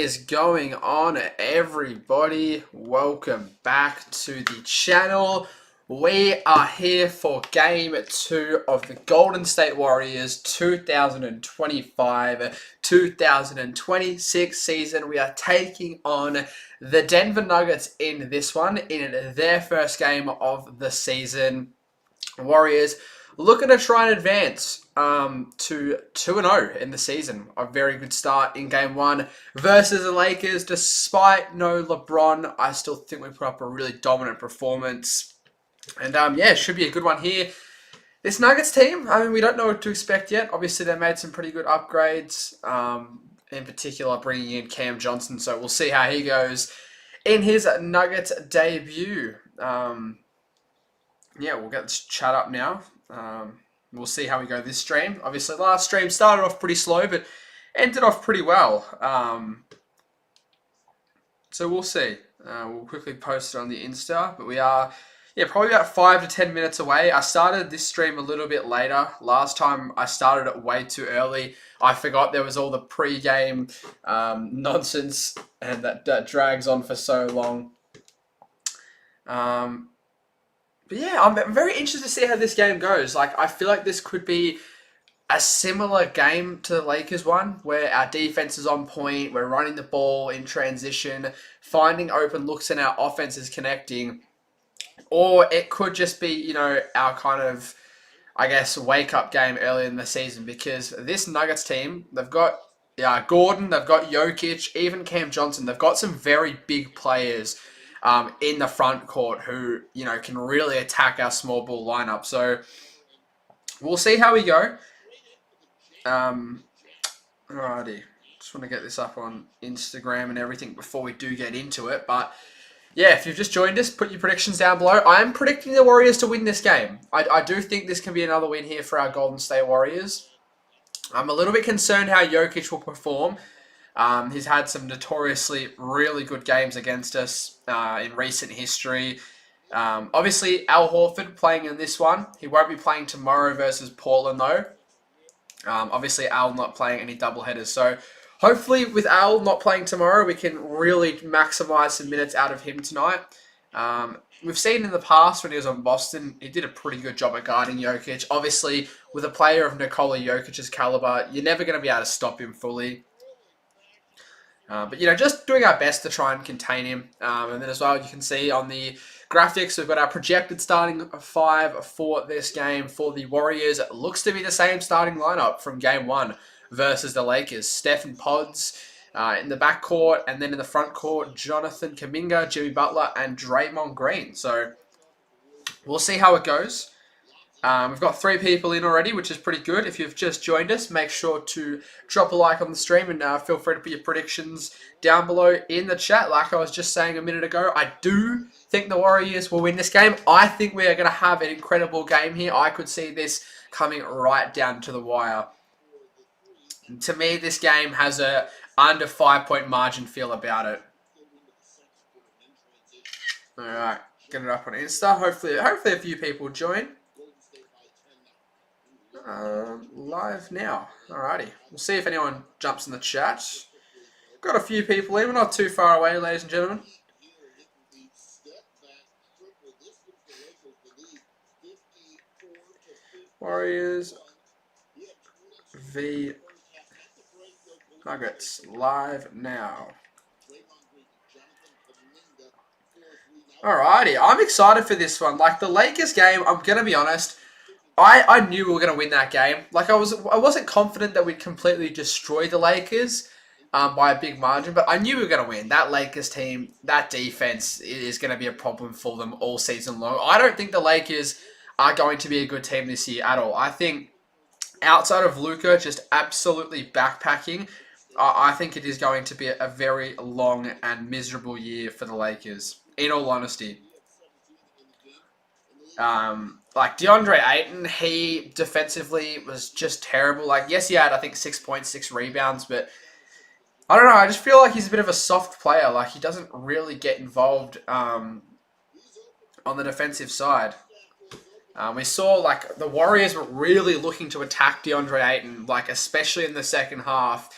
is going on, everybody? Welcome back to the channel. We are here for Game 2 of the Golden State Warriors 2025-2026 season. We are taking on the Denver Nuggets in this one, in their first game of the season. Warriors looking to try and advance to 2-0 in the season. A very good start in Game 1 versus the Lakers. Despite no LeBron, I still think we put up a really dominant performance. And yeah, it should be a good one here. This Nuggets team, I mean, we don't know what to expect yet. Obviously, they made some pretty good upgrades, in particular bringing in Cam Johnson. So we'll see how he goes in his Nuggets debut. Yeah, we'll get this chat up now. We'll see how we go this stream. Obviously, last stream started off pretty slow, but ended off pretty well. So we'll see. We'll quickly post it on the Insta, but we are, yeah, probably about 5 to 10 minutes away. I started this stream a little bit later. Last time I started it way too early. I forgot there was all the pre-game nonsense, and that drags on for so long. But yeah, I'm very interested to see how this game goes. Like, I feel like this could be a similar game to the Lakers one, where our defense is on point, we're running the ball in transition, finding open looks, and our offense is connecting. Or it could just be, you know, our kind of, I guess, wake-up game early in the season, because this Nuggets team, they've got Gordon, they've got Jokic, even Cam Johnson. They've got some very big players in the front court who, you know, can really attack our small ball lineup. So we'll see how we go. Alrighty. Just want to get this up on Instagram and everything before we do get into it. But yeah, if you've just joined us, put your predictions down below. I am predicting the Warriors to win this game. I do think this can be another win here for our Golden State Warriors. I'm a little bit concerned how Jokic will perform. He's had some notoriously really good games against us in recent history. Obviously, Al Horford playing in this one. He won't be playing tomorrow versus Portland, though. Obviously, Al not playing any doubleheaders. So hopefully, with Al not playing tomorrow, we can really maximize some minutes out of him tonight. We've seen in the past when he was on Boston, he did a pretty good job at guarding Jokic. Obviously, with a player of Nikola Jokic's caliber, you're never going to be able to stop him fully. But, you know, just doing our best to try and contain him. And then as well, you can see on the graphics, we've got our projected starting 5 for this game for the Warriors. It looks to be the same starting lineup from Game 1 versus the Lakers. Stephen Podz in the backcourt, and then in the front court, Jonathan Kuminga, Jimmy Butler, and Draymond Green. So we'll see how it goes. We've got 3 people in already, which is pretty good. If you've just joined us, make sure to drop a like on the stream, and feel free to put your predictions down below in the chat. Like I was just saying a minute ago, I do think the Warriors will win this game. I think we are going to have an incredible game here. I could see this coming right down to the wire. And to me, this game has a under 5-point margin feel about it. All right, get it up on Insta. Hopefully a few people join. Live now. Alrighty. We'll see if anyone jumps in the chat. Got a few people in. We're not too far away, ladies and gentlemen. Warriors v Nuggets live now. Alrighty. I'm excited for this one. Like the Lakers game, I'm going to be honest, I knew we were going to win that game. Like I wasn't confident that we'd completely destroy the Lakers by a big margin, but I knew we were going to win. That Lakers team, that defense is going to be a problem for them all season long. I don't think the Lakers are going to be a good team this year at all. I think outside of Luka just absolutely backpacking, I think it is going to be a very long and miserable year for the Lakers, in all honesty. Like DeAndre Ayton, he defensively was just terrible. Like, yes, he had, I think, 6 points, 6 rebounds, but I don't know. I just feel like he's a bit of a soft player. Like, he doesn't really get involved on the defensive side. We saw, like, the Warriors were really looking to attack DeAndre Ayton, like, especially in the second half.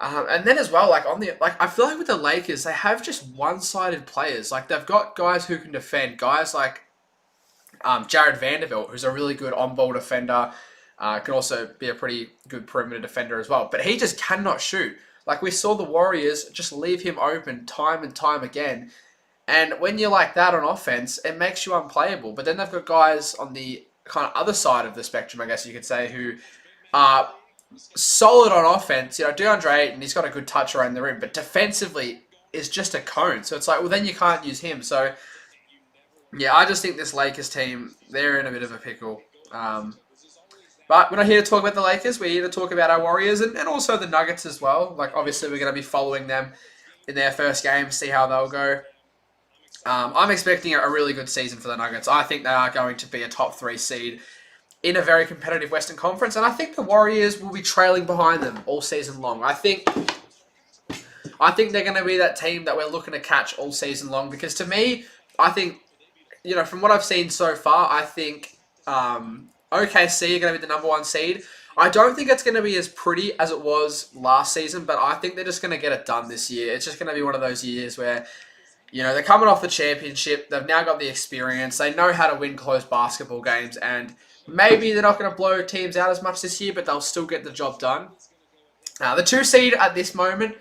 And then as well, like I feel like with the Lakers, they have just one-sided players. Like they've got guys who can defend, guys like Jared Vanderbilt, who's a really good on-ball defender, can also be a pretty good perimeter defender as well. But he just cannot shoot. Like we saw the Warriors just leave him open time and time again. And when you're like that on offense, it makes you unplayable. But then they've got guys on the kind of other side of the spectrum, I guess you could say, who are solid on offense. You know, DeAndre Ayton, he's got a good touch around the rim, but defensively is just a cone. So it's like, well, then you can't use him. So, yeah, I just think this Lakers team, they're in a bit of a pickle. But we're not here to talk about the Lakers. We're here to talk about our Warriors and also the Nuggets as well. Like, obviously, we're going to be following them in their first game, see how they'll go. I'm expecting a really good season for the Nuggets. I think they are going to be a top 3 seed in a very competitive Western Conference, and I think the Warriors will be trailing behind them all season long. I think they're going to be that team that we're looking to catch all season long, because to me, I think, you know, from what I've seen so far, I think OKC are going to be the number 1 seed. I don't think it's going to be as pretty as it was last season, but I think they're just going to get it done this year. It's just going to be one of those years where, you know, they're coming off the championship. They've now got the experience. They know how to win close basketball games, and maybe they're not going to blow teams out as much this year, but they'll still get the job done. The 2 seed at this moment.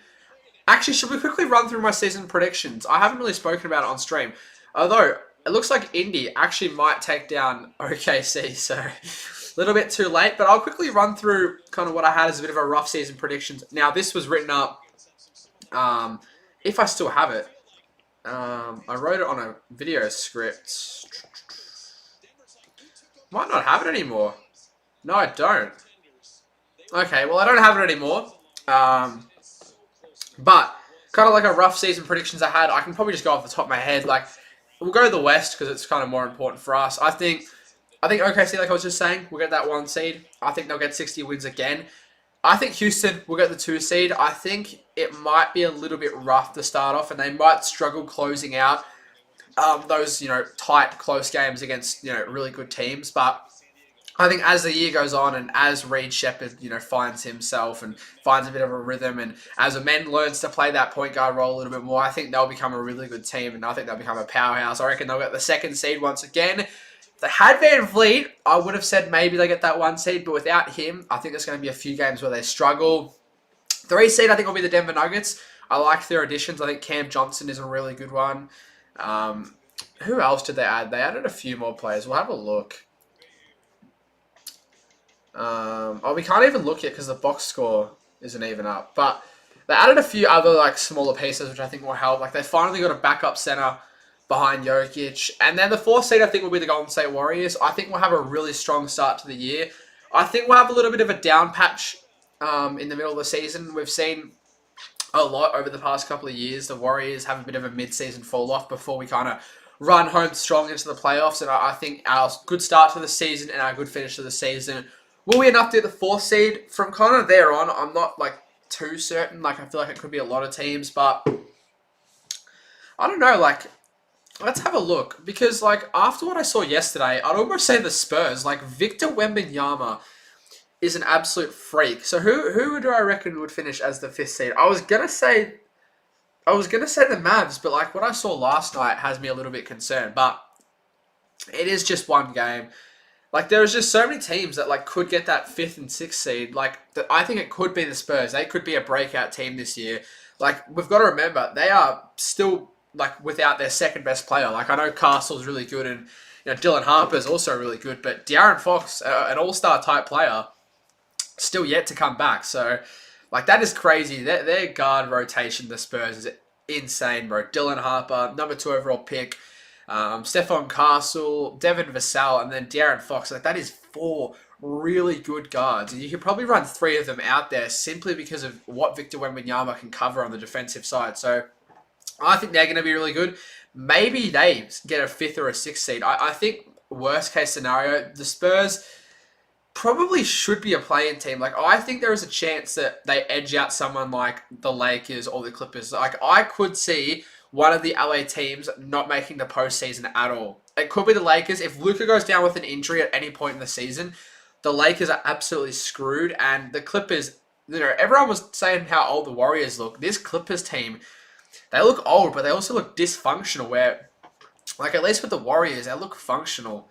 Actually, should we quickly run through my season predictions? I haven't really spoken about it on stream. Although, it looks like Indy actually might take down OKC, so a little bit too late. But I'll quickly run through kind of what I had as a bit of a rough season predictions. Now, this was written up, if I still have it. I wrote it on a video script. Might not have it anymore. No, I don't. Okay, well, I don't have it anymore. But kind of like a rough season predictions I had. I can probably just go off the top of my head. Like, we'll go to the West because it's kind of more important for us. I think OKC, like I was just saying, will get that 1 seed. I think they'll get 60 wins again. I think Houston will get the 2 seed. I think it might be a little bit rough to start off, and they might struggle closing out those, you know, tight, close games against, you know, really good teams. But I think as the year goes on and as Reed Shepherd, you know, finds himself and finds a bit of a rhythm, and as Amen learns to play that point guard role a little bit more, I think they'll become a really good team, and I think they'll become a powerhouse. I reckon they'll get the 2nd seed once again. If they had Van Vliet, I would have said maybe they get that 1 seed, but without him, I think there's going to be a few games where they struggle. 3 seed, I think, will be the Denver Nuggets. I like their additions. I think Cam Johnson is a really good one. Who else did they add? They added a few more players. We'll have a look. We can't even look yet because the box score isn't even up. But they added a few other like smaller pieces, which I think will help. Like they finally got a backup center behind Jokic. And then the 4th seed, I think, will be the Golden State Warriors. I think we'll have a really strong start to the year. I think we'll have a little bit of a down patch in the middle of the season. We've seen a lot over the past couple of years. The Warriors have a bit of a mid-season fall-off before we kind of run home strong into the playoffs. And I think our good start to the season and our good finish to the season will be enough to get the 4th seed. From kind of there on, I'm not like too certain. Like I feel like it could be a lot of teams, but I don't know. Like, let's have a look, because like after what I saw yesterday, I'd almost say the Spurs. Like Victor Wembanyama is an absolute freak. So who do I reckon would finish as the 5th seed? I was gonna say the Mavs, but like what I saw last night has me a little bit concerned. But it is just one game. Like there's just so many teams that like could get that 5th and 6th seed. Like I think it could be the Spurs. They could be a breakout team this year. Like we've got to remember they are still like without their 2nd best player. Like I know Castle's really good, and you know Dylan Harper's also really good, but De'Aaron Fox, an all-star type player, still yet to come back. So like that is crazy. Their guard rotation, the Spurs, is insane, bro. Dylan Harper, number 2 overall pick. Stephon Castle, Devin Vassell, and then De'Aaron Fox. Like that is 4 really good guards, and you could probably run 3 of them out there simply because of what Victor Wembanyama can cover on the defensive side. So I think they're going to be really good. Maybe they get a 5th or a 6th seed. I think worst case scenario, the Spurs probably should be a play-in team. Like I think there is a chance that they edge out someone like the Lakers or the Clippers. Like I could see one of the LA teams not making the postseason at all. It could be the Lakers. If Luka goes down with an injury at any point in the season, the Lakers are absolutely screwed, and the Clippers, everyone was saying how old the Warriors look. This Clippers team, they look old, but they also look dysfunctional. Where, like, at least with the Warriors, they look functional.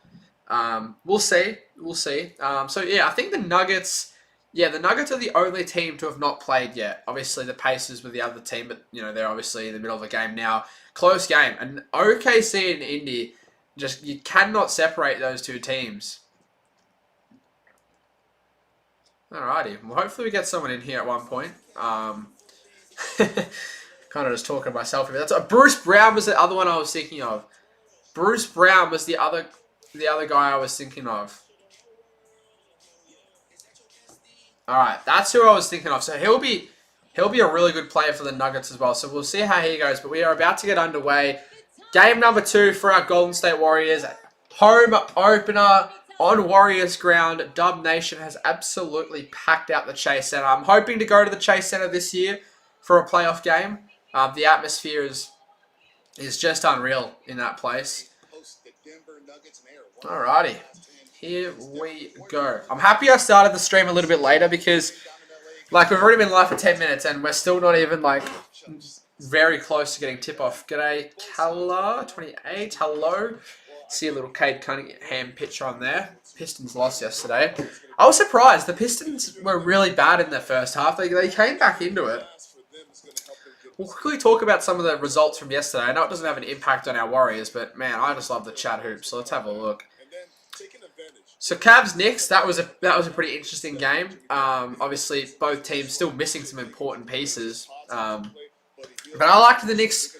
We'll see. We'll see. So, yeah, I think the Nuggets... Yeah, the Nuggets are the only team to have not played yet. Obviously, the Pacers were the other team, but, they're obviously in the middle of a game now. Close game. And OKC and Indy, you cannot separate those two teams. Alrighty. Well, hopefully we get someone in here at one point. Kind of just talking to myself here. Bruce Brown was the other one I was thinking of. Bruce Brown was the other guy I was thinking of. Alright, that's who I was thinking of. So he'll be a really good player for the Nuggets as well. So we'll see how he goes. But we are about to get underway. Game number 2 for our Golden State Warriors. Home opener on Warriors ground. Dub Nation has absolutely packed out the Chase Center. I'm hoping to go to the Chase Center this year for a playoff game. The atmosphere is just unreal in that place. Alrighty. Here we go. I'm happy I started the stream a little bit later because, like, we've already been live for 10 minutes and we're still not even, like, very close to getting tip-off. G'day, Kala28. Hello. See a little Cade Cunningham picture on there. Pistons lost yesterday. I was surprised. The Pistons were really bad in their first half. They came back into it. We'll quickly talk about some of the results from yesterday. I know it doesn't have an impact on our Warriors, but, man, I just love the chat hoops. So let's have a look. So Cavs Knicks, that was a pretty interesting game. Obviously, both teams still missing some important pieces. But I liked the Knicks.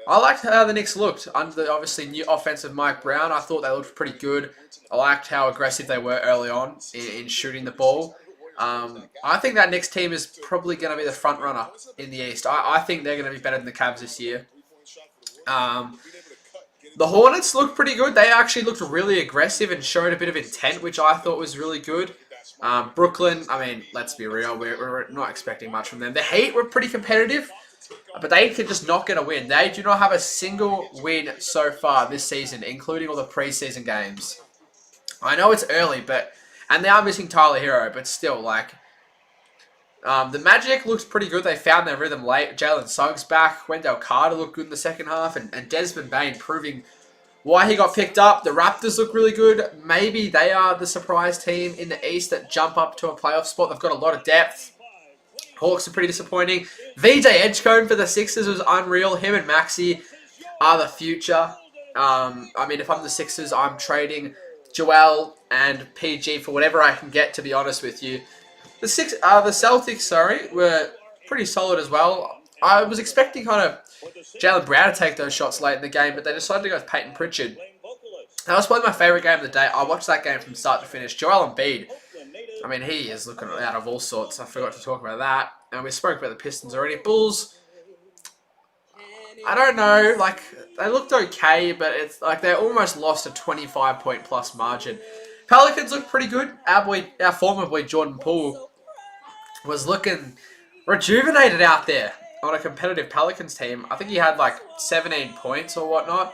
I liked how the Knicks looked under the obviously new offensive Mike Brown. I thought they looked pretty good. I liked how aggressive they were early on in shooting the ball. I think that Knicks team is probably going to be the front runner in the East. I think they're going to be better than the Cavs this year. The Hornets looked pretty good. They actually looked really aggressive and showed a bit of intent, which I thought was really good. Brooklyn, I mean, let's be real. We're not expecting much from them. The Heat were pretty competitive, but they could just not get a win. They do not have a single win so far this season, including all the preseason games. I know it's early, and they are missing Tyler Hero, but still, like... the Magic looks pretty good. They found their rhythm late. Jalen Suggs back. Wendell Carter looked good in the second half. And Desmond Bane proving why he got picked up. The Raptors look really good. Maybe they are the surprise team in the East that jump up to a playoff spot. They've got a lot of depth. Hawks are pretty disappointing. VJ Edgecombe for the Sixers was unreal. Him and Maxey are the future. I mean, if I'm the Sixers, I'm trading Joel and PG for whatever I can get, to be honest with you. The Celtics, were pretty solid as well. I was expecting kind of Jaylen Brown to take those shots late in the game, but they decided to go with Peyton Pritchard. That was probably my favourite game of the day. I watched that game from start to finish. Joel Embiid, I mean, he is looking out of all sorts. I forgot to talk about that. And we spoke about the Pistons already. Bulls, I don't know. Like, they looked okay, but it's like they almost lost a 25-point plus margin. Pelicans looked pretty good. Our former boy Jordan Poole was looking rejuvenated out there on a competitive Pelicans team. I think he had like 17 points or whatnot.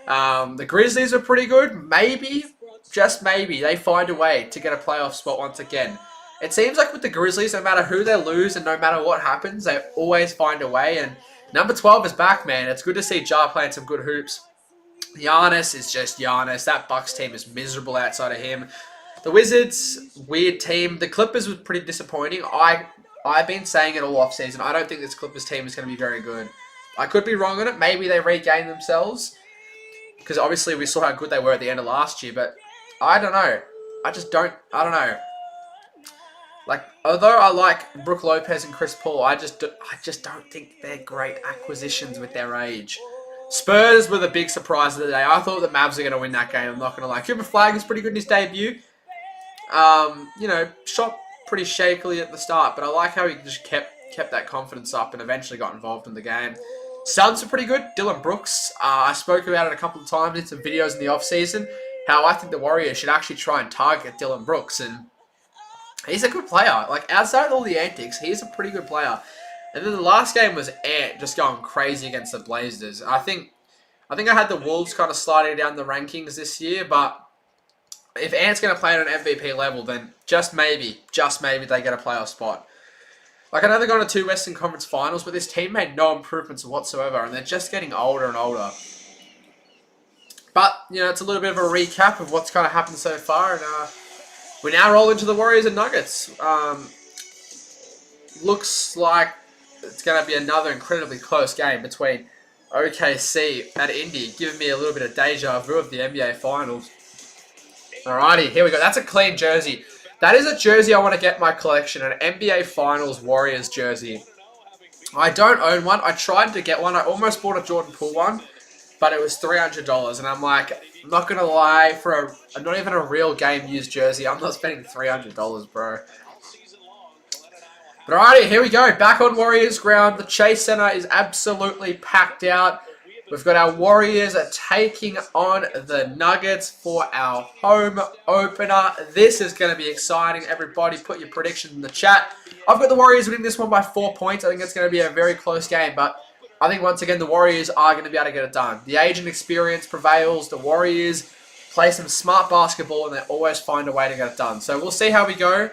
The Grizzlies are pretty good. Maybe, just maybe, they find a way to get a playoff spot once again. It seems like with the Grizzlies, no matter who they lose and no matter what happens, they always find a way. And number 12 is back, man. It's good to see Ja playing some good hoops. Giannis is just Giannis. That Bucks team is miserable outside of him. The Wizards, weird team. The Clippers was pretty disappointing. I've been saying it all offseason. I don't think this Clippers team is going to be very good. I could be wrong on it. Maybe they regain themselves. Because obviously we saw how good they were at the end of last year. But I don't know. I don't know. Like, although I like Brook Lopez and Chris Paul, I just don't think they're great acquisitions with their age. Spurs were the big surprise of the day. I thought the Mavs were going to win that game. I'm not going to lie. Cooper Flag was pretty good in his debut. Shot pretty shakily at the start, but I like how he just kept that confidence up and eventually got involved in the game. Suns are pretty good. Dylan Brooks, I spoke about it a couple of times in some videos in the off-season, how I think the Warriors should actually try and target Dylan Brooks, and he's a good player. Like, outside of all the antics, he's a pretty good player. And then the last game was Ant just going crazy against the Blazers. I think I had the Wolves kind of sliding down the rankings this year, but if Ant's going to play at an MVP level, then just maybe they get a playoff spot. Like, I know they're going to 2 Western Conference Finals, but this team made no improvements whatsoever, and they're just getting older and older. But, you know, it's a little bit of a recap of what's kind of happened so far, and we now roll into the Warriors and Nuggets. Looks like it's going to be another incredibly close game between OKC and Indy, giving me a little bit of deja vu of the NBA Finals. Alrighty, here we go. That's a clean jersey. That is a jersey I want to get in my collection, an NBA Finals Warriors jersey. I don't own one. I tried to get one. I almost bought a Jordan Poole one, but it was $300. And I'm like, I'm not going to lie, for not even a real game used jersey, I'm not spending $300, bro. But alrighty, here we go. Back on Warriors ground. The Chase Center is absolutely packed out. We've got our Warriors taking on the Nuggets for our home opener. This is going to be exciting. Everybody put your predictions in the chat. I've got the Warriors winning this one by 4 points. I think it's going to be a very close game, but I think once again the Warriors are going to be able to get it done. The age and experience prevails. The Warriors play some smart basketball and they always find a way to get it done. So we'll see how we go.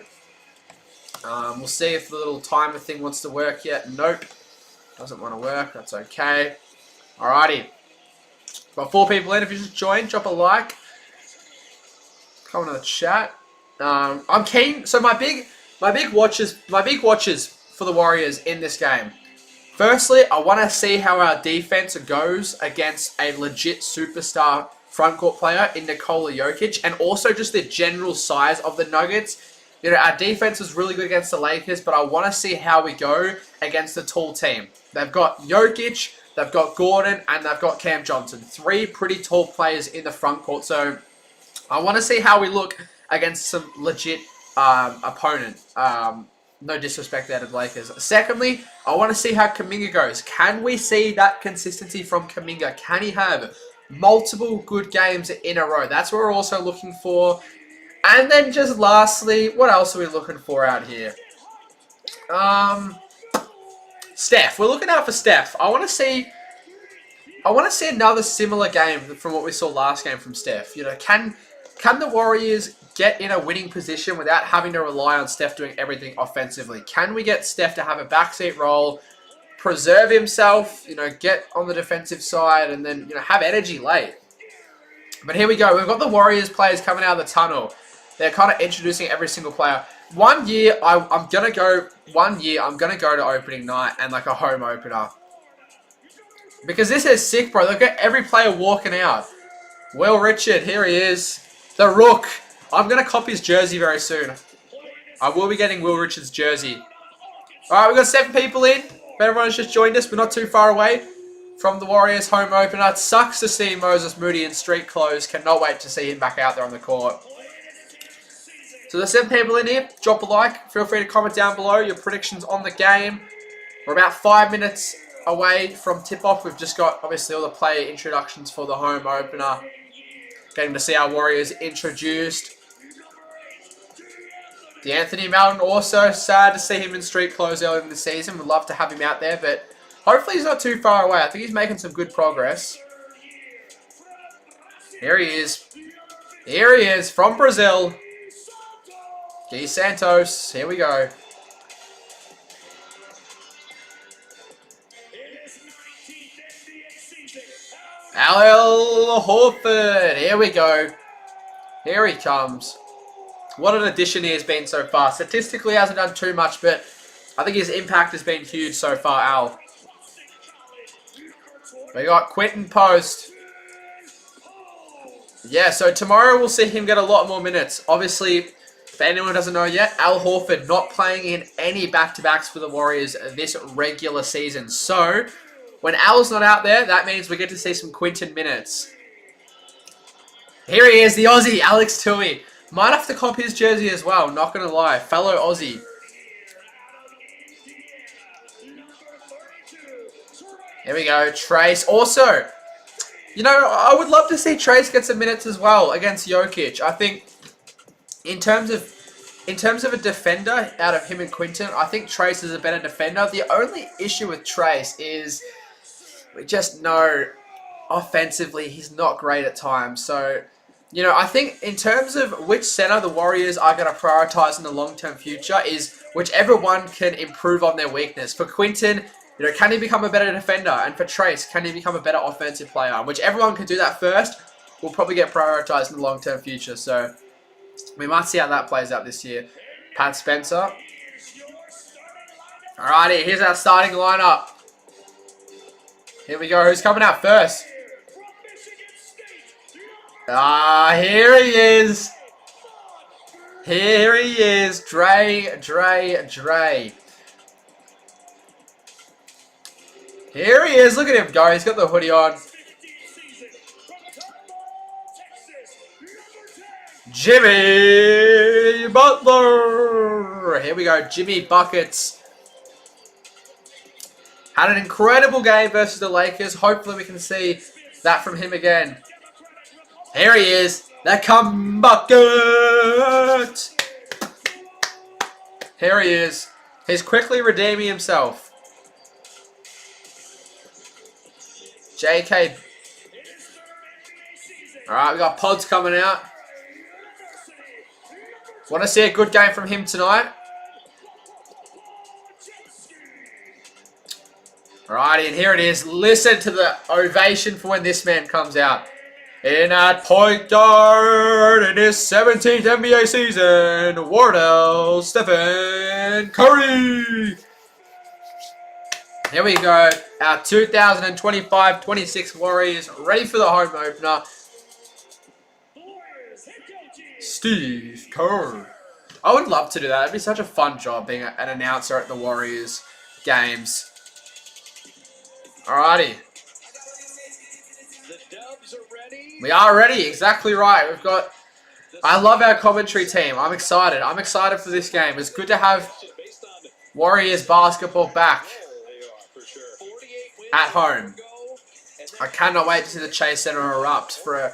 We'll see if the little timer thing wants to work yet. Nope. Doesn't want to work. That's okay. Alrighty. Got 4 people in. If you just joined, drop a like. Comment on the chat. I'm keen. So my big watches for the Warriors in this game. Firstly, I want to see how our defense goes against a legit superstar frontcourt player in Nikola Jokic, and also just the general size of the Nuggets. You know, our defense was really good against the Lakers, but I want to see how we go against a tall team. They've got Jokic, they've got Gordon, and they've got Cam Johnson. 3 pretty tall players in the front court. So I want to see how we look against some legit opponent. No disrespect there to the Lakers. Secondly, I want to see how Kuminga goes. Can we see that consistency from Kuminga? Can he have multiple good games in a row? That's what we're also looking for. And then just lastly, what else are we looking for out here? Steph. We're looking out for Steph. I want to see another similar game from what we saw last game from Steph. You know, can the Warriors get in a winning position without having to rely on Steph doing everything offensively? Can we get Steph to have a backseat role, preserve himself, you know, get on the defensive side, and then, you know, have energy late? But here we go. We've got the Warriors players coming out of the tunnel. They're kind of introducing every single player. I'm gonna go to opening night and like a home opener, because this is sick, bro. Look at every player walking out. Will Richard, here he is, the Rook. I'm gonna cop his jersey very soon. I will be getting Will Richard's jersey. All right, we've got 7 people in. If everyone's just joined us, we're not too far away from the Warriors home opener. It sucks to see Moses Moody in street clothes. Cannot wait to see him back out there on the court. So there's 7 people in here. Drop a like. Feel free to comment down below your predictions on the game. We're about 5 minutes away from tip-off. We've just got, obviously, all the player introductions for the home opener. Getting to see our Warriors introduced. DeAnthony Melton, also sad to see him in street clothes early in the season. Would love to have him out there, but hopefully he's not too far away. I think he's making some good progress. Here he is. Here he is from Brazil. Gui Santos. Here we go. Al Horford. Here we go. Here he comes. What an addition he has been so far. Statistically, he hasn't done too much, but I think his impact has been huge so far, Al. We got Quentin Post. Yeah, so tomorrow we'll see him get a lot more minutes. Obviously, if anyone doesn't know yet, Al Horford not playing in any back-to-backs for the Warriors this regular season. So, when Al's not out there, that means we get to see some Quentin minutes. Here he is, the Aussie, Alex Tui. Might have to cop his jersey as well, not going to lie. Fellow Aussie. Here we go, Trace. Also, you know, I would love to see Trace get some minutes as well against Jokic. I think in terms of a defender out of him and Quentin, I think Trace is a better defender. The only issue with Trace is we just know offensively he's not great at times. So You know, I think in terms of which center the Warriors are going to prioritize in the long-term future is whichever one can improve on their weakness. For Quinton, you know, can he become a better defender? And for Trace, can he become a better offensive player? And whichever one can do that first will probably get prioritized in the long-term future. So we might see how that plays out this year. Pat Spencer. Alrighty, here's our starting lineup. Here we go. Who's coming out first? Here he is. Here he is. Dre. Here he is. Look at him go. He's got the hoodie on. Jimmy Butler. Here we go. Jimmy Buckets. Had an incredible game versus the Lakers. Hopefully we can see that from him again. Here he is. The come bucket. Here he is. He's quickly redeeming himself. JK. Alright, we got Pods coming out. Want to see a good game from him tonight? Alrighty, and here it is. Listen to the ovation for when this man comes out. In at point guard in his 17th NBA season, Wardell Stephen Curry. Here we go. Our 2025-26 Warriors ready for the home opener. Steve Kerr. I would love to do that. It'd be such a fun job being an announcer at the Warriors games. Alrighty. We are ready. Exactly right. We've got... I love our commentary team. I'm excited. I'm excited for this game. It's good to have Warriors basketball back at home. I cannot wait to see the Chase Center erupt for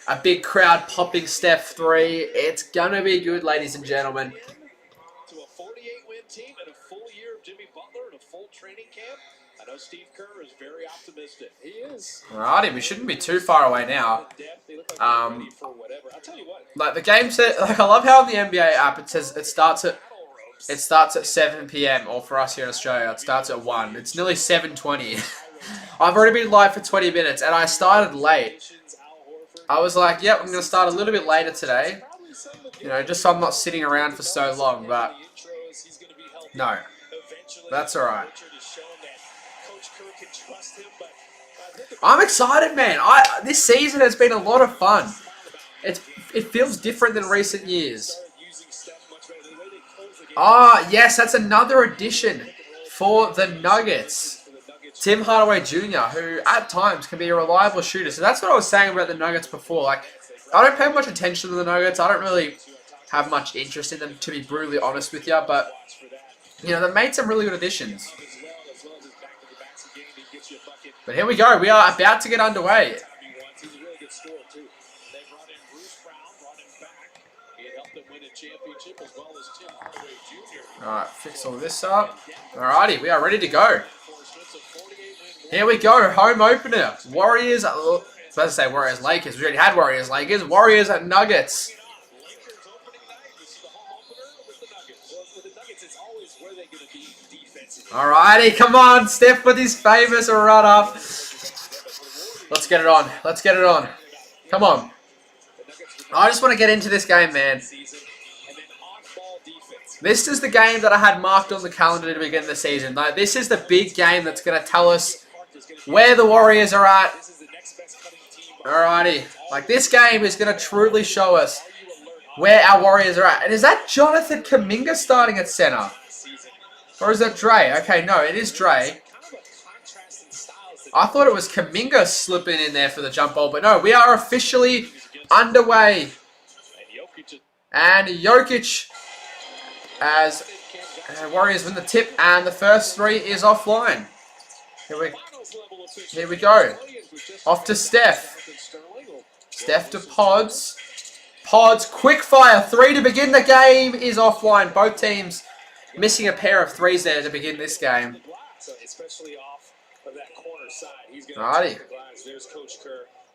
a big crowd popping Steph 3. It's going to be good, ladies and gentlemen. To a 48-win team and a full year of Jimmy Butler and a full training camp. I know Steve Kerr is very optimistic. He is. Alrighty, we shouldn't be too far away now. Like the game set, like I love how on the NBA app it says it starts at 7 p.m. or for us here in Australia it starts at 1. It's nearly 7:20. I've already been live for 20 minutes and I started late. I was like, yep, I'm going to start a little bit later today. You know, just so I'm not sitting around for so long, but no. That's alright. I'm excited, man. This season has been a lot of fun. It feels different than recent years. Ah, yes, that's another addition for the Nuggets. Tim Hardaway Jr., who at times can be a reliable shooter. So that's what I was saying about the Nuggets before. Like, I don't pay much attention to the Nuggets. I don't really have much interest in them, to be brutally honest with you. But, you know, they made some really good additions. But here we go. We are about to get underway. Alright, fix all this up. Alrighty, we are ready to go. Here we go, home opener. Warriors, I was about to say Warriors Lakers. We already had Warriors Lakers. Warriors at Nuggets. Alrighty, come on, Steph with his famous run up. Let's get it on. Let's get it on. Come on. I just want to get into this game, man. This is the game that I had marked on the calendar to begin the season. Like, this is the big game that's going to tell us where the Warriors are at. Alrighty. Like, this game is going to truly show us where our Warriors are at. And is that Jonathan Kuminga starting at center? Or is that Dre? Okay, no, it is Dre. I thought it was Kuminga slipping in there for the jump ball. But no, we are officially underway. And Jokic as Warriors win the tip. And the first three is offline. Here we go. Off to Steph. Steph to Pods. Pods, quick fire. 3 to begin the game is offline. Both teams missing a pair of threes there to begin this game. Alrighty.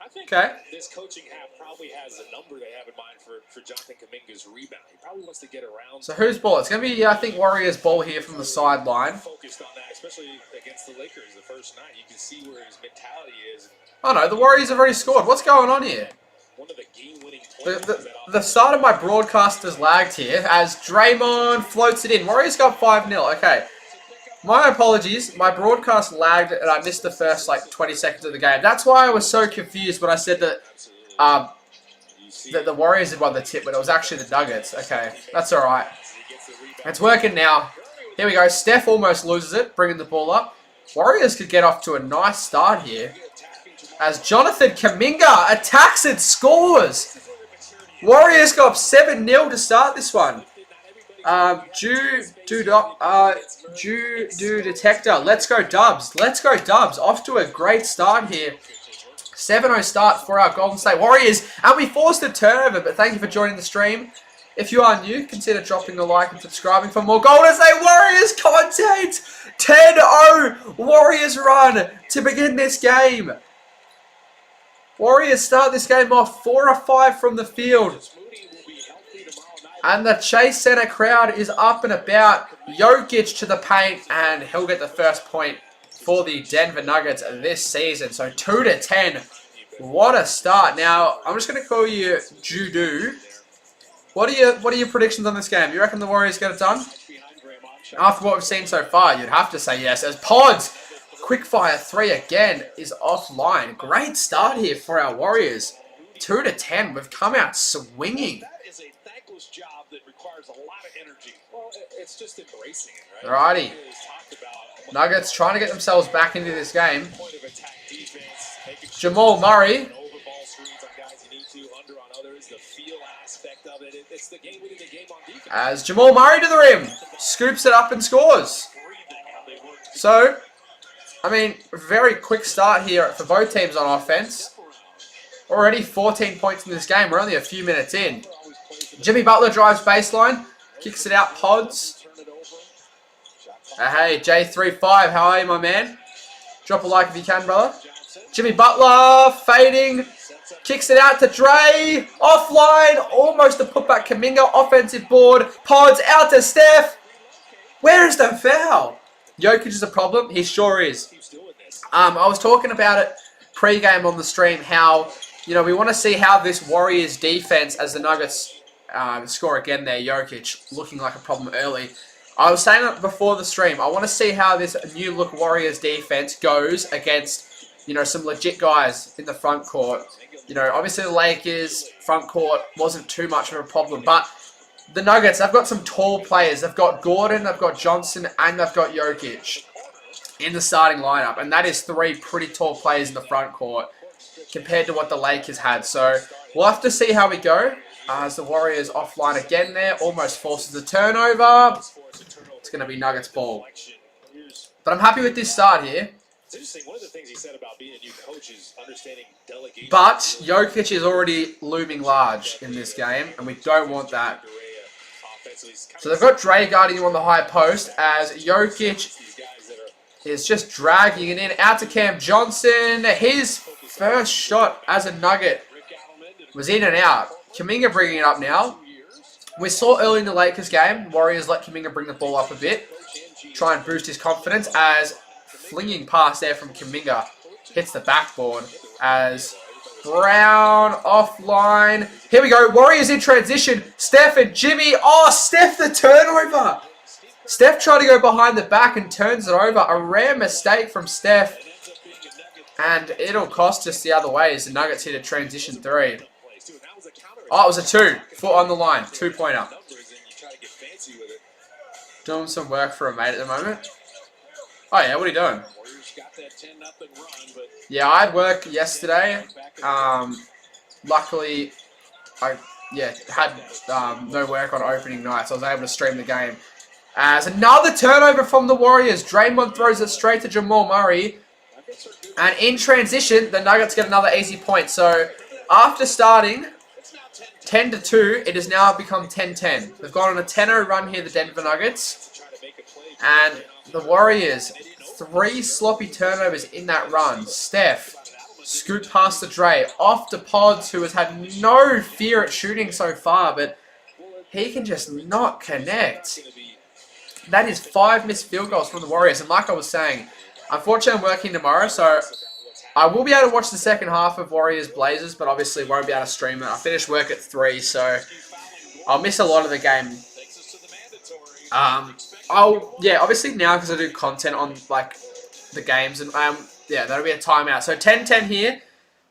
I think Okay. this coaching half probably has a number they have in mind for Jonathan Kuminga's rebound. He probably wants to get around. So whose ball? It's going to be, I think, Warriors' ball here from the sideline. Focused on that, especially against the Lakers the first night. You can see where his mentality is. Oh no, the Warriors have already scored. What's going on here? One of the game-winning plays. The start of my broadcast has lagged here as Draymond floats it in. Warriors got 5-0. Okay. My apologies. My broadcast lagged and I missed the first 20 seconds of the game. That's why I was so confused when I said that the Warriors had won the tip, but it was actually the Nuggets. Okay, that's all right. It's working now. Here we go. Steph almost loses it, bringing the ball up. Warriors could get off to a nice start here as Jonathan Kuminga attacks and scores. Warriors got up 7-0 to start this one. Detector. Let's go Dubs. Let's go Dubs. Off to a great start here. 7-0 start for our Golden State Warriors. And we forced a turnover, but thank you for joining the stream. If you are new, consider dropping a like and subscribing for more Golden State Warriors content. 10-0 Warriors run to begin this game. Warriors start this game off 4 of 5 from the field. And the Chase Center crowd is up and about. Jokic to the paint, and he'll get the first point for the Denver Nuggets this season. So 2-10. What a start. Now, I'm just going to call you Judu. What are your predictions on this game? You reckon the Warriors get it done? After what we've seen so far, you'd have to say yes. As Pods, quickfire 3 again, is offline. Great start here for our Warriors. 2-10. We've come out swinging. Job that requires a lot of energy. Well, it's just embracing it, right? Alrighty. Nuggets trying to get themselves back into this game. Jamal Murray. As Jamal Murray to the rim. Scoops it up and scores. So, I mean, very quick start here for both teams on offense. Already 14 points in this game. We're only a few minutes in. Jimmy Butler drives baseline, kicks it out, Pods. Hey, J35, how are you, my man? Drop a like if you can, brother. Jimmy Butler, fading, kicks it out to Dre, offline, almost a putback. Kuminga, offensive board, Pods out to Steph. Where is the foul? Jokic is a problem? He sure is. I was talking about it pre-game on the stream, how, we want to see how this Warriors defense, as the Nuggets score again there, Jokic looking like a problem early. I was saying it before the stream. I want to see how this new look Warriors defense goes against, some legit guys in the front court. Obviously the Lakers front court wasn't too much of a problem, but the Nuggets, they've got some tall players. They've got Gordon, they've got Johnson, and they've got Jokic in the starting lineup, and that is 3 pretty tall players in the front court compared to what the Lakers had. So we'll have to see how we go. As the Warriors offline again there, almost forces the turnover. It's going to be Nuggets ball. But I'm happy with this start here. One of the things he said about being a new coach is understanding delegation. But Jokic is already looming large in this game, and we don't want that. So they've got Dre guarding you on the high post as Jokic is just dragging it in. Out to Cam Johnson. His first shot as a Nugget was in and out. Kuminga bringing it up now. We saw early in the Lakers game, Warriors let Kuminga bring the ball up a bit. Try and boost his confidence as flinging pass there from Kuminga hits the backboard as Brown offline. Here we go. Warriors in transition. Steph and Jimmy. Oh, Steph the turnover. Steph tried to go behind the back and turns it over. A rare mistake from Steph. And it'll cost us the other way as the Nuggets hit a transition 3. Oh, it was a 2. Foot on the line. 2-pointer. Doing some work for a mate at the moment. Oh, yeah. What are you doing? Yeah, I had work yesterday. Luckily, I had no work on opening night, so I was able to stream the game. As another turnover from the Warriors. Draymond throws it straight to Jamal Murray. And in transition, the Nuggets get another easy point. So, after starting 10-2, it has now become 10-10. They've gone on a 10-0 run here, the Denver Nuggets. And the Warriors, 3 sloppy turnovers in that run. Steph Scoot past the Dre. Off to Pods, who has had no fear at shooting so far, but he can just not connect. That is 5 missed field goals from the Warriors. And like I was saying, unfortunately I'm working tomorrow, so I will be able to watch the second half of Warriors Blazers, but obviously won't be able to stream it. I finish work at 3, so I'll miss a lot of the game. Obviously now, because I do content on like the games, and that'll be a timeout. So 10-10 here,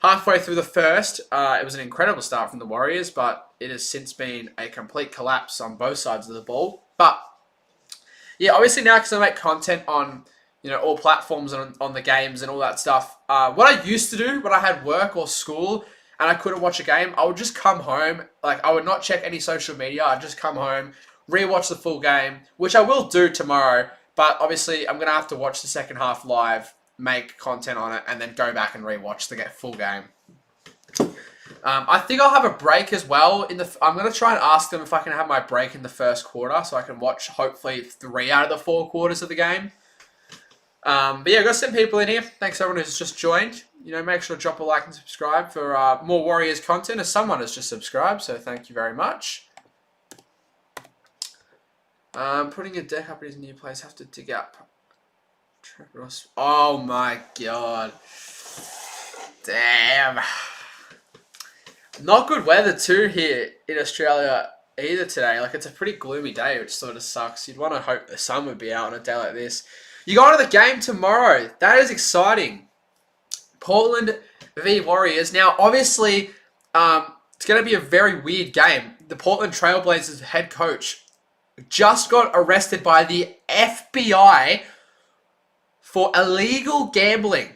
halfway through the first. It was an incredible start from the Warriors, but it has since been a complete collapse on both sides of the ball. But yeah, obviously now, because I make content on all platforms and on the games and all that stuff. What I used to do when I had work or school and I couldn't watch a game, I would just come home. Like, I would not check any social media. I'd just come home, rewatch the full game, which I will do tomorrow. But obviously, I'm going to have to watch the second half live, make content on it, and then go back and rewatch the full game. I think I'll have a break as well. I'm going to try and ask them if I can have my break in the first quarter so I can watch, hopefully, 3 out of the 4 quarters of the game. But yeah, I've got some people in here. Thanks everyone who's just joined. Make sure to drop a like and subscribe for more Warriors content, as someone has just subscribed, so thank you very much. Putting a deck up in his new place, have to dig up. Oh my god. Damn. Not good weather too here in Australia either today. Like, it's a pretty gloomy day, which sort of sucks. You'd want to hope the sun would be out on a day like this. You go to the game tomorrow. That is exciting. Portland v Warriors. Now, obviously, it's going to be a very weird game. The Portland Trailblazers head coach just got arrested by the FBI for illegal gambling.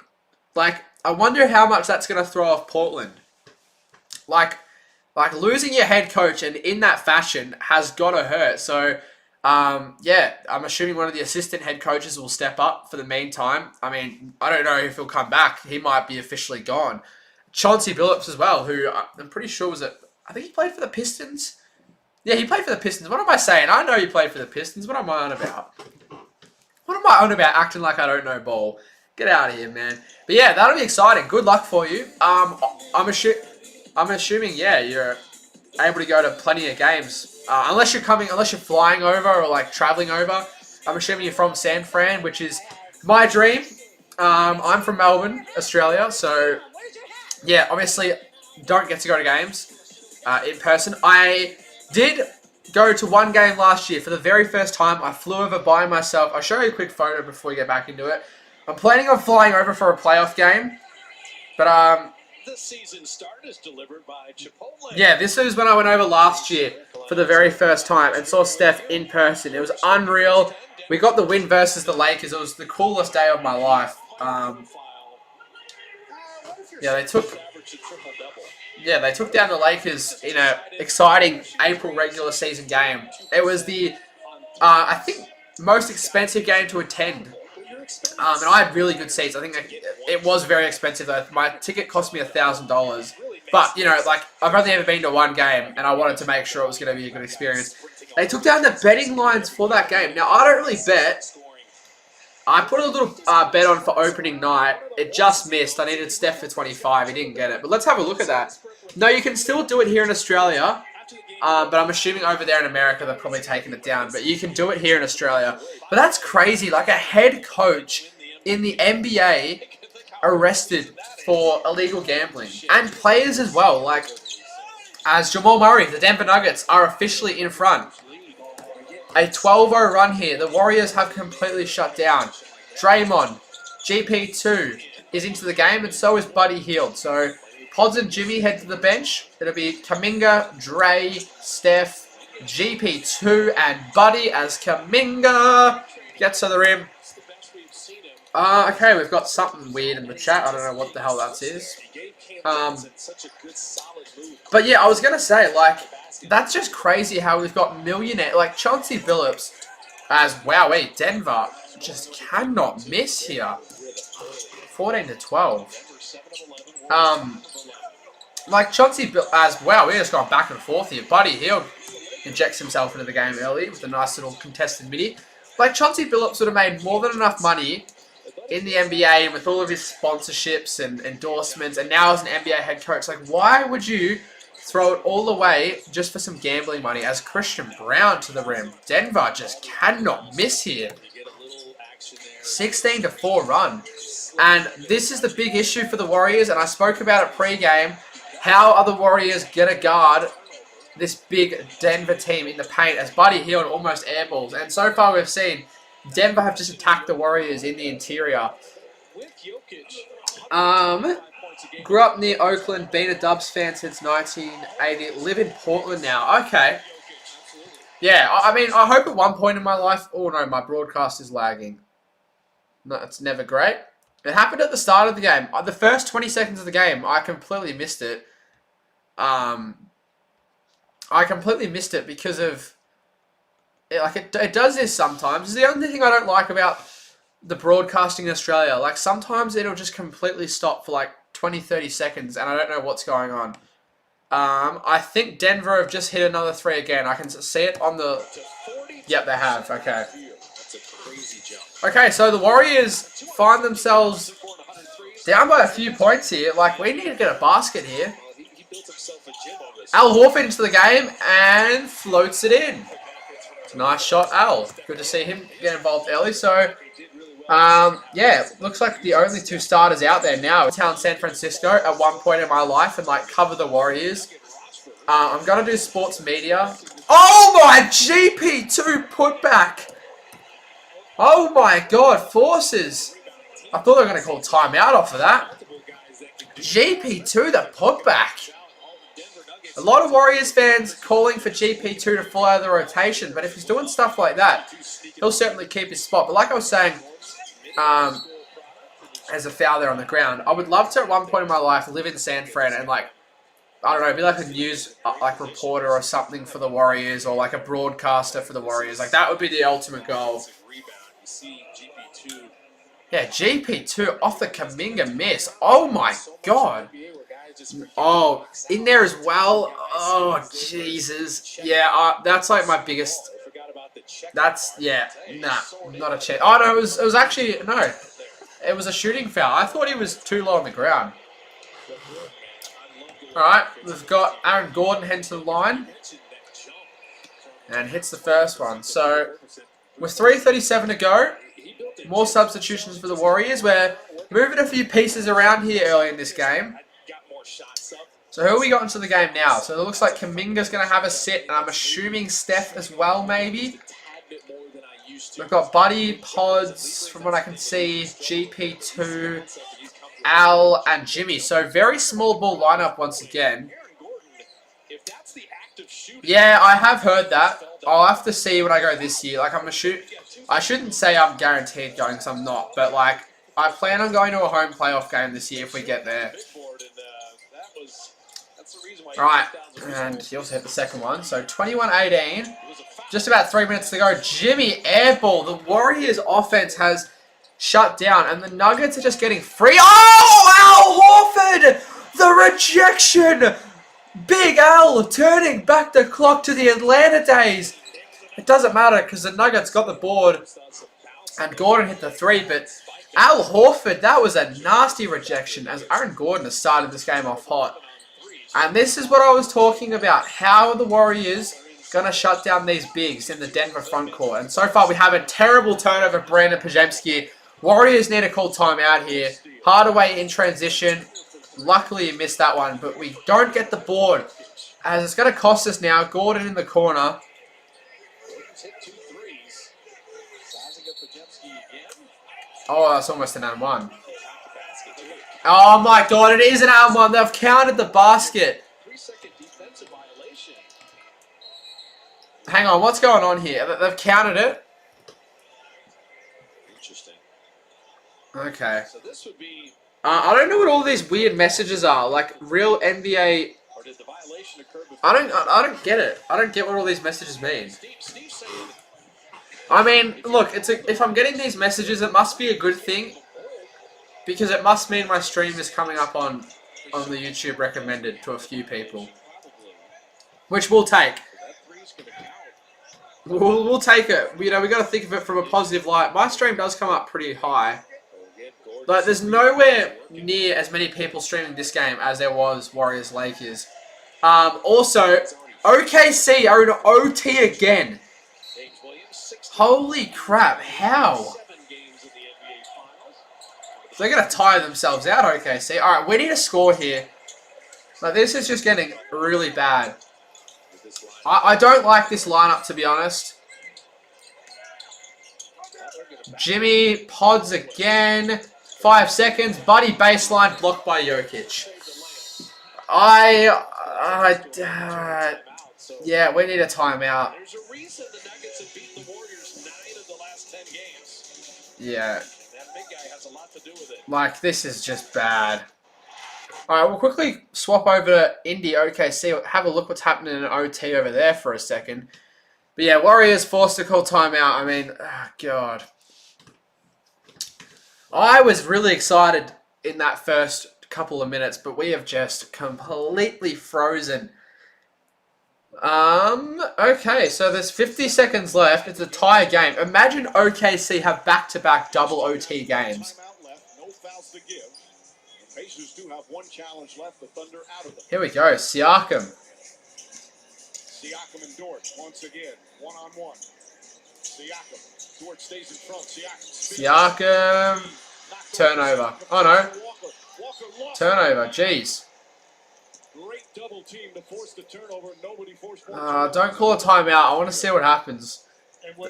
Like, I wonder how much that's going to throw off Portland. Like losing your head coach and in that fashion has got to hurt. So, I'm assuming one of the assistant head coaches will step up for the meantime. I mean, I don't know if he'll come back. He might be officially gone. Chauncey Billups as well, who I'm pretty sure I think he played for the Pistons. Yeah, he played for the Pistons. What am I saying? I know he played for the Pistons. What am I on about? What am I on about acting like I don't know ball? Get out of here, man. But yeah, that'll be exciting. Good luck for you. I'm assuming, yeah, you're able to go to plenty of games. Unless you're flying over or like traveling over. I'm assuming you're from San Fran, which is my dream. I'm from Melbourne, Australia, so yeah, obviously don't get to go to games in person. I did go to one game last year for the very first time. I flew over by myself. I'll show you a quick photo before we get back into it. I'm planning on flying over for a playoff game, but The season start is delivered by Chipotle. yeah, this was when I went over last year for the very first time and saw Steph in person. It was unreal. We got the win versus the Lakers. It was the coolest day of my life. They took down the Lakers in an exciting April regular season game. It was the, I think, most expensive game to attend. And I had really good seats. I think it was very expensive though. My ticket cost me $1,000. But, I've only ever been to one game and I wanted to make sure it was going to be a good experience. They took down the betting lines for that game. Now, I don't really bet. I put a little bet on for opening night. It just missed. I needed Steph for 25. He didn't get it. But let's have a look at that. No, you can still do it here in Australia. But I'm assuming over there in America, they're probably taking it down. But you can do it here in Australia. But that's crazy. Like, a head coach in the NBA arrested for illegal gambling. And players as well. Like, as Jamal Murray, the Denver Nuggets are officially in front. A 12-0 run here. The Warriors have completely shut down. Draymond, GP2 is into the game, and so is Buddy Hield. So Pods and Jimmy head to the bench. It'll be Kuminga, Dre, Steph, GP2, and Buddy as Kuminga gets to the rim. Okay, we've got something weird in the chat. I don't know what the hell that is. But yeah, I was going to say, that's just crazy how we've got millionaire, Chauncey Billups as, wowee, Denver just cannot miss here. 14-12. Chauncey Billups as, wow, we just gone back and forth here. Buddy Hield injects himself into the game early with a nice little contested midi. Chauncey Billups would have made more than enough money in the NBA and with all of his sponsorships and endorsements, and now as an NBA head coach, like, why would you throw it all away just for some gambling money? As Christian Brown to the rim, Denver just cannot miss here. 16-4 run. And this is the big issue for the Warriors, and I spoke about it pre-game. How are the Warriors going to guard this big Denver team in the paint as Buddy Hield almost airballs? And so far we've seen Denver have just attacked the Warriors in the interior. Grew up near Oakland, been a Dubs fan since 1980, live in Portland now. Okay. Yeah, I mean, I hope at one point in my life... Oh no, my broadcast is lagging. No, it's never great. It happened at the start of the game. The first 20 seconds of the game, I completely missed it. I completely missed it because of... It does this sometimes. It's the only thing I don't like about the broadcasting in Australia. Like, sometimes it'll just completely stop for like 20, 30 seconds, and I don't know what's going on. I think Denver have just hit another three again. I can see it on the... Yep, they have. Okay. Okay, so the Warriors find themselves down by a few points here. Like, we need to get a basket here. Al Horford into the game and floats it in. Nice shot, Al. Good to see him get involved early. So, yeah, looks like the only two starters out there now. Town San Francisco at one point in my life and, like, cover the Warriors. I'm going to do sports media. Oh, my GP2 putback. Oh my god, forces. I thought they were going to call timeout off of that. GP2, the putback. A lot of Warriors fans calling for GP2 to fall out of the rotation, but if he's doing stuff like that, he'll certainly keep his spot. But like I was saying, as a foul there on the ground, I would love to at one point in my life live in San Fran and, like, I don't know, be like a news reporter or something for the Warriors, or like a broadcaster for the Warriors. Like, that would be the ultimate goal. Yeah, GP2 off the Kuminga miss. Oh my god. Oh, in there as well. Oh, Jesus. Yeah, that's like my biggest... That's, yeah, nah, not a chance. Oh, no, it was actually, no. It was a shooting foul. I thought he was too low on the ground. Alright, we've got Aaron Gordon heading to the line. And hits the first one. So, with 3:37 to go, more substitutions for the Warriors. We're moving a few pieces around here early in this game. So who we got into the game now? So it looks like Kuminga's going to have a sit, and I'm assuming Steph as well, maybe. We've got Buddy, Pods, from what I can see, GP2, Al, and Jimmy. So very small ball lineup once again. Yeah, I have heard that. I'll have to see when I go this year. Like, I shouldn't say I'm guaranteed going, because I'm not. But, like, I plan on going to a home playoff game this year if we get there. Alright, and he also hit the second one. So, 21-18. Just about 3 minutes to go. Jimmy, airball. The Warriors' offense has shut down, and the Nuggets are just getting free. Oh, Al Horford! The rejection! Big Al turning back the clock to the Atlanta days. It doesn't matter because the Nuggets got the board and Gordon hit the three, but Al Horford, that was a nasty rejection as Aaron Gordon has started this game off hot. And this is what I was talking about. How are the Warriors going to shut down these bigs in the Denver front court? And so far we have a terrible turnover, Brandon Podziemski. Warriors need to call timeout here. Hardaway in transition. Luckily, he missed that one, but we don't get the board. As it's going to cost us now. Gordon in the corner. Oh, that's almost an and one. Oh my god, it is an and one. They've counted the basket. Hang on, what's going on here? They've counted it. Interesting. Okay. So this would be... I don't know what all these weird messages are. Like real NBA. I don't get it. I don't get what all these messages mean. I mean, look, if I'm getting these messages, it must be a good thing, because it must mean my stream is coming up on the YouTube recommended to a few people, which we'll take. We'll take it. You know, we got to think of it from a positive light. My stream does come up pretty high. Like, there's nowhere near as many people streaming this game as there was Warriors Lakers. Also, OKC are in OT again. Holy crap, how? They're going to tire themselves out, OKC. Alright, we need a score here. Like, this is just getting really bad. I don't like this lineup, to be honest. Jimmy, Pods again. 5 seconds. Buddy baseline blocked by Jokic. Yeah, we need a timeout. There's a reason the Nuggets have beaten the Warriors 9 of the last 10 games. Yeah. That big guy has a lot to do with it. Like, this is just bad. Alright, we'll quickly swap over to Indy OKC. Have a look what's happening in OT over there for a second. But yeah, Warriors forced to call timeout. I mean, oh God. I was really excited in that first couple of minutes, but we have just completely frozen. Okay, so there's 50 seconds left. It's a tie game. Imagine OKC have back-to-back double OT games. No fouls to give. The Pacers do have one challenge left. The Thunder out of them. Here we go, Siakam. Siakam and Dort once again, one-on-one. Siakam. Dort stays in front. Siakam. Turnover. Oh no. Turnover. Jeez. Great double team to force the turnover. Nobody forced Don't call a timeout. I want to see what happens.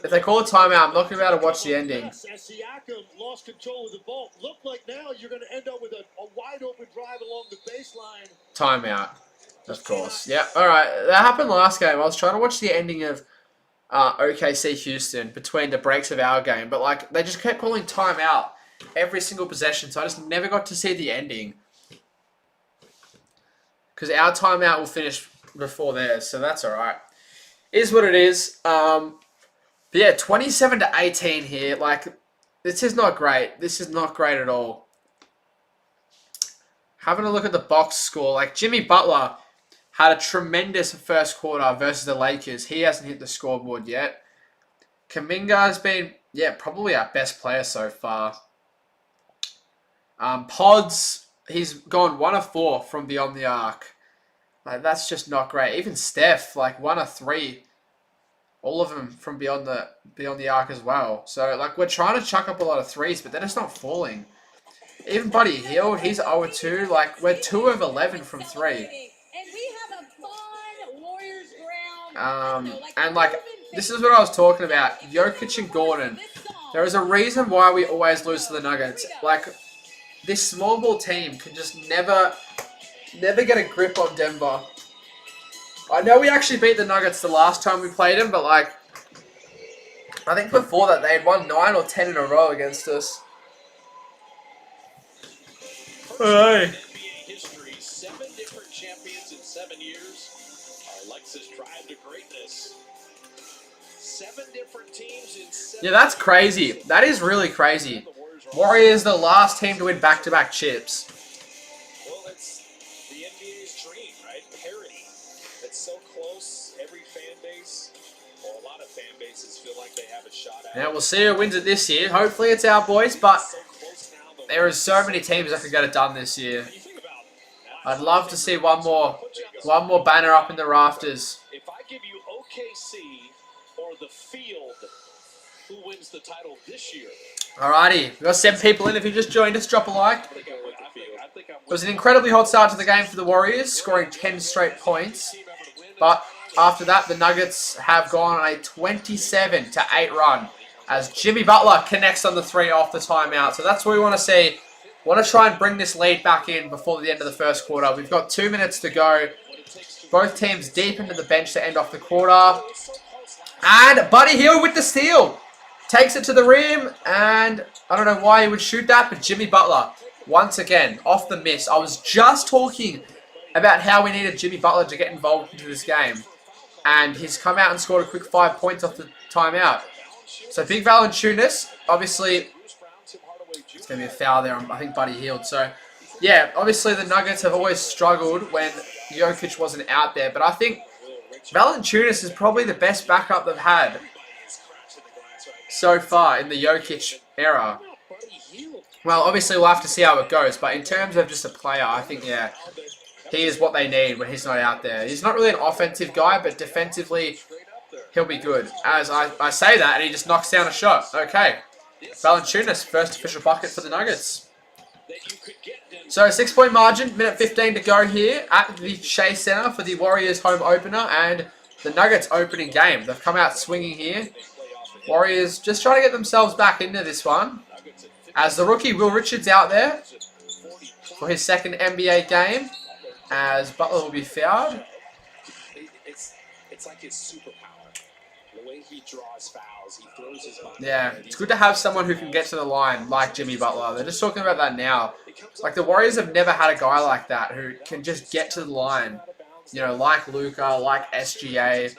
If they call a timeout, I'm not going to be able to watch the ending. As Siakam lost control of the ball. Look like now you're going to end up with a wide open drive along the baseline. Timeout. Of course. Yeah, alright. That happened last game. I was trying to watch the ending of OKC Houston between the breaks of our game, but like they just kept calling timeout every single possession, so I just never got to see the ending. Because our timeout will finish before theirs, so that's alright. Is what it is. But yeah, 27-18 here. Like, this is not great. This is not great at all. Having a look at the box score, like Jimmy Butler had a tremendous first quarter versus the Lakers. He hasn't hit the scoreboard yet. Kuminga has been, yeah, probably our best player so far. Pods, he's gone 1 of 4 from beyond the arc. Like, that's just not great. Even Steph, like 1 of 3. All of them from beyond the arc as well. So, like, we're trying to chuck up a lot of threes, but they're just not falling. Even Buddy Hield, he's 0 of 2. Like, we're 2 of 11 from 3. And like, this is what I was talking about. Jokic and Gordon. There is a reason why we always lose to the Nuggets. Like, this small ball team can just never get a grip on Denver. I know we actually beat the Nuggets the last time we played them, but like, I think before that they had won 9 or 10 in a row against us. Hey. NBA history, 7 different champions in 7 years. Alexis drive to greatness. 7 different teams in 7 Yeah, that's crazy. That is really crazy. Warriors the last team to win back-to-back chips. Well, that's the NBA's dream, right? Parity. It's so close. Every fan base, or a lot of fan bases, feel like they have a shot at Now we'll see who wins it this year. Hopefully it's our boys, but there are so many teams that could get it done this year. I'd love to see one more banner up in the rafters. If I give you OKC or the field, who wins the title this year? Alrighty, we've got 7 people in. If you just joined us, drop a like. It was an incredibly hot start to the game for the Warriors, scoring 10 straight points. But after that, the Nuggets have gone on a 27-8 run as Jimmy Butler connects on the 3 off the timeout. So that's what we want to see. Want to try and bring this lead back in before the end of the first quarter. We've got 2 minutes to go. Both teams deep into the bench to end off the quarter. And Buddy Hield with the steal. Takes it to the rim, and I don't know why he would shoot that, but Jimmy Butler, once again, off the miss. I was just talking about how we needed Jimmy Butler to get involved into this game, and he's come out and scored a quick 5 points off the timeout. So big Valanciunas, obviously, it's going to be a foul there on, I think, Buddy Hield. So, yeah, obviously the Nuggets have always struggled when Jokic wasn't out there, but I think Valanciunas is probably the best backup they've had so far in the Jokic era. Well, obviously we'll have to see how it goes, but in terms of just a player, I think, yeah, he is what they need when he's not out there. He's not really an offensive guy, but defensively, he'll be good. As I say that, and he just knocks down a shot. Okay. Valanciunas, first official bucket for the Nuggets. So, 6-point margin, minute 15 to go here at the Chase Center for the Warriors home opener and the Nuggets opening game. They've come out swinging here. Warriors just trying to get themselves back into this one. As the rookie Will Richards out there for his second NBA game, as Butler will be fouled. It's like his superpower. The way he draws fouls, he throws his body. Yeah, it's good to have someone who can get to the line like Jimmy Butler. They're just talking about that now. Like the Warriors have never had a guy like that who can just get to the line. You know, like Luka, like SGA.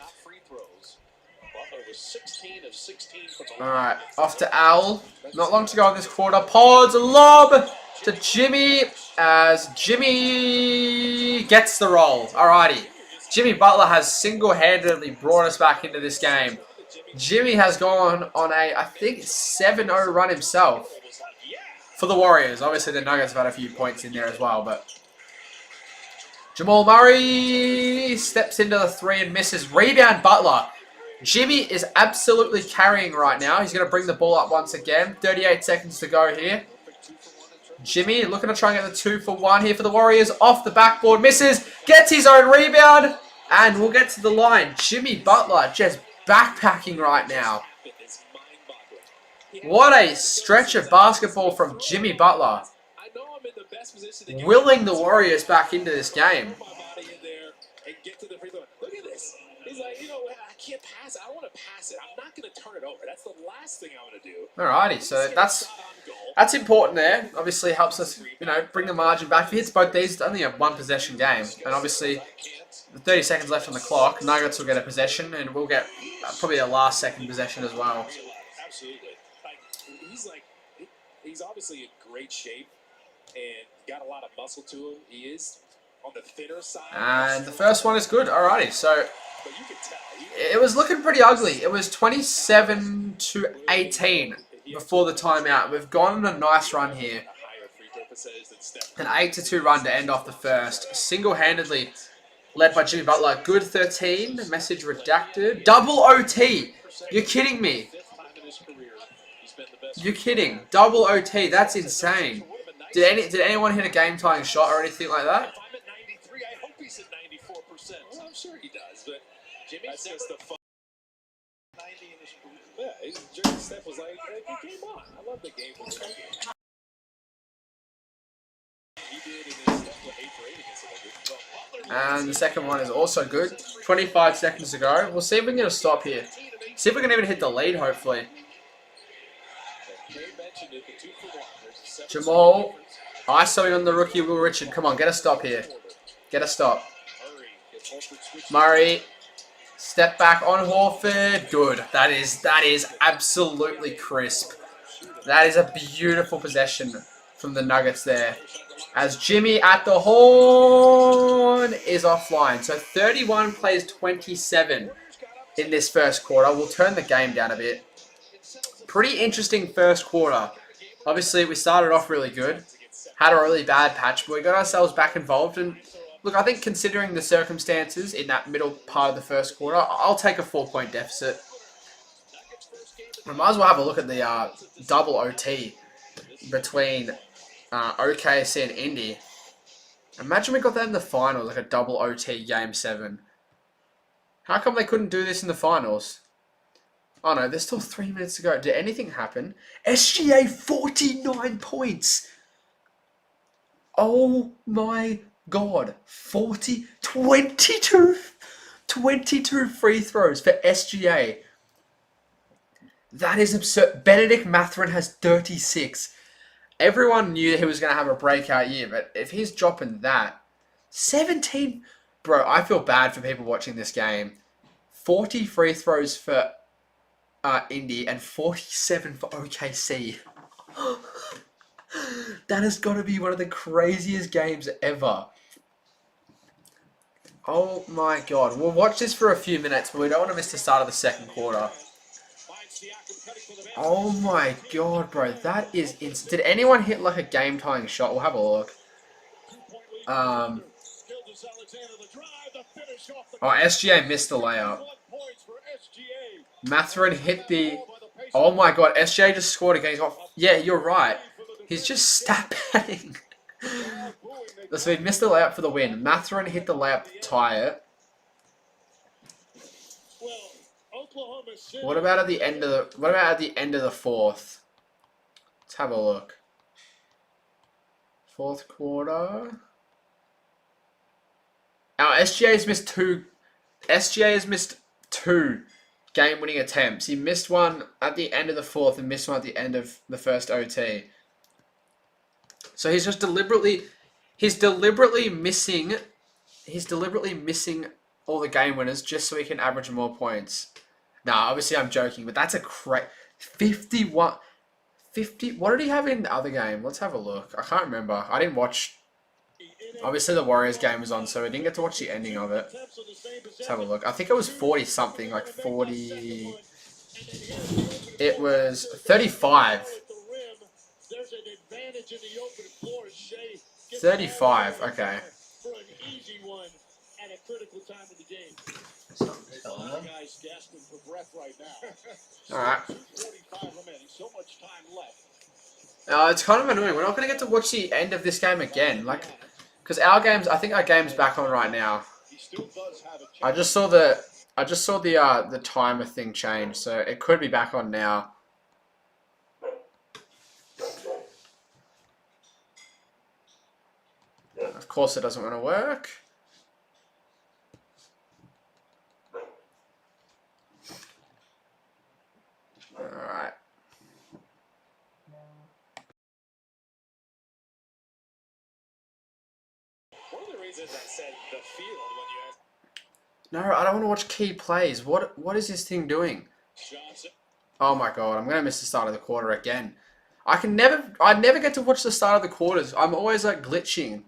Alright, off to Al. Not long to go in this quarter. Pods lob to Jimmy as Jimmy gets the roll. Alrighty. Jimmy Butler has single-handedly brought us back into this game. Jimmy has gone on a, I think, 7-0 run himself for the Warriors. Obviously, the Nuggets have had a few points in there as well, but Jamal Murray steps into the three and misses. Rebound Butler. Jimmy is absolutely carrying right now. He's going to bring the ball up once again. 38 seconds to go here. Jimmy looking to try and get the 2-for-1 here for the Warriors. Off the backboard, misses, gets his own rebound, and we'll get to the line. Jimmy Butler just backpacking right now. What a stretch of basketball from Jimmy Butler. Willing the Warriors back into this game. Look at this. He's like, I can't pass it. I don't want to pass it. I'm not going to turn it over. That's the last thing I want to do. Alrighty, so that's important there. Obviously helps us, bring the margin back. If he hits both these, it's only a one-possession game. And obviously, with 30 seconds left on the clock, Nuggets will get a possession, and we'll get probably a last second possession as well. Absolutely. He's obviously in great shape and got a lot of muscle to him. He is on the thinner side. And the first one is good. Alrighty, so But you can tell. it was looking pretty ugly. It was 27-18 before the timeout. We've gone on a nice run here. An 8-2 run to end off the first. Single-handedly led by Jimmy Butler. Good 13. Message redacted. Double OT. You're kidding me. You're kidding. Double OT. That's insane. Did anyone hit a game-tying shot or anything like that? If I'm at 93, I hope he's at 94%. Well, I'm sure he does, but Jimmy's just the fun. 90 in his career. Yeah, Jerry Steph was like, hey, game on. I love the game. He did in his 8 for 8 against the And the second one is also good. 25 seconds to go. We'll see if we can get a stop here. See if we can even hit the lead, hopefully. Jamal ISOing on the rookie Will Richard. Come on, get a stop here. Get a stop. Murray. Step back on Horford. Good. That is absolutely crisp. That is a beautiful possession from the Nuggets there. As Jimmy at the horn is offline. So 31 plays 27 in this first quarter. We'll turn the game down a bit. Pretty interesting first quarter. Obviously, we started off really good. Had a really bad patch, but we got ourselves back involved. And look, I think considering the circumstances in that middle part of the first quarter, I'll take a 4-point deficit. We might as well have a look at the double OT between OKC and Indy. Imagine we got that in the finals, like a double OT Game 7. How come they couldn't do this in the finals? Oh no, there's still 3 minutes to go. Did anything happen? SGA 49 points. Oh my god. 22 free throws for SGA. That is absurd. Benedict Mathurin has 36. Everyone knew that he was going to have a breakout year, but if he's dropping that, 17... Bro, I feel bad for people watching this game. 40 free throws for Indy and 47 for OKC. That has got to be one of the craziest games ever. Oh my god. We'll watch this for a few minutes, but we don't want to miss the start of the second quarter. Oh my god, bro. That is Did anyone hit like a game-tying shot? We'll have a look. Oh, SGA missed the layup. Mathurin hit the... Oh my god, SGA just scored again. Yeah, you're right. He's just stat padding. So he missed the layup for the win. Mathurin hit the layup to tie it. What about at the end of the fourth? Let's have a look. Fourth quarter. Now SGA has missed two game-winning attempts. He missed one at the end of the fourth and missed one at the end of the first OT. So he's just deliberately missing all the game winners just so he can average more points. Nah, obviously I'm joking, but that's a 51. 50. What did he have in the other game? Let's have a look. I can't remember. I didn't watch. Obviously the Warriors game was on, so I didn't get to watch the ending of it. Let's have a look. I think it was 40 something, like 40. It was 35. 35. Okay. Alright. It's kind of annoying. We're not going to get to watch the end of this game again. Like, because I think our game's back on right now. I just saw the timer thing change, so it could be back on now. Of course it doesn't want to work. Alright. One of the reasons I said the field when you asked No, I don't want to watch key plays. What is this thing doing? Johnson. Oh my god, I'm gonna miss the start of the quarter again. I never get to watch the start of the quarters. I'm always like glitching.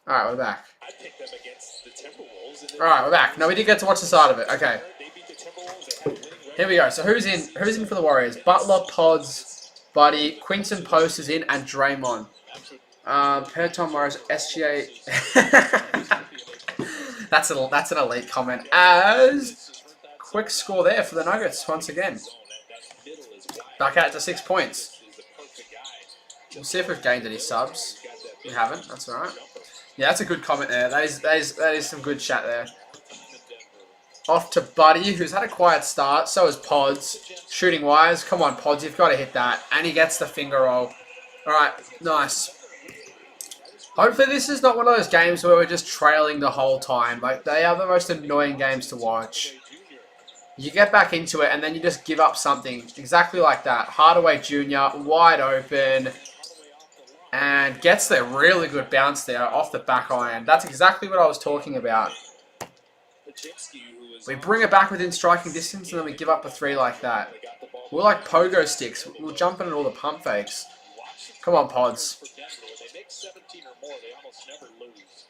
Alright, we're back. I picked them against the Timberwolves. Alright, we're back. No, we did get to watch the start of it. Okay. They beat the Timberwolves. They had a winning record. Here we go. So who's in? Who's in for the Warriors? Butler, Pods, Buddy, Quinton Post is in, and Draymond. Per Tom Morris, SGA. That's an elite comment. As quick score there for the Nuggets once again. Back out to 6 points. We'll see if we've gained any subs. We haven't. That's alright. Yeah, that's a good comment there. That is some good chat there. Off to Buddy, who's had a quiet start. So is Pods. Shooting wise. Come on, Pods. You've got to hit that. And he gets the finger roll. Alright, nice. Hopefully this is not one of those games where we're just trailing the whole time. Like, they are the most annoying games to watch. You get back into it and then you just give up something. Exactly like that. Hardaway Jr. wide open. And gets the really good bounce there off the back iron. That's exactly what I was talking about. We bring it back within striking distance and then we give up a three like that. We're like pogo sticks. We're jumping at all the pump fakes. Come on, Pods. They make 17 or more, they almost never lose.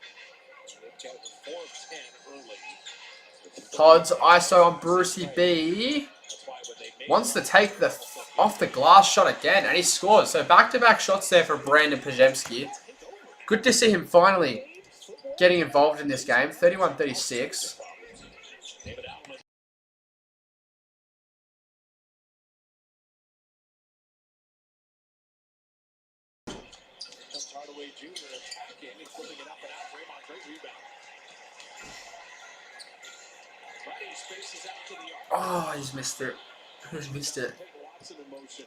They've got 4 of 10 early. Pods, ISO on Brucey B. Wants to take the off the glass shot again, and he scores. So back-to-back shots there for Brandon Pajemski. Good to see him finally getting involved in this game. 31-36. Hardaway Jr. attacking and flipping it up and out. Draymond, great rebound. Buddy spaces out to the arc. Oh, he's missed it. Who's missed it? Watson in motion.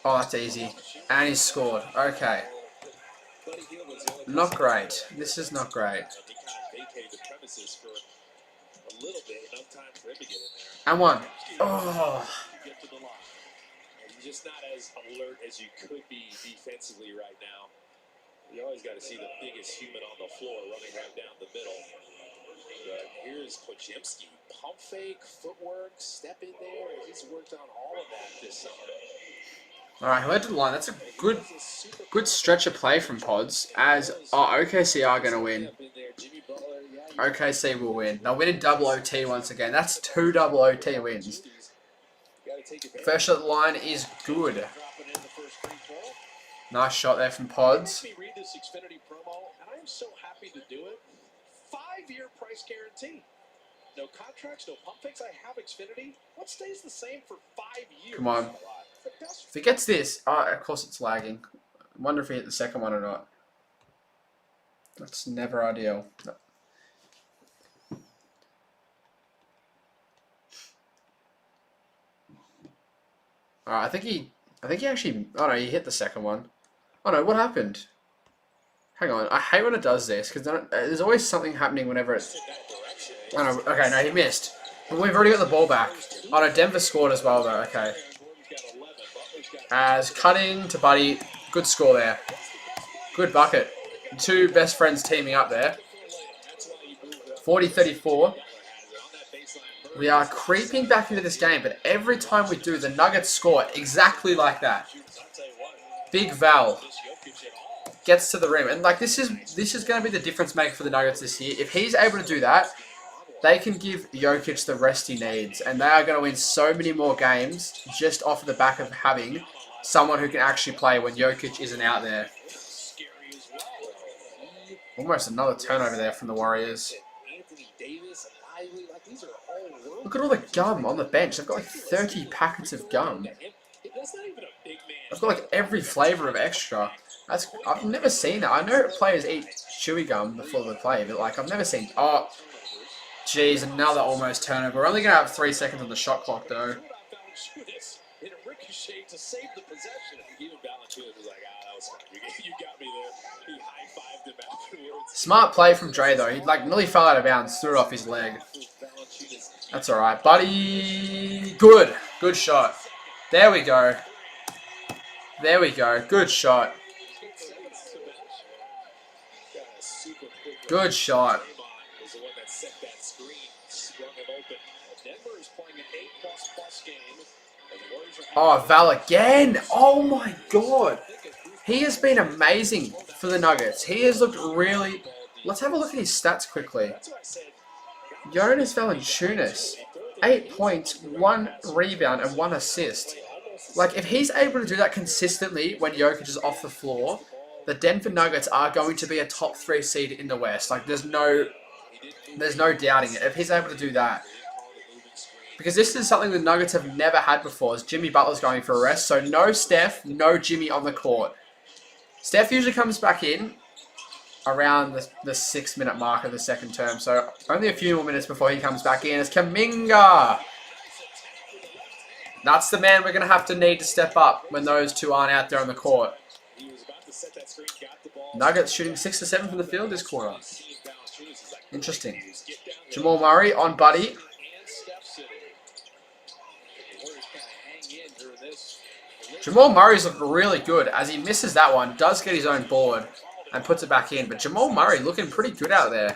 Oh, that's easy. And he's scored. Okay. Not great. This is not great. He kind of vacated the premises for a little bit, enough time for him to get in there. And one. Oh. Get to the line. You're just not as alert as you could be defensively right now. You always got to see the biggest human on the floor running right down the middle. But here's Pajemski. Pump fake, footwork, step in there. He's worked on all of that this summer. Alright, who led to the line? That's a good stretch of play from Pods, as OKC are going to win. OKC will win. They'll win in double OT once again. That's 2 double OT wins. First shot at the line is good. Nice shot there from Pods. Let me read this Xfinity promo, and I'm so happy to do it. 5-year price guarantee. No contracts, no pump fakes. I have Xfinity. What stays the same for 5 years? Come on. If he gets this, of course it's lagging. I wonder if he hit the second one or not. That's never ideal. No. Alright, I think he actually, oh no, he hit the second one. Oh no, what happened? Hang on, I hate when it does this, because there's always something happening whenever it's... Oh no, okay, no, he missed. But we've already got the ball back. Oh no, Denver scored as well though, okay. As cutting to Buddy, good score there. Good bucket. Two best friends teaming up there. 40-34. We are creeping back into this game, but every time we do, the Nuggets score exactly like that. Big Val gets to the rim, and like this is going to be the difference maker for the Nuggets this year. If he's able to do that, they can give Jokic the rest he needs, and they are going to win so many more games just off of the back of having someone who can actually play when Jokic isn't out there. Almost another turnover there from the Warriors. Look at all the gum on the bench. They've got like 30 packets of gum. They've got like every flavour of extra. I've never seen that. I know players eat chewy gum before they play, but like I've never seen... Oh, geez, another almost turnover. We're only going to have 3 seconds on the shot clock though. Smart play from Dre though. He like nearly fell out of bounds, threw it off his leg. That's alright. Buddy, good. Good shot. There we go. There we go. Good shot. Good shot. Oh, Val again. Oh my god. He has been amazing for the Nuggets. He has looked really... Let's have a look at his stats quickly. Jonas Valanciunas, 8 points, 1 rebound, and 1 assist. Like, if he's able to do that consistently when Jokic is off the floor, the Denver Nuggets are going to be a top 3 seed in the West. Like, there's no doubting it. If he's able to do that. Because this is something the Nuggets have never had before, is Jimmy Butler's going for a rest. So no Steph, no Jimmy on the court. Steph usually comes back in around the 6-minute mark of the second term. So only a few more minutes before he comes back in. It's Kuminga. That's the man we're going to have to need to step up when those two aren't out there on the court. Nuggets shooting 6 or 7 from the field this quarter. Interesting. Jamal Murray on Buddy. Jamal Murray's looked really good as he misses that one, does get his own board and puts it back in. But Jamal Murray looking pretty good out there.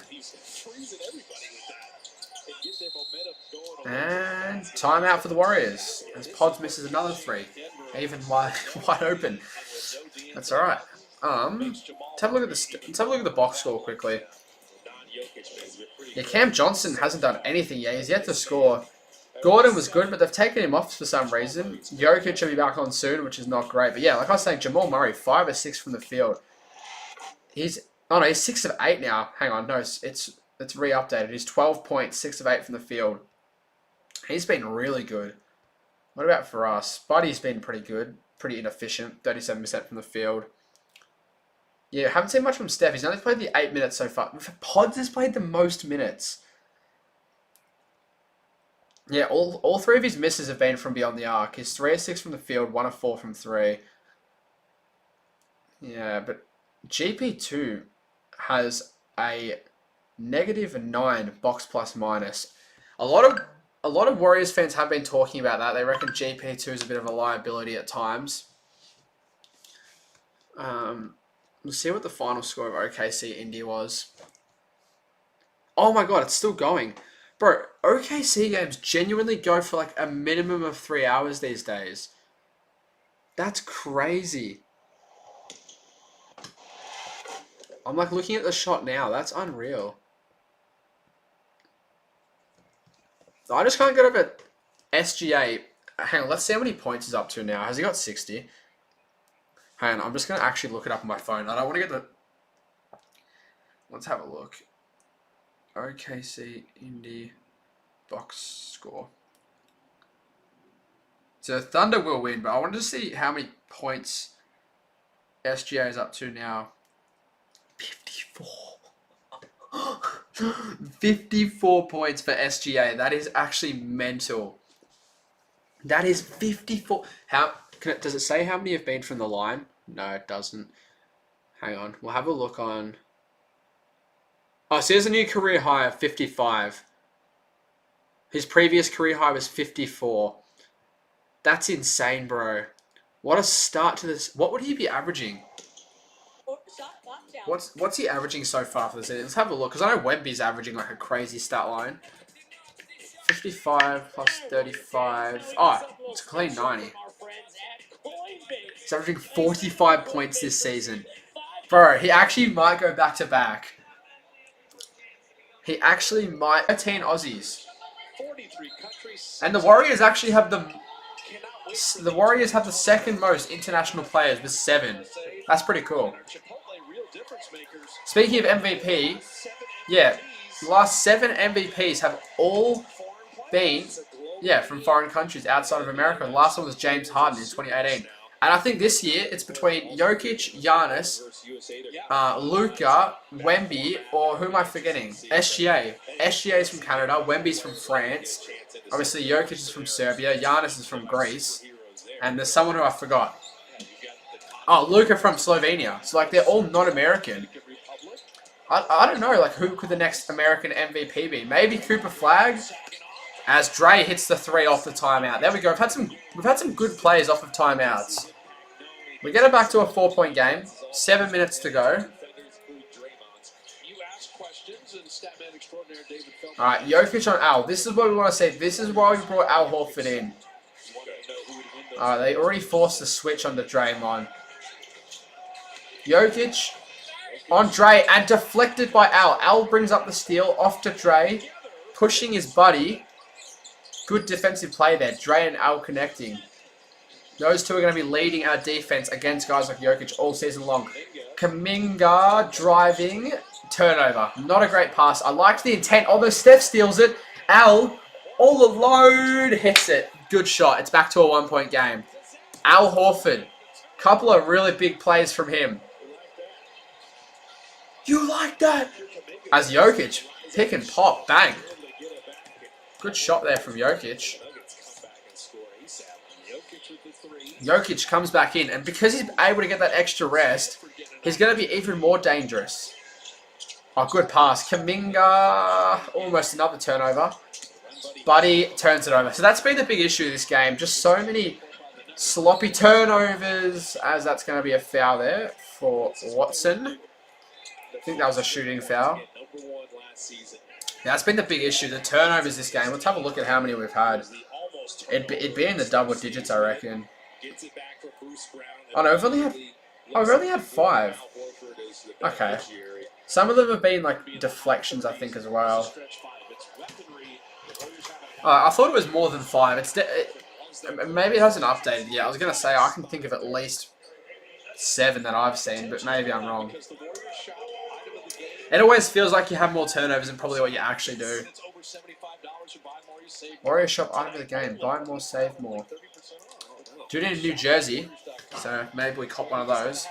And timeout for the Warriors as Pods misses another 3, even wide open. That's all right. Let's have a look at the box score quickly. Yeah, Cam Johnson hasn't done anything yet. He's yet to score. Gordon was good, but they've taken him off for some reason. Jokic will be back on soon, which is not great. But yeah, like I was saying, Jamal Murray, 5 or 6 from the field. He's 6 of 8 now. Hang on, no, it's re-updated. He's 12 points, 6 of 8 from the field. He's been really good. What about for us? Buddy's been pretty good, pretty inefficient, 37% from the field. Yeah, haven't seen much from Steph. He's only played the 8 minutes so far. Pods has played the most minutes. Yeah, all 3 of his misses have been from beyond the arc. He's 3 of 6 from the field, 1 of 4 from 3. Yeah, but GP2 has a -9 box plus minus. A lot of Warriors fans have been talking about that. They reckon GP2 is a bit of a liability at times. Let's see what the final score of OKC Indy was. Oh my god, it's still going. Bro, OKC games genuinely go for like a minimum of 3 hours these days. That's crazy. I'm like looking at the shot now. That's unreal. I just can't get over SGA. Hang on, let's see how many points he's up to now. Has he got 60? Hang on, I'm just going to actually look it up on my phone. I don't want to get the... Let's have a look. OKC Indy box score. So Thunder will win, but I wanted to see how many points SGA is up to now. 54. 54 points for SGA. That is actually mental. That is 54. Does it say how many have been from the line? No, it doesn't. Hang on. We'll have a look on... Oh, so here's a new career high of 55. His previous career high was 54. That's insane, bro. What a start to this. What would he be averaging? What's he averaging so far for the season? Let's have a look, because I know Wemby's averaging like a crazy stat line. 55 plus 35. Oh, it's a clean 90. He's averaging 45 points this season. Bro, he actually might go back to back. He actually might. 13 Aussies. And the Warriors actually have the second most international players with 7. That's pretty cool. Speaking of MVP, yeah, the last 7 MVPs have all been, from foreign countries outside of America. The last one was James Harden in 2018. And I think this year it's between Jokic, Giannis, Luka, Wemby, or who am I forgetting? SGA. SGA is from Canada, Wemby's from France. Obviously Jokic is from Serbia, Giannis is from Greece, and there's someone who I forgot. Oh, Luka from Slovenia. So like they're all not American. I don't know, like who could the next American MVP be? Maybe Cooper Flagg, as Dre hits the 3 off the timeout. There we go. We've had some good plays off of timeouts. We get it back to a 4-point game. 7 minutes to go. Alright, Jokic on Al. This is what we want to see. This is why we brought Al Horford in. Alright, they already forced the switch on the Draymond. Jokic on Dre and deflected by Al. Al brings up the steal off to Dre, pushing his buddy. Good defensive play there. Dre and Al connecting. Those two are going to be leading our defense against guys like Jokic all season long. Kuminga driving. Turnover. Not a great pass. I liked the intent. Although Steph steals it. Al, all alone, hits it. Good shot. It's back to a 1-point game. Al Horford. Couple of really big plays from him. You like that? As Jokic. Pick and pop. Bang. Good shot there from Jokic. Jokic comes back in, and because he's able to get that extra rest, he's going to be even more dangerous. Oh, good pass. Kuminga, almost another turnover. Buddy turns it over. So that's been the big issue of this game. Just so many sloppy turnovers, as that's going to be a foul there for Watson. I think that was a shooting foul. Yeah, that's been the big issue, the turnovers this game. Let's have a look at how many we've had. It'd be in the double digits, I reckon. Oh no, we've only had 5. Okay. Some of them have been like deflections, I think, as well. I thought it was more than 5. Maybe it hasn't updated yet. I was going to say I can think of at least 7 that I've seen, but maybe I'm wrong. It always feels like you have more turnovers than probably what you actually do. Warrior shop item of the game. Buy more, save more. Do it in New Jersey, so maybe we cop one of those.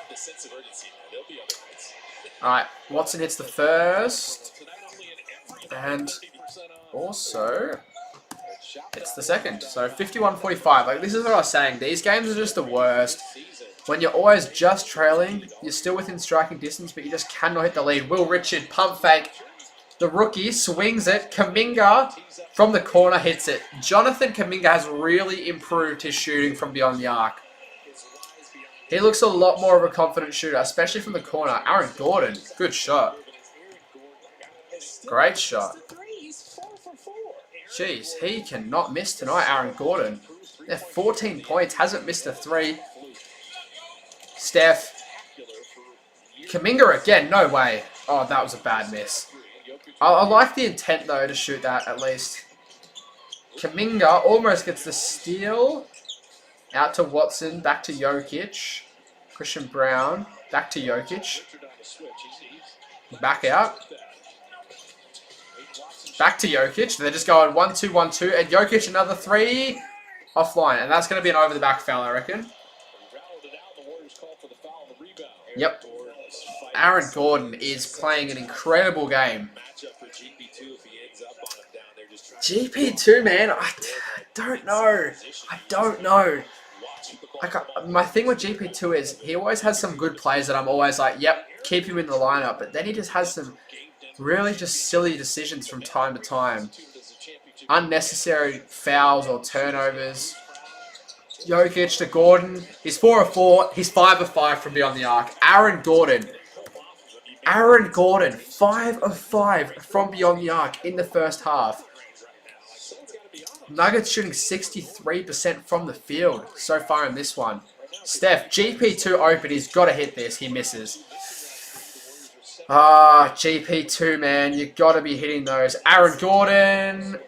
Alright, Watson hits the first. And also hits the second. So 51-45. Like, this is what I was saying. These games are just the worst. When you're always just trailing, you're still within striking distance, but you just cannot hit the lead. Will Richard, pump fake. The rookie swings it. Kuminga from the corner hits it. Jonathan Kuminga has really improved his shooting from beyond the arc. He looks a lot more of a confident shooter, especially from the corner. Aaron Gordon, good shot. Great shot. Jeez, he cannot miss tonight, Aaron Gordon. Yeah, 14 points, hasn't missed a 3. Steph. Kuminga again, no way. Oh, that was a bad miss. I like the intent, though, to shoot that, at least. Kuminga almost gets the steal. Out to Watson, back to Jokic. Christian Brown, back to Jokic. Back out. Back to Jokic. They're just going 1-2, 1-2. And Jokic, another 3 offline. And that's going to be an over-the-back foul, I reckon. Yep. Aaron Gordon is playing an incredible game. GP2, man, I don't know. I don't know. Like, my thing with GP2 is he always has some good plays that I'm always like, yep, keep him in the lineup. But then he just has some really just silly decisions from time to time. Unnecessary fouls or turnovers. Jokic to Gordon. He's 4 of 4. He's 5 of 5 from beyond the arc. Aaron Gordon, 5 of 5 from beyond the arc in the first half. Nuggets shooting 63% from the field so far in this one. Steph, GP2 open. He's got to hit this. He misses. GP2, man. You got to be hitting those. Aaron Gordon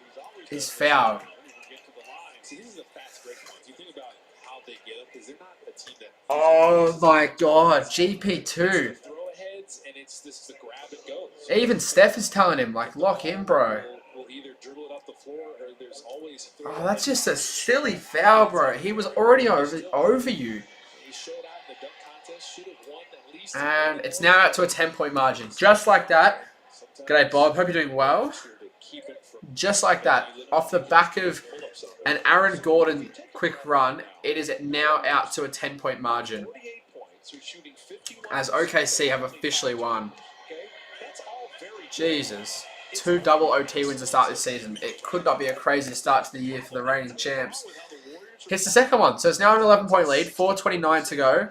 is fouled. Oh my God, GP2. Even Steph is telling him, like, lock in, bro. Oh, that's just a silly foul, bro. He was already over you. And it's now out to a 10-point margin. Just like that. G'day, Bob. Hope you're doing well. Just like that. Off the back of an Aaron Gordon quick run, it is now out to a 10-point margin. As OKC have officially won. Jesus. 2 double OT wins to start this season. It could not be a crazy start to the year for the reigning champs. Hits the second one. So it's now an 11-point lead. 4:29 to go.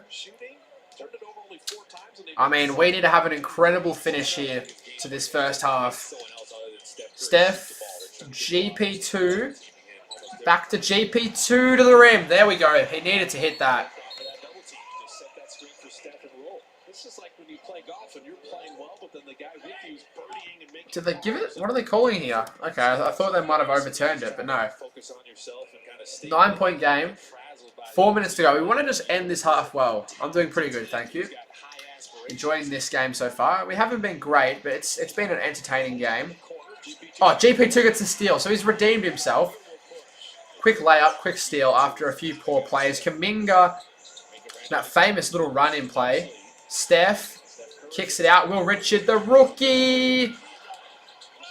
I mean, we need to have an incredible finish here to this first half. Steph, GP2. Back to GP2 to the rim. There we go. He needed to hit that. Did they give it? What are they calling here? Okay, I thought they might have overturned it, but no. 9-point game. 4 minutes to go. We want to just end this half well. I'm doing pretty good, thank you. Enjoying this game so far. We haven't been great, but it's been an entertaining game. Oh, GP2 gets a steal, so he's redeemed himself. Quick layup, quick steal after a few poor plays. Kuminga, that famous little run-in play. Steph kicks it out. Will Richard, the rookie,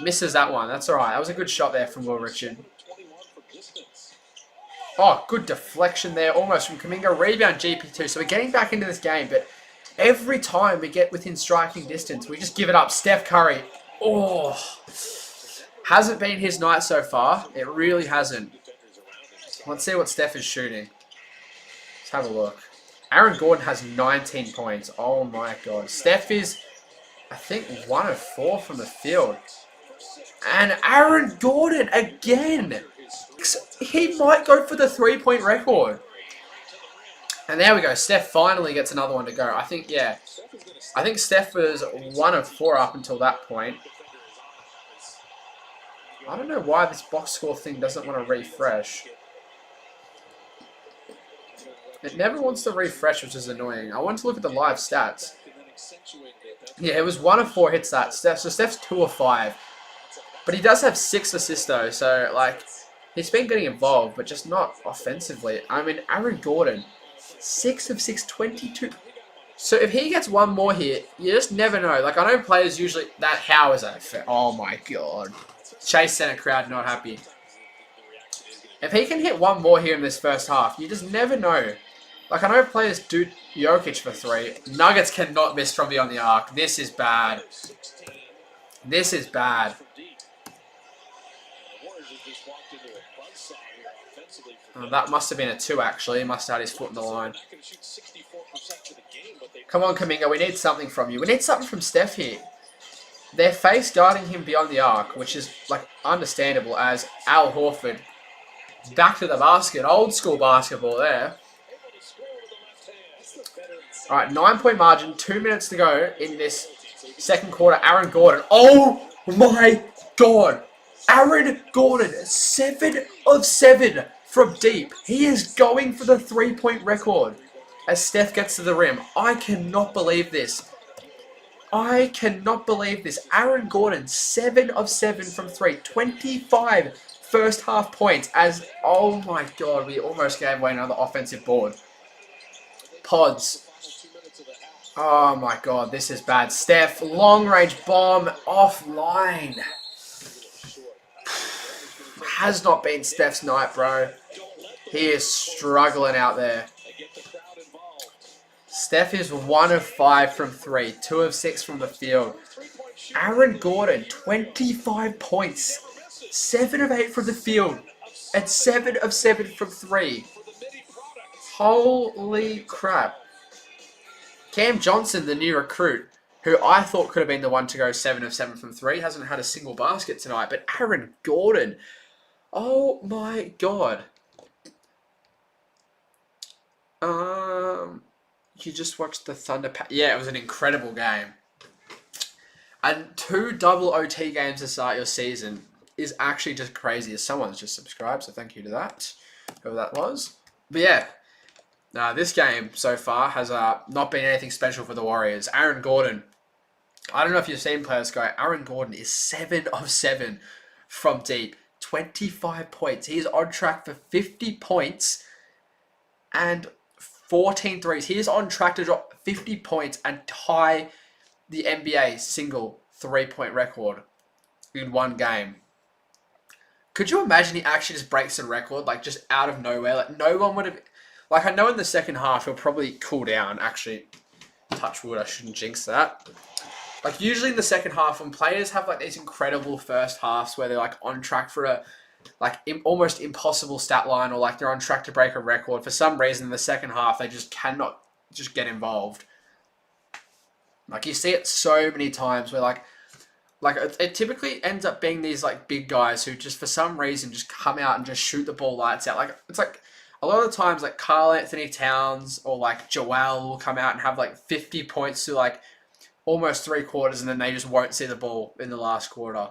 misses that one. That's all right. That was a good shot there from Will Richard. Oh, good deflection there, almost from Kuminga. Rebound GP2. So we're getting back into this game, but every time we get within striking distance, we just give it up. Steph Curry. Oh, hasn't been his night so far. It really hasn't. Let's see what Steph is shooting. Let's have a look. Aaron Gordon has 19 points. Oh my God. Steph is, I think, 1 of 4 from the field. And Aaron Gordon again. He might go for the 3-point record. And there we go. Steph finally gets another one to go. I think, yeah. I think Steph was 1 of 4 up until that point. I don't know why this box score thing doesn't want to refresh. It never wants to refresh, which is annoying. I want to look at the live stats. Yeah, it was 1 of 4 hits that. So Steph's 2 of 5. But he does have 6 assists though, so like, he's been getting involved, but just not offensively. I mean, Aaron Gordon, 6 of 6, 22. So if he gets one more here, you just never know. Like, I know players usually, how is that fair? Oh my God. Chase Center crowd not happy. If he can hit one more here in this first half, you just never know. Like, I know players do Jokic for 3. Nuggets cannot miss from beyond the arc. This is bad. This is bad. Oh, that must have been a 2, actually. He must have had his foot in the line. Come on, Kuminga. We need something from you. We need something from Steph here. They're face guarding him beyond the arc, which is, like, understandable as Al Horford. Back to the basket. Old school basketball there. Alright, 9-point margin. 2 minutes to go in this second quarter. Aaron Gordon. Oh my God. Aaron Gordon, 7 of 7 from deep. He is going for the 3-point record as Steph gets to the rim. I cannot believe this. I cannot believe this. Aaron Gordon, 7 of 7 from 3. 25 first half points as, oh my god, we almost gave away another offensive board. Pods. Oh my god, this is bad. Steph, long range bomb, offline. Has not been Steph's night, bro. He is struggling out there. Steph is 1 of 5 from 3, 2 of 6 from the field. Aaron Gordon, 25 points, 7 of 8 from the field, and 7 of 7 from 3. Holy crap. Cam Johnson, the new recruit, who I thought could have been the one to go 7 of 7 from 3, hasn't had a single basket tonight. But Aaron Gordon, oh my god. You just watched the Thunder... Yeah, it was an incredible game. And 2 double OT games to start your season is actually just crazy. Someone's just subscribed, so thank you to that, whoever that was. But yeah, this game so far has not been anything special for the Warriors. Aaron Gordon, I don't know if you've seen players go. Aaron Gordon is 7 of 7 from deep. 25 points. He is on track for 50 points and 14 threes. He is on track to drop 50 points and tie the NBA single 3-point record in one game. Could you imagine he actually just breaks the record, like just out of nowhere? Like no one would have... Like I know in the second half he'll probably cool down. Actually, touch wood, I shouldn't jinx that. Like usually in the second half when players have like these incredible first halves where they're like on track for a almost impossible stat line, or like they're on track to break a record. For some reason in the second half they just cannot just get involved. Like you see it so many times where like it typically ends up being these like big guys who just for some reason just come out and just shoot the ball lights out. Like it's like a lot of the times like Karl Anthony Towns or like Joel will come out and have like 50 points to like almost 3 quarters, and then they just won't see the ball in the last quarter.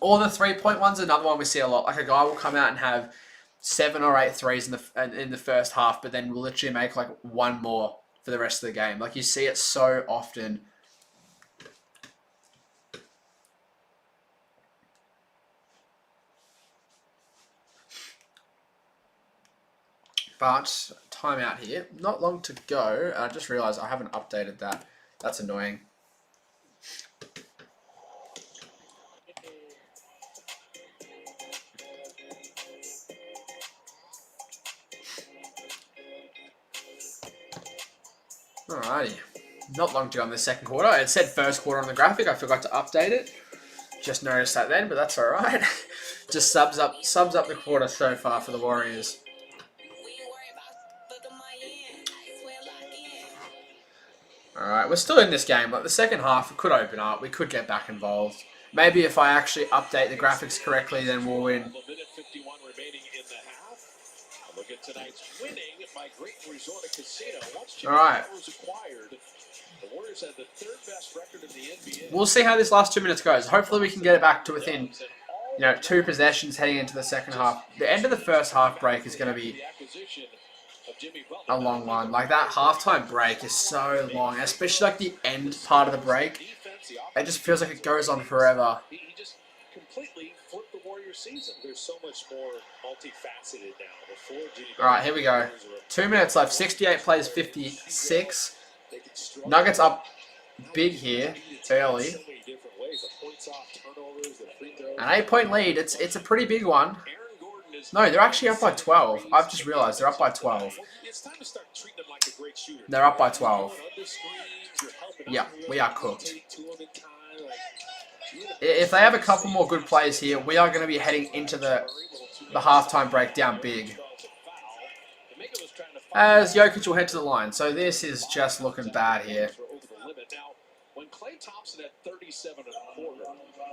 Or the 3-point one's another one we see a lot. Like a guy will come out and have 7 or 8 threes in the first half, but then will literally make like 1 more for the rest of the game. Like you see it so often. But timeout here. Not long to go. I just realised I haven't updated that. That's annoying. Alrighty. Not long to go in the second quarter. It said first quarter on the graphic. I forgot to update it. Just noticed that then, but that's alright. Just sums up the quarter so far for the Warriors. Alright, we're still in this game. Like the second half, it could open up. We could get back involved. Maybe if I actually update the graphics correctly, then we'll win. Minute 51 remaining in the half. Look at tonight's winning by Great Resort Casino. Once Jimmy Butler was acquired, the Warriors had the 3rd best record in the NBA. We'll see how this last 2 minutes goes. Hopefully we can get it back to within 2 possessions heading into the second half. The end of the first half break is going to be a long one. Like that halftime break is so long, especially like the end part of the break. It just feels like it goes on forever. He just completely flipped the Warriors season. There's so much more multifaceted now. Before Jimmy Butler, alright, here we go. 2 minutes left. 68 plays 56. Nuggets up big here, early. An 8-point lead. It's a pretty big one. No, they're actually up by 12. I've just realised they're up by 12. They're up by 12. Yeah, we are cooked. If they have a couple more good plays here, we are going to be heading into the halftime break down big. As Jokic will head to the line. So this is just looking bad here. When Klay Thompson had 37 and a quarter,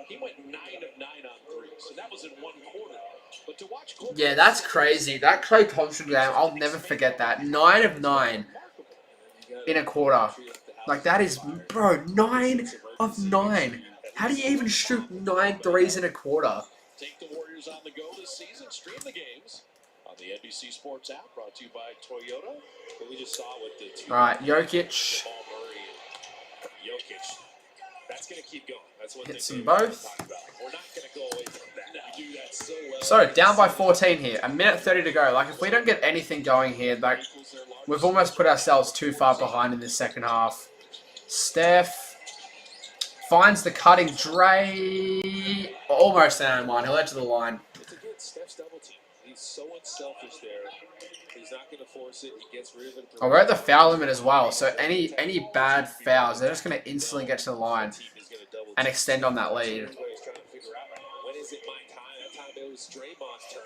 he went 9 of 9 on threes, and that was in 1 quarter. But to watch yeah, that's crazy. That Klay Thompson game, I'll never forget that. 9 of 9 in a quarter. Like that is, bro, 9 of 9. How do you even shoot 9 threes in a quarter? Take the Warriors on the go this season. Stream the games on the NBC Sports app, brought to you by Toyota. What we just saw with the two. All right, Jokic. Jamal Murray and Jokic. That's going to keep going. That's one Hits thing them we're both. talking about. We're not going to go away from that. You do that so well. So, down by 14 here. A minute 30 to go. Like, if we don't get anything going here, like, we've almost put ourselves too far behind in this second half. Steph finds the cutting Dre. Almost down in line. He'll head to the line. It's a good Steph's double team. He's so unselfish there. He's not going to force it. He gets rid of it. Oh, we're at the foul limit as well. So, any bad fouls, they're just going to instantly get to the line and extend on that lead. When is it my time? That time it was Draymond's turn.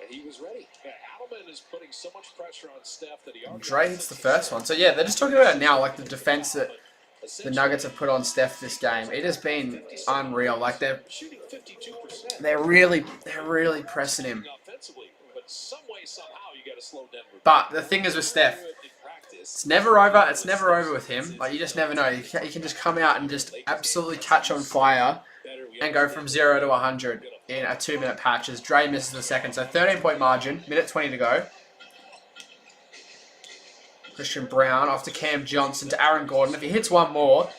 And he was ready. Yeah, Adelman is putting so much pressure on Steph that he already Dre hits the first one. So, yeah, they're just talking about it now, like the defense that the Nuggets have put on Steph this game. It has been unreal. Like, they're shooting 52%. They're really pressing him. Offensively, but some way, somehow, you got to slow Denver. But the thing is with Steph, it's never over. It's never over with him. Like, you just never know. He can just come out and just absolutely catch on fire and go from 0 to 100 in a 2-minute patch as Dre misses the second. So 13-point margin, minute 20 to go. Christian Brown off to Cam Johnson to Aaron Gordon. If he hits one more,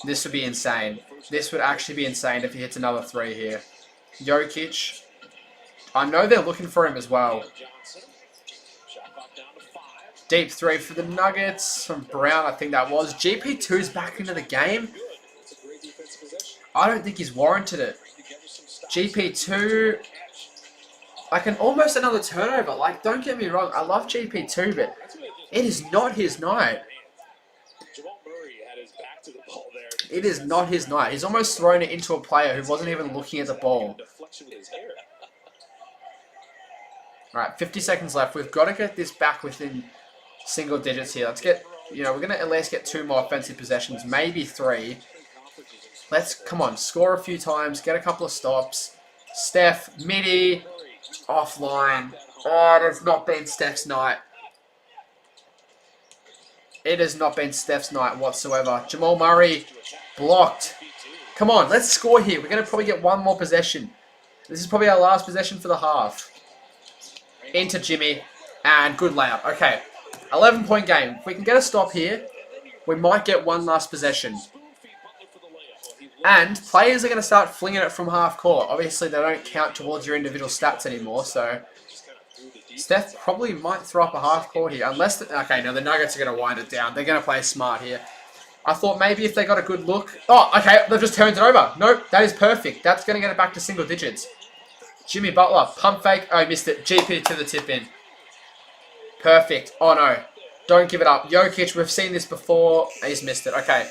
this would be insane. This would actually be insane if he hits another 3 here. Jokic. I know they're looking for him as well. Deep 3 for the Nuggets from Brown, I think that was. GP2's back into the game. I don't think he's warranted it. GP2, like almost another turnover. Like, don't get me wrong, I love GP2, but it is not his night. It is not his night. He's almost thrown it into a player who wasn't even looking at the ball. Alright, 50 seconds left. We've got to get this back within single digits here. Let's get, we're going to at least get 2 more offensive possessions, maybe 3. Let's, come on, score a few times, get a couple of stops. Steph, midi, offline. Oh, it has not been Steph's night. It has not been Steph's night whatsoever. Jamal Murray, blocked. Come on, let's score here. We're going to probably get 1 more possession. This is probably our last possession for the half. Into Jimmy, and good layup. Okay, 11-point game. If we can get a stop here, we might get 1 last possession. And players are going to start flinging it from half court. Obviously, they don't count towards your individual stats anymore, so Steph probably might throw up a half court here. Unless, okay, no, the Nuggets are going to wind it down. They're going to play smart here. I thought maybe if they got a good look. Oh, okay, they've just turned it over. Nope, that is perfect. That's going to get it back to single digits. Jimmy Butler, pump fake. Oh, he missed it. GP to the tip in. Perfect. Oh, no. Don't give it up. Jokic, we've seen this before. He's missed it. Okay.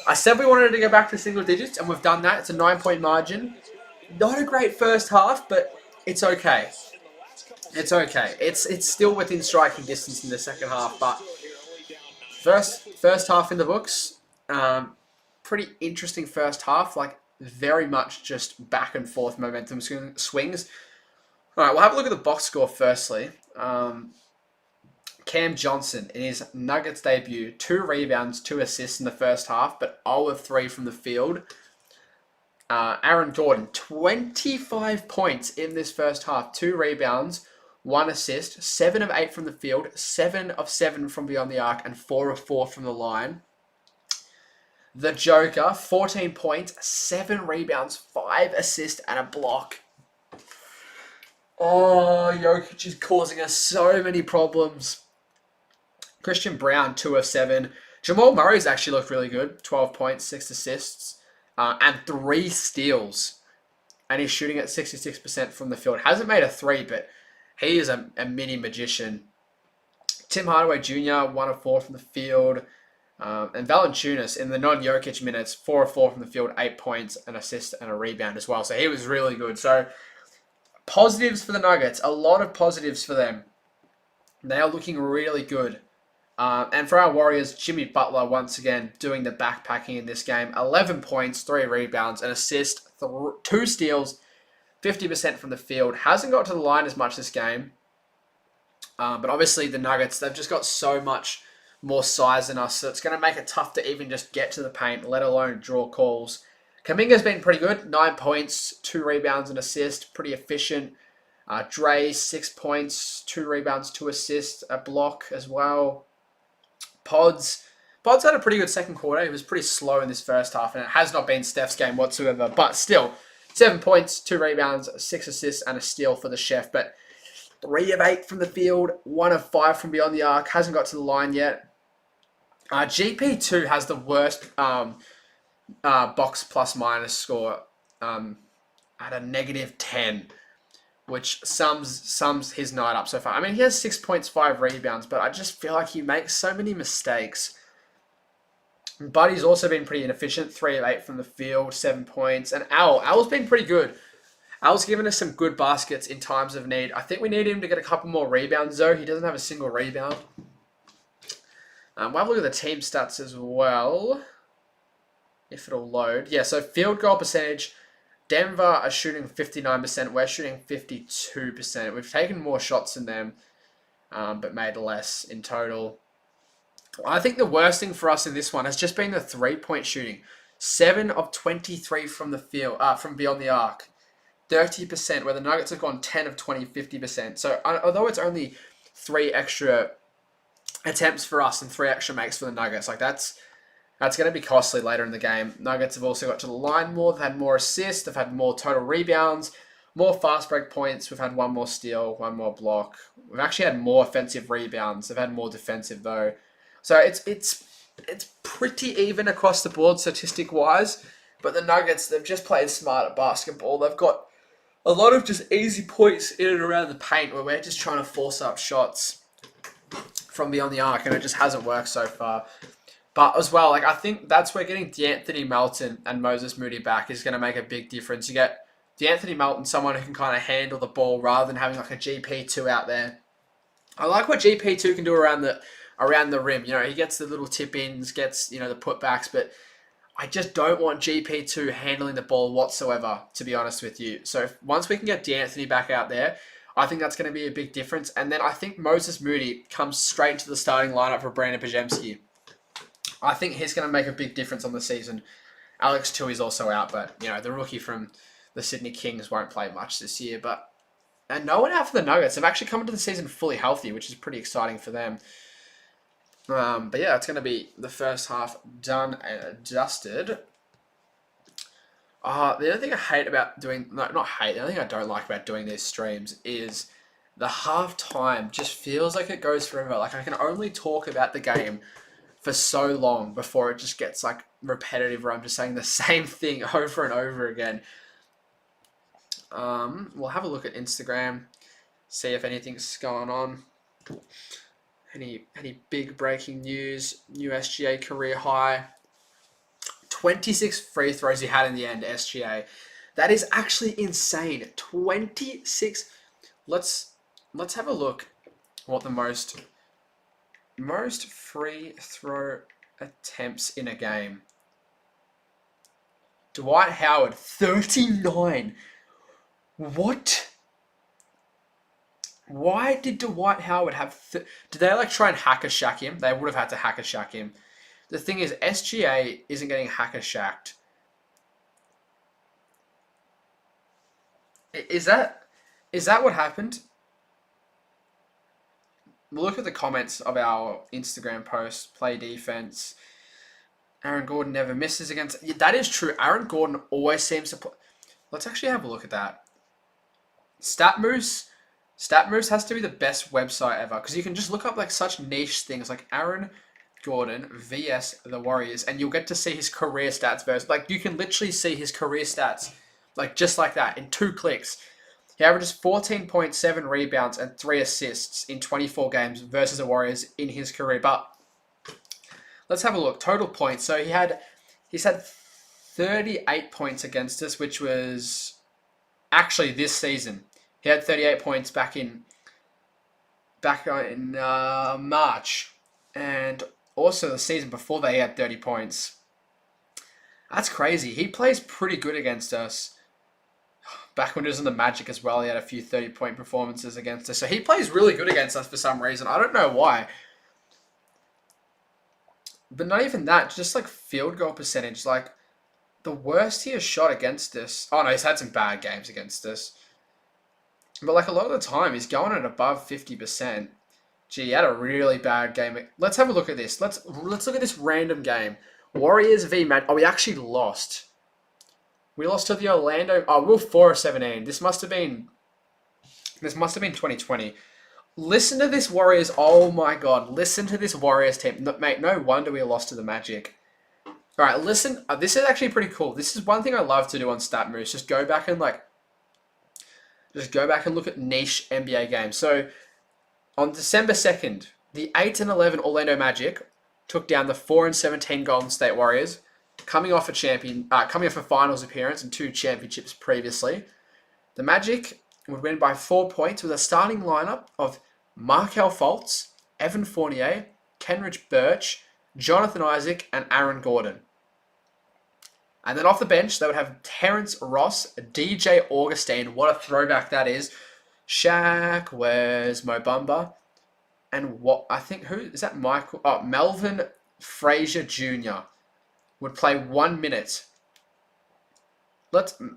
I said we wanted to go back to single digits, and we've done that. It's a 9-point margin. Not a great first half, but it's okay. It's okay. It's still within striking distance in the second half, but first half in the books. Pretty interesting first half. Like, very much just back and forth momentum swings. All right, we'll have a look at the box score firstly. Cam Johnson, in his Nuggets debut, 2 rebounds, 2 assists in the first half, but 0 of 3 from the field. Aaron Gordon, 25 points in this first half, 2 rebounds, 1 assist, 7 of 8 from the field, 7 of 7 from beyond the arc, and 4 of 4 from the line. The Joker, 14 points, 7 rebounds, 5 assists, and a block. Oh, Jokic is causing us so many problems. Christian Brown, 2 of 7. Jamal Murray's actually looked really good. 12 points, 6 assists, and 3 steals. And he's shooting at 66% from the field. Hasn't made a 3, but he is a mini magician. Tim Hardaway Jr., 1 of 4 from the field. And Valanciunas, in the non-Jokic minutes, 4 of 4 from the field, 8 points, an assist, and a rebound as well. So he was really good. So positives for the Nuggets. A lot of positives for them. They are looking really good. And for our Warriors, Jimmy Butler, once again, doing the backpacking in this game. 11 points, 3 rebounds, an assist, 2 steals, 50% from the field. Hasn't got to the line as much this game. But obviously the Nuggets, they've just got so much more size than us. So it's going to make it tough to even just get to the paint, let alone draw calls. Kaminga's been pretty good. 9 points, 2 rebounds and assist. Pretty efficient. Dre, 6 points, 2 rebounds, 2 assists, a block as well. Pods had a pretty good second quarter. He was pretty slow in this first half, and it has not been Steph's game whatsoever. But still, 7 points, 2 rebounds, 6 assists, and a steal for the Chef. But 3 of 8 from the field, 1 of 5 from beyond the arc. Hasn't got to the line yet. GP2 has the worst box plus minus score at a -10. Which sums his night up so far. I mean, he has 6 points, 5 rebounds, but I just feel like he makes so many mistakes. But he's also been pretty inefficient. 3 of 8 from the field, 7 points. And Owl's been pretty good. Owl's given us some good baskets in times of need. I think we need him to get a couple more rebounds, though. He doesn't have a single rebound. We'll have a look at the team stats as well, if it'll load. Yeah, so field goal percentage. Denver are shooting 59%. We're shooting 52%. We've taken more shots than them, but made less in total. I think the worst thing for us in this one has just been the 3-point shooting. 7 of 23 from the field, from beyond the arc. 30%, where the Nuggets have gone 10 of 20, 50%. So although it's only 3 extra attempts for us and 3 extra makes for the Nuggets, like that's going to be costly later in the game. Nuggets have also got to the line more. They've had more assists. They've had more total rebounds, more fast break points. We've had 1 more steal, 1 more block. We've actually had more offensive rebounds. They've had more defensive, though. So it's pretty even across the board statistic-wise. But the Nuggets, they've just played smart at basketball. They've got a lot of just easy points in and around the paint where we're just trying to force up shots from beyond the arc, and it just hasn't worked so far. But as well, like I think that's where getting D'Anthony Melton and Moses Moody back is going to make a big difference. You get D'Anthony Melton, someone who can kind of handle the ball rather than having like a GP2 out there. I like what GP2 can do around the rim. You know, he gets the little tip-ins, gets, you know, the putbacks, but I just don't want GP2 handling the ball whatsoever, to be honest with you. So once we can get D'Anthony back out there, I think that's going to be a big difference. And then I think Moses Moody comes straight into the starting lineup for Brandon Podziemski. I think he's going to make a big difference on the season. Alex Tui's also out, but, you know, the rookie from the Sydney Kings won't play much this year. And no one out for the Nuggets. They've actually come into the season fully healthy, which is pretty exciting for them. But yeah, it's going to be the first half done and dusted. The only thing I hate about doing... No, not hate. The only thing I don't like about doing these streams is the halftime just feels like it goes forever. Like, I can only talk about the game for so long before it just gets like repetitive, where I'm just saying the same thing over and over again. We'll have a look at Instagram, see if anything's going on. Any big breaking news? New SGA career high. 26 free throws he had in the end, SGA. That is actually insane. 26. Let's have a look what the most free throw attempts in a game. Dwight Howard, 39. What? Why did Dwight Howard have... Did they like try and hacker-shack him? They would have had to hacker-shack him. The thing is, SGA isn't getting hacker-shacked. Is that what happened? Look at the comments of our Instagram post. Play defense. Aaron Gordon never misses against... Yeah, that is true. Aaron Gordon always seems to play... Let's actually have a look at that. StatMoose has to be the best website ever, because you can just look up like such niche things like Aaron Gordon vs the Warriors, and you'll get to see his career stats versus... Like, you can literally see his career stats, like, just like that, in 2 clicks. He averages 14.7 rebounds and 3 assists in 24 games versus the Warriors in his career. But let's have a look. Total points. So he's had 38 points against us, which was actually this season. He had 38 points back in March, and also the season before that he had 30 points. That's crazy. He plays pretty good against us. Back when he was in the Magic as well, he had a few 30-point performances against us. So he plays really good against us for some reason. I don't know why. But not even that, just like field goal percentage. Like, the worst he has shot against us. Oh no, he's had some bad games against us. But like a lot of the time, he's going at above 50%. Gee, he had a really bad game. Let's have a look at this. Let's look at this random game. Warriors v Man. Oh, we actually lost. We lost to the Orlando. Oh, we were 4-17. This must have been 2020. Listen to this Warriors. Oh my God. Listen to this Warriors team. No, mate, no wonder we lost to the Magic. All right, listen. This is actually pretty cool. This is one thing I love to do on StatMoose. Just go back and look at niche NBA games. So on December 2nd, the 8-11 Orlando Magic took down the 4-17 Golden State Warriors, coming off a finals appearance and 2 championships previously. The Magic would win by 4 points with a starting lineup of Markelle Fultz, Evan Fournier, Kenrich Birch, Jonathan Isaac, and Aaron Gordon. And then off the bench, they would have Terrence Ross, DJ Augustine, what a throwback that is, Shaq, where's Mo Bamba, and what I think, who is that? Melvin Frazier Jr. would play 1 minute.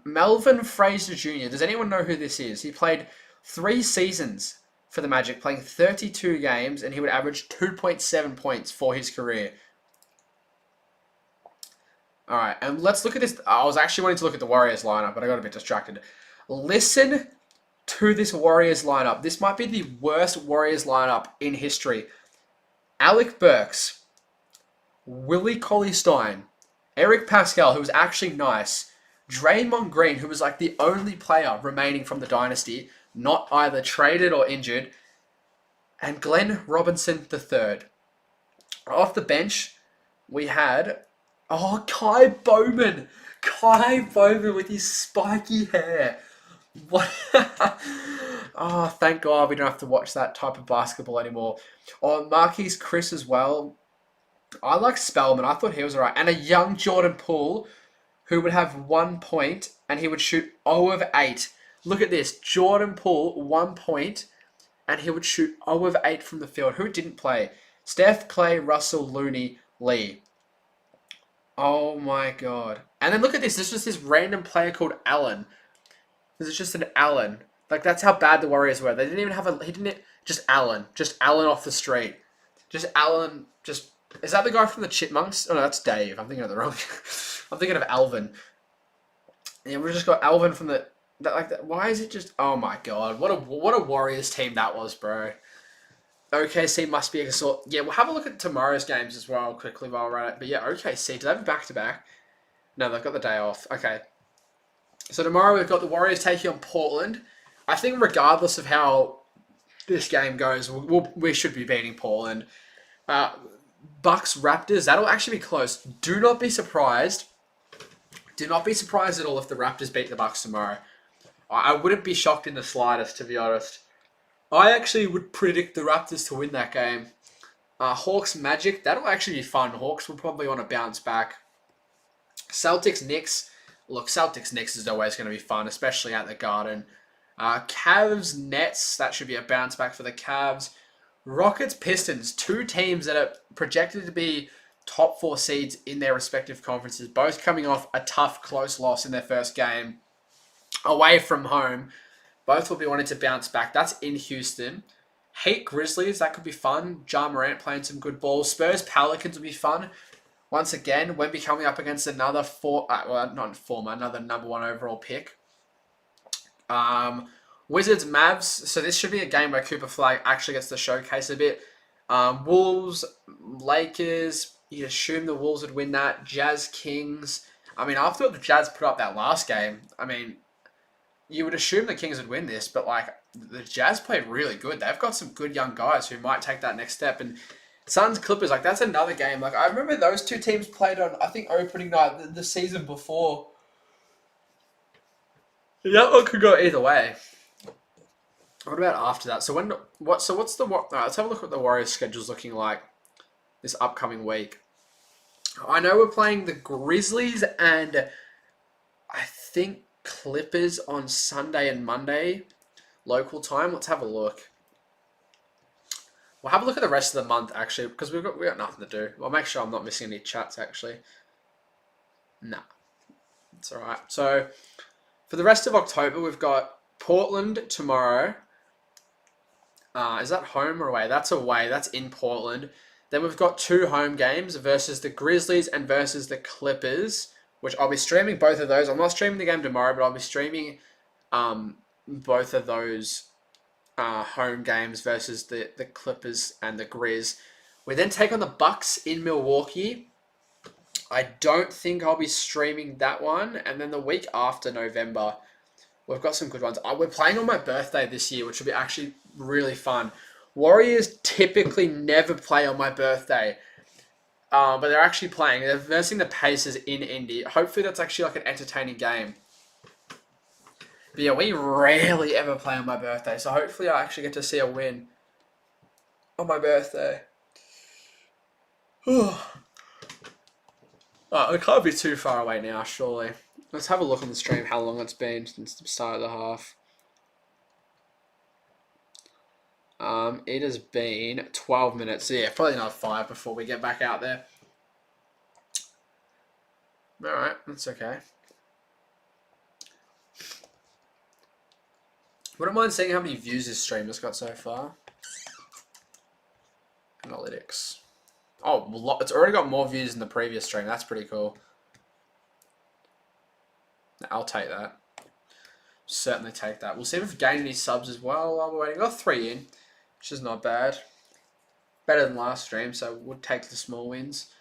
Melvin Frazier Jr. Does anyone know who this is? He played 3 seasons for the Magic, playing 32 games, and he would average 2.7 points for his career. All right, and let's look at this. I was actually wanting to look at the Warriors lineup, but I got a bit distracted. Listen to this Warriors lineup. This might be the worst Warriors lineup in history. Alec Burks, Willie Cauley-Stein, Eric Pascal, who was actually nice, Draymond Green, who was like the only player remaining from the dynasty, not either traded or injured, and Glenn Robinson III. Off the bench, we had Kai Bowman. Kai Bowman with his spiky hair. What? Oh, thank God we don't have to watch that type of basketball anymore. Oh, Marquise Chris as well. I like Spellman. I thought he was alright. And a young Jordan Poole who would have 1 point and he would shoot 0 of 8. Look at this. Jordan Poole, 1 point, and he would shoot 0 of 8 from the field. Who didn't play? Steph, Clay, Russell, Looney, Lee. Oh my God. And then look at this. There's just this random player called Allen. This is just an Allen. Like, that's how bad the Warriors were. They didn't even have just Allen. Just Allen off the street. Just Allen, is that the guy from the Chipmunks? Oh no, that's Dave. I'm thinking of the wrong. I'm thinking of Alvin. Yeah, we've just got Alvin from why is it just, oh my God. What a Warriors team that was, bro. OKC must be a sort. Yeah, we'll have a look at tomorrow's games as well quickly while we're at it. But yeah, OKC, do they have a back-to-back? No, they've got the day off. Okay. So tomorrow we've got the Warriors taking on Portland. I think regardless of how this game goes, we should be beating Portland. Bucks Raptors, that'll actually be close. Do not be surprised. Do not be surprised at all if the Raptors beat the Bucks tomorrow. I wouldn't be shocked in the slightest, to be honest. I actually would predict the Raptors to win that game. Hawks Magic, that'll actually be fun. Hawks will probably want to bounce back. Celtics Knicks. Look, Celtics Knicks is always going to be fun, especially at the Garden. Cavs Nets, that should be a bounce back for the Cavs. Rockets Pistons, 2 teams that are projected to be top 4 seeds in their respective conferences, both coming off a tough, close loss in their first game away from home. Both will be wanting to bounce back. That's in Houston. Heat Grizzlies, that could be fun. Ja Morant playing some good ball. Spurs Pelicans will be fun. Once again, Wemby coming up against another another number 1 overall pick. Wizards Mavs. So this should be a game where Cooper Flag actually gets to showcase a bit. Wolves Lakers. You assume the Wolves would win that. Jazz Kings. I mean, after what the Jazz put up that last game, I mean, you would assume the Kings would win this, but like the Jazz played really good. They've got some good young guys who might take that next step. And Suns Clippers, like that's another game. Like I remember those 2 teams played on, I think, opening night the season before. That one could go either way. What about after that? So let's have a look at what the Warriors schedule's looking like this upcoming week. I know we're playing the Grizzlies and I think Clippers on Sunday and Monday local time. Let's have a look. We'll have a look at the rest of the month actually, because we got nothing to do. I'll make sure I'm not missing any chats actually. Nah. It's all right. So for the rest of October, we've got Portland tomorrow. Is that home or away? That's away. That's in Portland. Then we've got 2 home games versus the Grizzlies and versus the Clippers, which I'll be streaming both of those. I'm not streaming the game tomorrow, but I'll be streaming both of those home games versus the Clippers and the Grizz. We then take on the Bucks in Milwaukee. I don't think I'll be streaming that one. And then the week after November, we've got some good ones. We're playing on my birthday this year, which will be actually really fun. Warriors typically never play on my birthday, but they're actually playing. They're versing the Pacers in Indy. Hopefully that's actually like an entertaining game. But yeah, we rarely ever play on my birthday, so hopefully I actually get to see a win on my birthday. Oh, it can't be too far away now, surely. Let's have a look on the stream how long it's been since the start of the half. It has been 12 minutes. So yeah, probably another 5 before we get back out there. Alright, that's okay. Wouldn't mind seeing how many views this stream has got so far. Analytics. Oh, it's already got more views than the previous stream. That's pretty cool. I'll take that. Certainly take that. We'll see if we've gained any subs as well while we're waiting. Got 3 in, which is not bad. Better than last stream, so we'll take the small wins.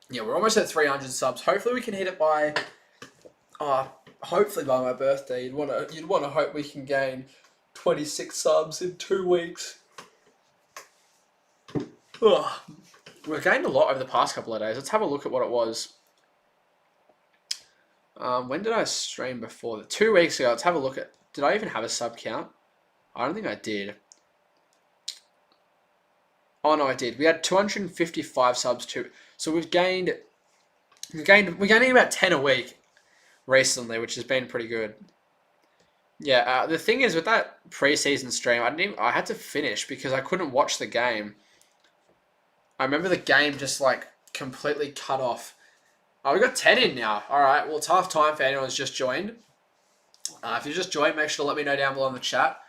Yeah, we're almost at 300 subs. Hopefully we can hit it by... hopefully by my birthday. You'd want to hope we can gain 26 subs in 2 weeks. We've gained a lot over the past couple of days. Let's have a look at what it was. When did I stream before? 2 weeks ago. Let's have a look at... Did I even have a sub count? I don't think I did. Oh no, I did. We had 255 subs too. So we're gaining about 10 a week recently, which has been pretty good. Yeah, the thing is with that preseason stream, I had to finish because I couldn't watch the game. I remember the game just like completely cut off. Oh, we got 10 in now. All right. Well, it's half time for anyone who's just joined. If you just joined, make sure to let me know down below in the chat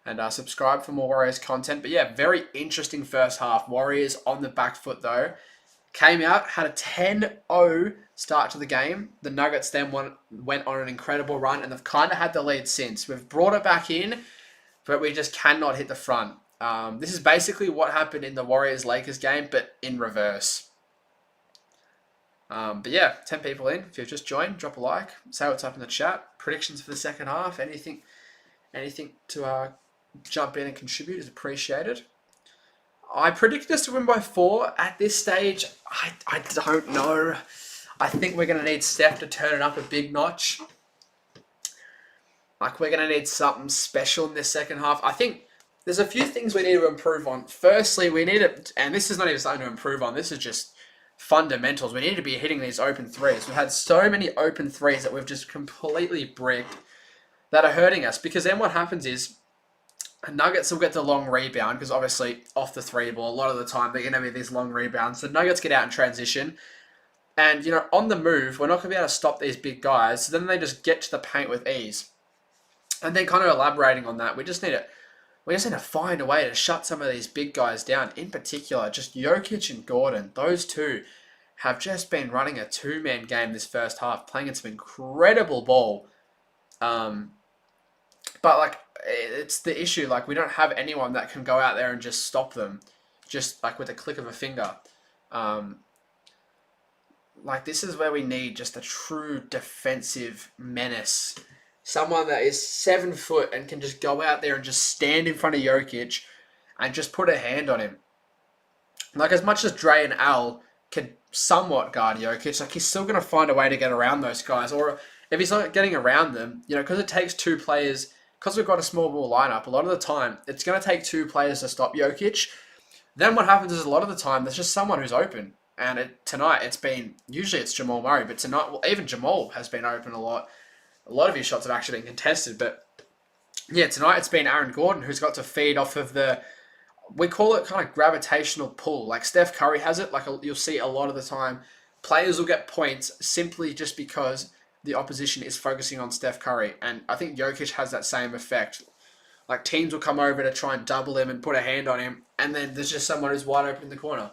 and subscribe for more Warriors content. But yeah, very interesting first half. Warriors on the back foot though. Came out, had a 10-0 start to the game. The Nuggets then went on an incredible run and they've kind of had the lead since. We've brought it back in, but we just cannot hit the front. This is basically what happened in the Warriors-Lakers game, but in reverse. But yeah, 10 people in. If you've just joined, drop a like. Say what's up in the chat. Predictions for the second half. Anything to jump in and contribute is appreciated. I predicted us to win by 4. At this stage, I don't know. I think we're going to need Steph to turn it up a big notch. Like, we're going to need something special in this second half. I think there's a few things we need to improve on. Firstly, we need to, and this is not even something to improve on, this is just fundamentals. We need to be hitting these open threes. We've had so many open threes that we've just completely bricked that are hurting us. Because then what happens is, Nuggets will get the long rebound, because obviously off the 3 ball, a lot of the time they're going to be these long rebounds. The Nuggets get out in transition, and on the move, we're not going to be able to stop these big guys. So then they just get to the paint with ease. And then kind of elaborating on that, we just need to find a way to shut some of these big guys down. In particular, just Jokic and Gordon. Those two have just been running a 2-man game this first half, playing in some incredible ball. But like, it's the issue. Like, we don't have anyone that can go out there and just stop them, just like with a click of a finger. Like, this is where we need just a true defensive menace. Someone that is 7 foot and can just go out there and just stand in front of Jokic and just put a hand on him. Like, as much as Dre and Al can somewhat guard Jokic, like, he's still going to find a way to get around those guys. Or if he's not getting around them, because it takes 2 players, because we've got a small ball lineup, a lot of the time, it's going to take 2 players to stop Jokic. Then what happens is a lot of the time, there's just someone who's open. And tonight, usually it's Jamal Murray, but tonight, well, even Jamal has been open a lot. A lot of his shots have actually been contested, but yeah, tonight it's been Aaron Gordon who's got to feed off of we call it kind of gravitational pull. Like Steph Curry has it, like you'll see a lot of the time players will get points simply just because the opposition is focusing on Steph Curry. And I think Jokic has that same effect. Like, teams will come over to try and double him and put a hand on him, and then there's just someone who's wide open in the corner.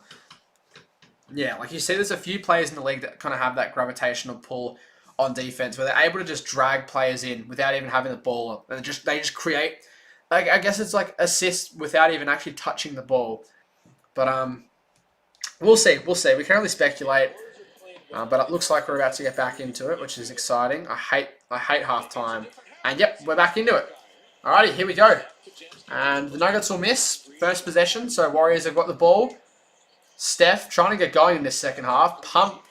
Yeah, like you see, there's a few players in the league that kind of have that gravitational pull on defense where they're able to just drag players in without even having the ball. And they just create, like, I guess it's like assists without even actually touching the ball. But we'll see. We can only speculate. But it looks like we're about to get back into it, which is exciting. I hate halftime. And yep, we're back into it. Alrighty, here we go. And the Nuggets will miss. First possession, so Warriors have got the ball. Steph trying to get going in this second half. Pump.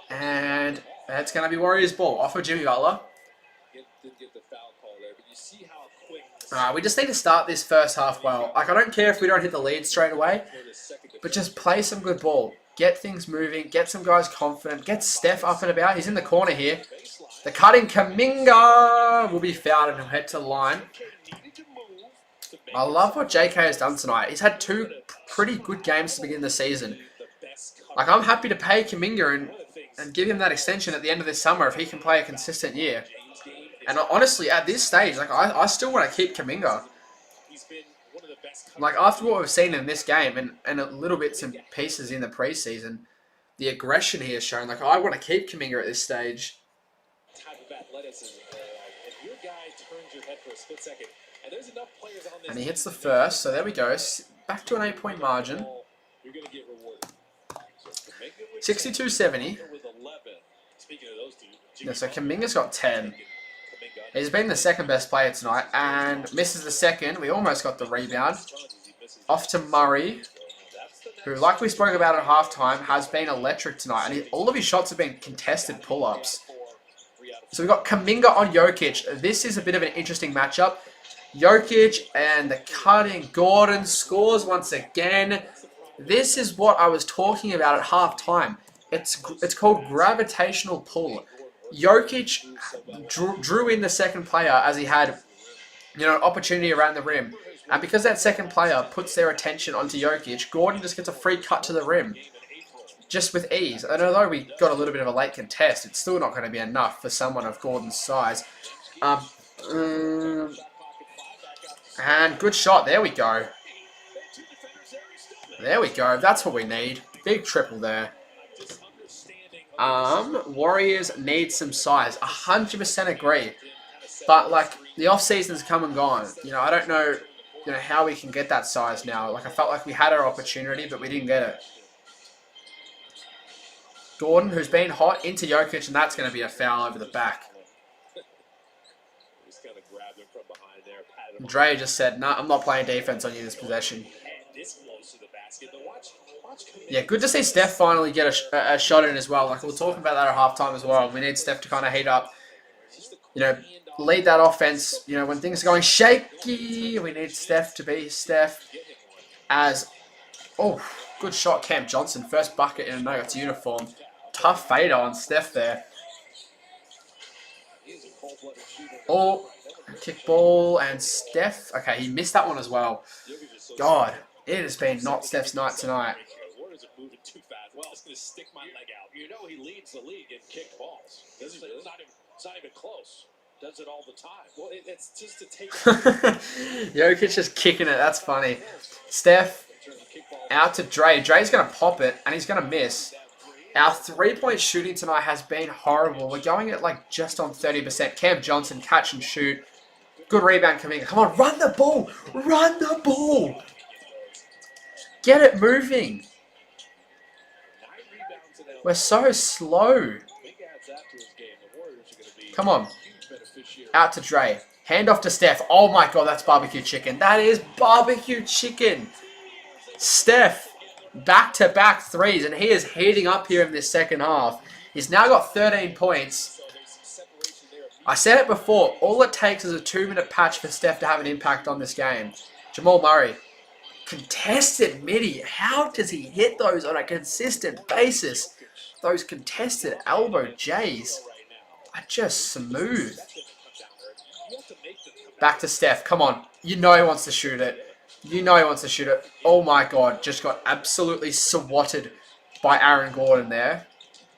And it's going to be Warriors ball. Off of Jimmy Butler. We just need to start this first half well. Like, I don't care if we don't hit the lead straight away. But just play some good ball. Get things moving. Get some guys confident. Get Steph up and about. He's in the corner here. The cutting Kuminga will be fouled and he'll head to the line. I love what JK has done tonight. He's had 2 pretty good games to begin the season. Like, I'm happy to pay Kuminga and give him that extension at the end of this summer if he can play a consistent year. And honestly, at this stage, like, I still want to keep Kuminga. Like, after what we've seen in this game and a little bits and pieces in the preseason, the aggression he has shown, like, I want to keep Kuminga at this stage. And he hits the first, so there we go. Back to an 8-point margin. 62-70. Yeah, so Kuminga's got 10. He's been the second best player tonight and misses the second. We almost got the rebound. Off to Murray, who, like we spoke about at halftime, has been electric tonight. And all of his shots have been contested pull-ups. So we've got Kuminga on Jokic. This is a bit of an interesting matchup. Jokic and the cutting. Gordon scores once again. This is what I was talking about at halftime. It's called gravitational pull. Jokic drew in the second player as he had, an opportunity around the rim. And because that second player puts their attention onto Jokic, Gordon just gets a free cut to the rim. Just with ease. And although we got a little bit of a late contest, it's still not going to be enough for someone of Gordon's size. And good shot. There we go. There we go. That's what we need. Big triple there. Warriors need some size. 100% agree. But, like, the off-season's come and gone. I don't know, how we can get that size now. Like, I felt like we had our opportunity, but we didn't get it. Gordon, who's been hot, into Jokic, and that's going to be a foul over the back. Dre just said, "No, I'm not playing defense on you this possession." Yeah, good to see Steph finally get a shot in as well. Like, we'll talk about that at halftime as well. We need Steph to kind of heat up, lead that offense. When things are going shaky, we need Steph to be Steph. Good shot, Cam Johnson. First bucket in a Nuggets uniform. Tough fader on Steph there. Kick ball and Steph. Okay, he missed that one as well. God, it has been not Steph's night tonight. Well, it's going to stick my leg out. He leads the league in kicked balls. It's not even close. Does it all the time. Well, it's just to take it. Jokic just kicking it. That's funny. Steph out to Dre. Dre's going to pop it, and he's going to miss. Our three-point shooting tonight has been horrible. We're going at like just on 30%. Cam Johnson, catch and shoot. Good rebound coming. Come on, run the ball. Run the ball. Get it moving. We're so slow. Come on. Out to Dre. Hand off to Steph. Oh my God, that's barbecue chicken. That is barbecue chicken. Steph, back-to-back threes, and he is heating up here in this second half. He's now got 13 points. I said it before, all it takes is a 2-minute patch for Steph to have an impact on this game. Jamal Murray. Contested midi. How does he hit those on a consistent basis? Those contested elbow J's are just smooth. Back to Steph. Come on. You know he wants to shoot it. Oh my God. Just got absolutely swatted by Aaron Gordon there.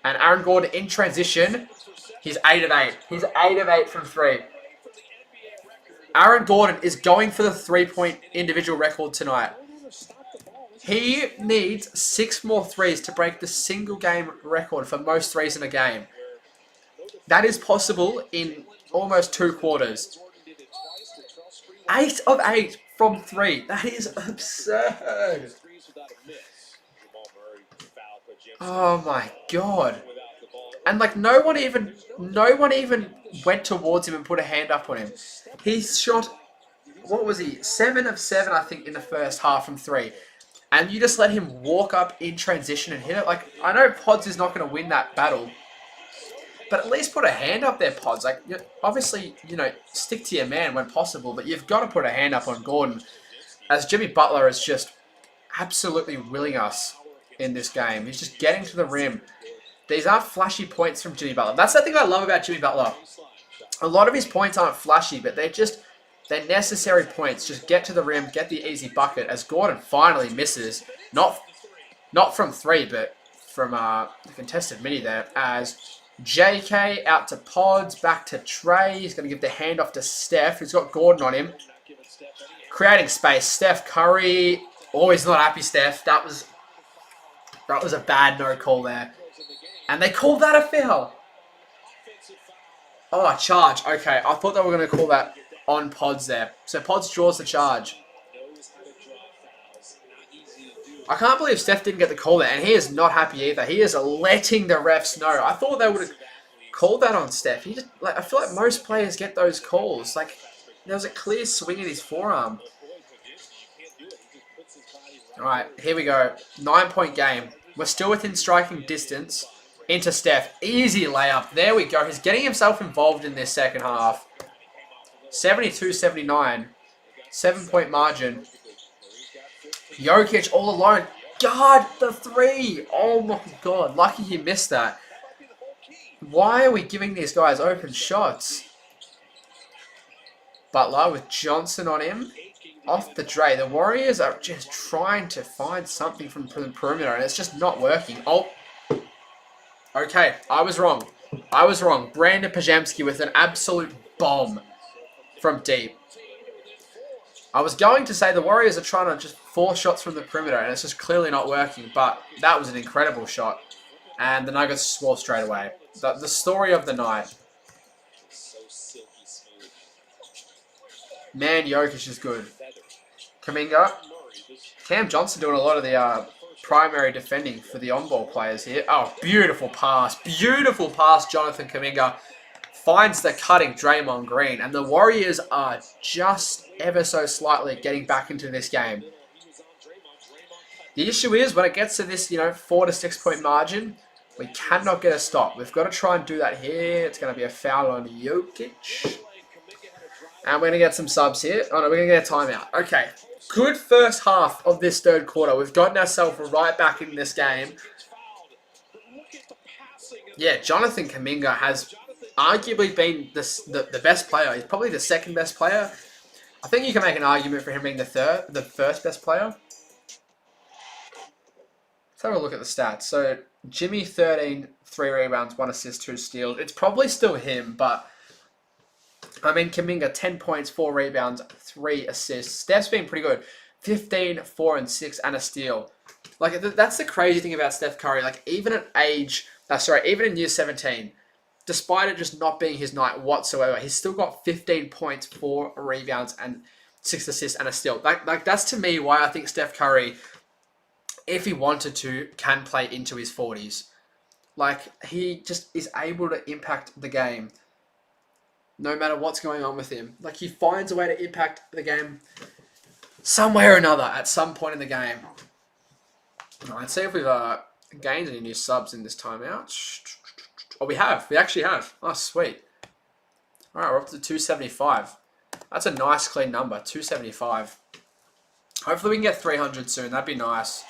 And Aaron Gordon in transition, he's 8 of 8. He's 8 of 8 from 3. Aaron Gordon is going for the 3-point individual record tonight. He needs 6 more threes to break the single game record for most threes in a game. That is possible in almost 2 quarters. 8 of 8 from 3. That is absurd. Oh my god. And like no one even went towards him and put a hand up on him. He shot, what was he? 7 of 7 I think in the first half from 3. And you just let him walk up in transition and hit it. Like, I know Pods is not going to win that battle, but at least put a hand up there, Pods. Like, obviously, stick to your man when possible, but you've got to put a hand up on Gordon, as Jimmy Butler is just absolutely willing us in this game. He's just getting to the rim. These aren't flashy points from Jimmy Butler. That's the thing I love about Jimmy Butler. A lot of his points aren't flashy, but they're necessary points. Just get to the rim, get the easy bucket, as Gordon finally misses. Not from 3, but from the contested mini there, as JK out to Pods, back to Trey. He's going to give the handoff to Steph, who's got Gordon on him. Creating space. Steph Curry. Oh, he's not happy, Steph. That was a bad no call there. And they called that a foul. Oh, a charge. Okay, I thought they were going to call that on Pods there. So Pods draws the charge. I can't believe Steph didn't get the call there, and he is not happy either. He is letting the refs know. I thought they would have called that on Steph. I feel like most players get those calls. Like, there was a clear swing in his forearm. All right, here we go. 9-point game. We're still within striking distance. Into Steph. Easy layup. There we go. He's getting himself involved in this second half. 72-79. 7-point margin. Jokic all alone. God, the 3. Oh my god. Lucky he missed that. Why are we giving these guys open shots? Butler with Johnson on him. Off the Dre. The Warriors are just trying to find something from the perimeter, and it's just not working. Oh. Okay, I was wrong. Brandon Pajamski with an absolute bomb from deep. I was going to say the Warriors are trying to just force shots from the perimeter, and it's just clearly not working, but that was an incredible shot. And the Nuggets score straight away. The story of the night. Man, Jokic is good. Kuminga. Cam Johnson doing a lot of the primary defending for the on-ball players here. Oh, beautiful pass. Beautiful pass, Jonathan Kuminga. Finds the cutting Draymond Green. And the Warriors are just ever so slightly getting back into this game. The issue is, when it gets to this, 4 to 6 point margin, we cannot get a stop. We've got to try and do that here. It's going to be a foul on Jokic. And we're going to get some subs here. Oh, no, we're going to get a timeout. Okay. Good first half of this third quarter. We've gotten ourselves right back in this game. Yeah, Jonathan Kuminga has arguably been the best player. He's probably the second best player. I think you can make an argument for him being the first best player. Let's have a look at the stats. So, Jimmy, 13, 3 rebounds, 1 assist, 2 steals. It's probably still him, but I mean, Kuminga, 10 points, 4 rebounds, 3 assists. Steph's been pretty good. 15, 4, and 6, and a steal. Like, that's the crazy thing about Steph Curry. Like, even in year 17, despite it just not being his night whatsoever, he's still got 15 points, 4 rebounds, and 6 assists, and a steal. That's to me why I think Steph Curry, if he wanted to, can play into his 40s. Like, he just is able to impact the game no matter what's going on with him. Like, he finds a way to impact the game some way or another at some point in the game. All right, let's see if we've gained any new subs in this timeout. Oh, we have. We actually have. Oh, sweet. All right, we're up to 275. That's a nice, clean number, 275. Hopefully we can get 300 soon. That'd be nice.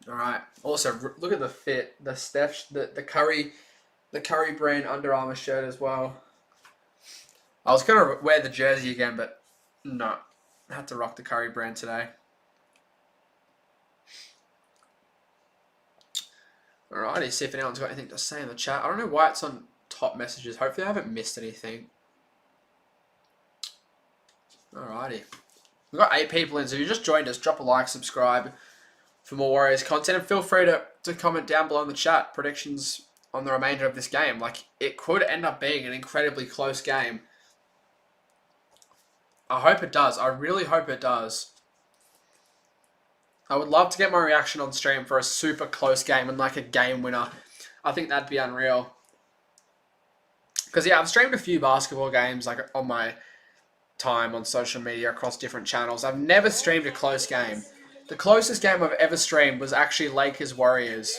All right. Also, look at the fit. The Steph, the Curry brand Under Armour shirt as well. I was going to wear the jersey again, but no. I had to rock the Curry brand today. Alrighty, see if anyone's got anything to say in the chat. I don't know why it's on top messages. Hopefully I haven't missed anything. Alrighty. We've got 8 people in, so if you just joined us, drop a like, subscribe for more Warriors content, and feel free to comment down below in the chat predictions on the remainder of this game. Like, it could end up being an incredibly close game. I hope it does. I really hope it does. I would love to get my reaction on stream for a super close game and like a game winner. I think that'd be unreal. Because yeah, I've streamed a few basketball games like on my time on social media across different channels. I've never streamed a close game. The closest game I've ever streamed was actually Lakers Warriors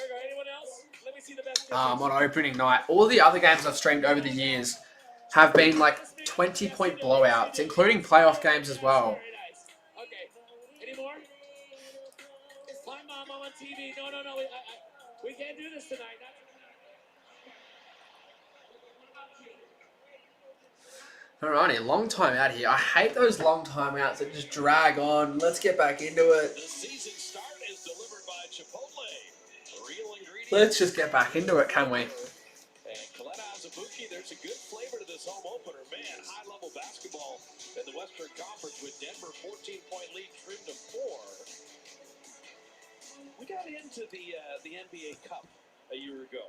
on opening night. All the other games I've streamed over the years have been like 20-point blowouts, including playoff games as well. TV. No. We can't do this tonight. Alrighty, long time out here. I hate those long time outs that just drag on. Let's get back into it. The season start is delivered by Chipotle. Real ingredients. Let's just get back into it, can we? And Kaleta Azubuike, there's a good flavor to this home opener. Man, high-level basketball in the Western Conference with Denver 14-point lead trimmed to 4. We got into the NBA Cup a year ago.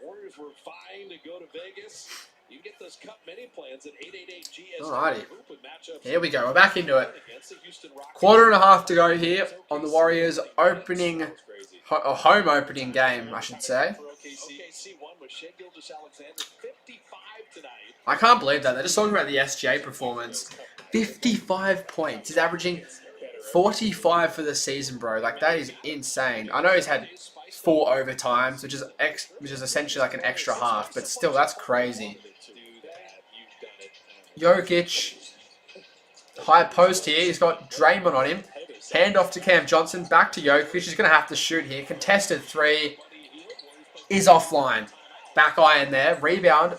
Warriors were vying to go to Vegas. You can get those Cup mini plans at 888-GS. Alrighty. Here we go. We're back into it. Quarter and a half to go here on the Warriors opening, home opening game, I should say. I can't believe that. They're just talking about the SGA performance. 55 points. He's averaging 45 for the season, bro. Like, that is insane. I know he's had 4 overtimes, which is essentially like an extra half, but still, that's crazy. Jokic, high post here. He's got Draymond on him. Hand off to Cam Johnson. Back to Jokic. He's going to have to shoot here. Contested 3 is offline. Back iron there. Rebound.